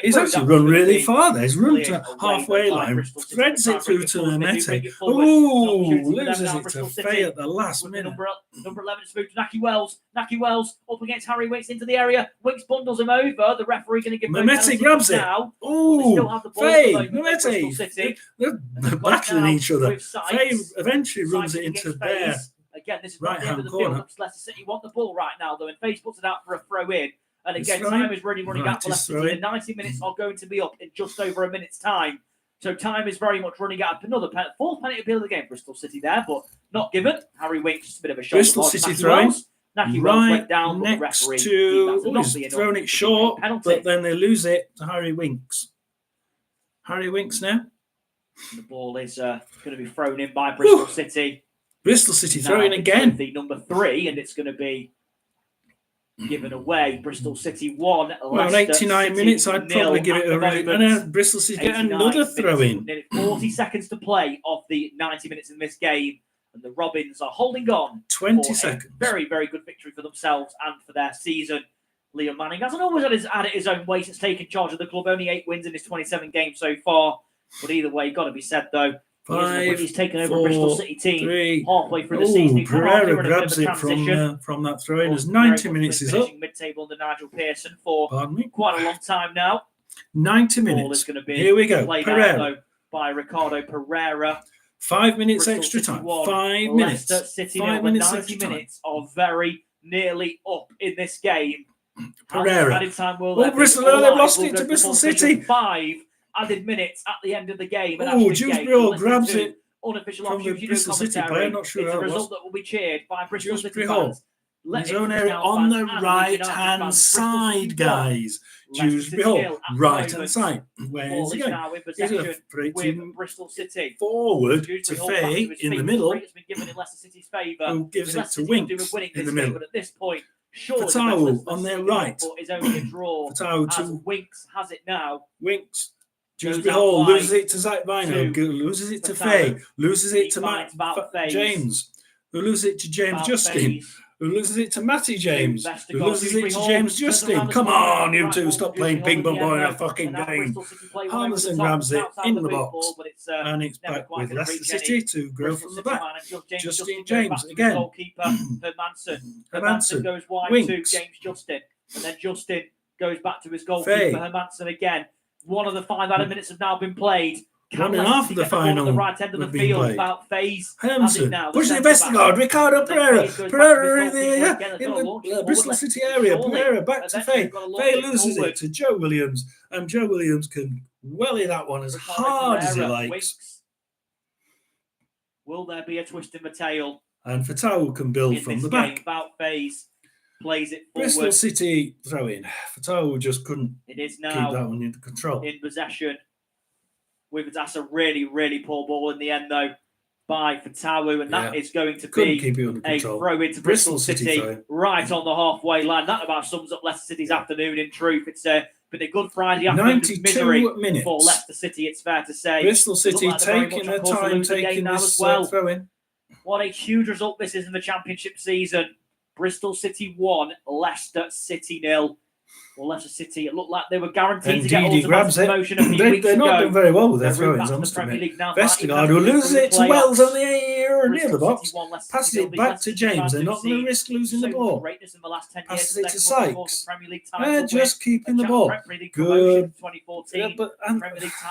He's actually run really far there. He's run to halfway line, threads it through to Mehmeti. Ooh, loses it to Faye at the last minute. Number 11 is moved to Naki Wells. Naki Wells up against Harry Winks into the area. Winks bundles him over. The referee going to give Mehmeti grabs it. Ooh, Faye, Mehmeti. They're battling each other. Faye eventually runs it into their again, this is right hand corner. Leicester City want the ball right now, though, and Faye puts it out for a throw in. And again, time is really running out for Leicester City. The 90 minutes are going to be up in just over a minute's time. So time is very much running out. Another fourth penalty appeal of the game, Bristol City there, but not given. Harry Winks, just a bit of a shot. Bristol City throwing. Naki Wells went down, but the next referee to he's thrown it short, but then they lose it to Harry Winks. Harry Winks now. The ball is going to be thrown in by Bristol City. Bristol City throwing again. The number 3, and it's going to be given away. Bristol City 1. Well, 89 minutes, I'd probably give it a rate. And Bristol City get another throw in. 40 seconds to play of the 90 minutes in this game. And the Robins are holding on 20 seconds. Very, very good victory for themselves and for their season. Liam Manning hasn't always had it his own way since taking charge of the club. Only 8 wins in his 27 games so far. But either way, got to be said, though. He's taken over a Bristol City team halfway through the season. Pereira grabs it from that throw-in as 90 minutes is up. Mid-table under Nigel Pearson for quite a long time now. 90 minutes. Here we go. Pereira. By Ricardo Pereira. 5 minutes extra time. 5 minutes. Leicester City 5 minutes 90 minutes are very nearly up in this game. Pereira. Bristol, they've lost it to Bristol City. 5 added minutes at the end of the game. Dewsbury grabs it unofficial from the Bristol City player. Not sure it's how a result that will be cheered by Bristol City fans. His own area on the right-hand side, guys. Dewsbury Hall, right-hand side. Where is he going? With Bristol City. Forward to Faye in the middle. It's been given in Leicester City's favour. Who gives it to Winks in the middle. But at this point, sure, Fatawu on their right. Is only a draw. Fatawu to Winks has it now. Winks. Dewsbury Hall loses it to Zach Vino, loses it to Faye, loses it to Matt James, who loses it to James Justin, who loses it to Matty James, who loses it to James Justin. Come on, you two, stop playing ping pong ball in a fucking game. Harmison grabs it in the box, and it's back with Leicester City to grow from the back. Justin James again. Goalkeeper Hermansen goes wide to James Justin, and then Justin goes back to his goalkeeper Hermansen again. One of the 5 added minutes have now been played. 1.5 of the final. The right end of the field about Faye's. Hermansen pushing the Vestergaard. Ricardo Pereira. Pereira in the Bristol City area. Pereira back to Faye. Faye loses it to Joe Williams, and Joe Williams can welly that one as hard as he likes. Will there be a twist in the tail? And Fatawu can build from the back. About Faye's. Plays it forward. Bristol City throw in. Fatawu just couldn't keep that one under control. In possession. That's a really, really poor ball in the end, though, by Fatawu, and that is going to be a throw into Bristol City right on the halfway line. That about sums up Leicester City's afternoon. In truth, it's been a good Friday afternoon misery for Leicester City. It's fair to say. Bristol City taking their time, taking this throw in. What a huge result this is in the Championship season. Bristol City 1, Leicester City 0. Well, Leicester City, it looked like they were guaranteed to get automatic promotion a few weeks ago. They're not doing very well with their throw-ins, I must admit. Vestergaard, who loses it to Wells on the air near the box, passes it back to James. They're not going to risk losing the ball. Passes it to Sykes. They're just keeping the ball. Good.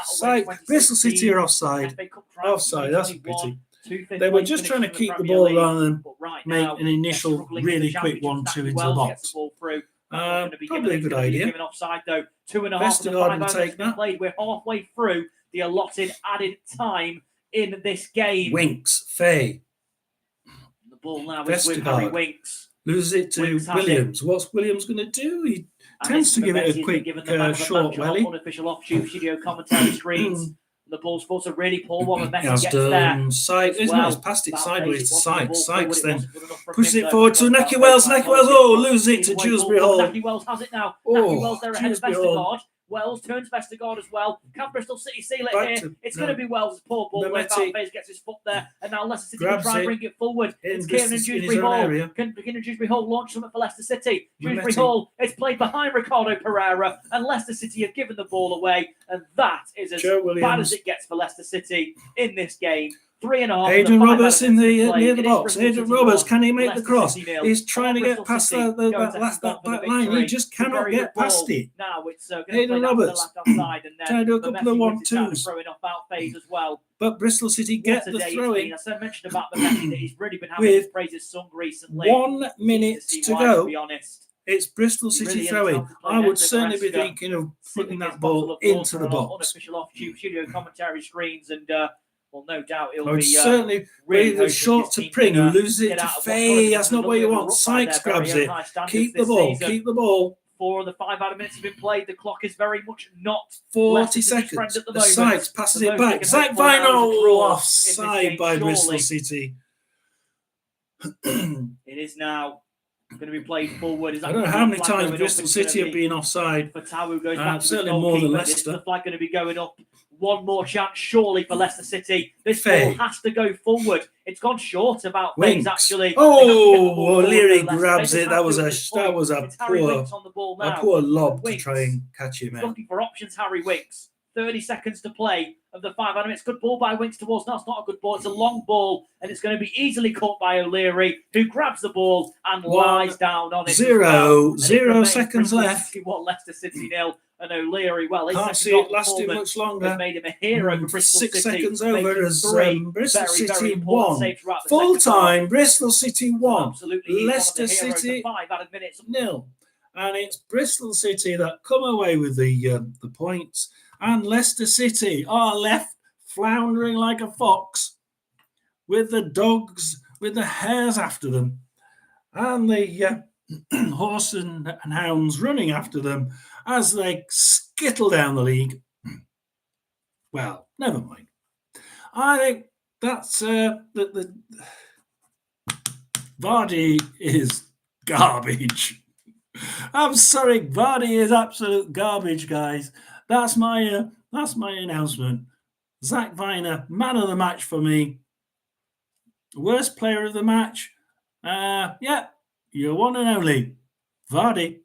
Sykes. Bristol City are offside. Offside, that's a pity. They were just trying to keep the ball rather than make an initial really quick 1-2 into the box. Probably a good idea. Offside, though. 2.5 Vestergaard will take that. We're halfway through the allotted added time in this game. Winks, Faye. The ball now is with Harry Winks. Loses it to Williams. What's Williams going to do? He tends to give it a quick, short welly. Unofficial off-tube studio commentary screens. The ball's supposed to really pull one, and Messi gets there. Sykes, he's passed it sideways to Sykes. Sykes then pushes it forward to Necky Wells. Necky Wells, loses it to Dewsbury Hall. Necky Wells has it now. Necky Wells there ahead of Vestergaard. Wells turns Vestergaard as well. Can Bristol City seal it here? It's going to be Wells' poor ball. Face gets his foot there, and now Leicester City can try and bring it forward. It's Kieran and Dewsbury Hall. Can Dewsbury Hall launch something for Leicester City? Dewsbury Hall, it's played behind Ricardo Pereira, and Leicester City have given the ball away, and that is as bad as it gets for Leicester City in this game. 3.5. Adrian Roberts in the near the box. Adrian Roberts, can he make the cross? He's trying to get past that back line. He just cannot get past it. Now it's Adrian Roberts trying to do a couple of 1-2s. Throwing off out phase as well. But Bristol City get the throw in. I mentioned about the Messi that he's really been having his praises sung recently. 1 minute to go. To be honest. It's Bristol City throwing. I would certainly be thinking of putting that ball into the box. Unofficial off-tube studio commentary screens and. Well, no doubt it'll be certainly really short to Pring, who loses it to Faye. That's not what you want. Sykes grabs it. Keep the ball. Keep the ball. 4 of the 5 out of minutes have been played. The clock is very much not 40 seconds. At the moment. Sykes passes it back. Zach Vino offside by Bristol City. It is now going to be played forward. I don't know how many times Bristol City have been offside. For Tawu goes back to certainly more than Leicester. Is the flag going to be going up? One more chance, surely, for Leicester City. This ball has to go forward. It's gone short about things, actually. O'Leary grabs it. That was a poor lob to try and catch him out. Looking for options, Harry Winks. 30 seconds to play of the 5 minutes. Good ball by Winks towards. No, it's not a good ball. It's a long ball, and it's going to be easily caught by O'Leary, who grabs the ball and lies down on it. 0 seconds left. What Leicester City 0. And O'Leary, can't see it lasting much longer. Made him a hero for Bristol 6 City. seconds over as Bristol City won. Full time, Bristol City won. Absolutely, Leicester City 5 out of minutes 0. And it's Bristol City that come away with the points. And Leicester City are left floundering like a fox with the dogs, with the hares after them. And the horse and hounds running after them as they skittle down the league. Well, never mind. I think that's the Vardy is garbage. I'm sorry, Vardy is absolute garbage, guys. That's my announcement. Zach Viner, man of the match for me. Worst player of the match. Yeah, your one and only Vardy.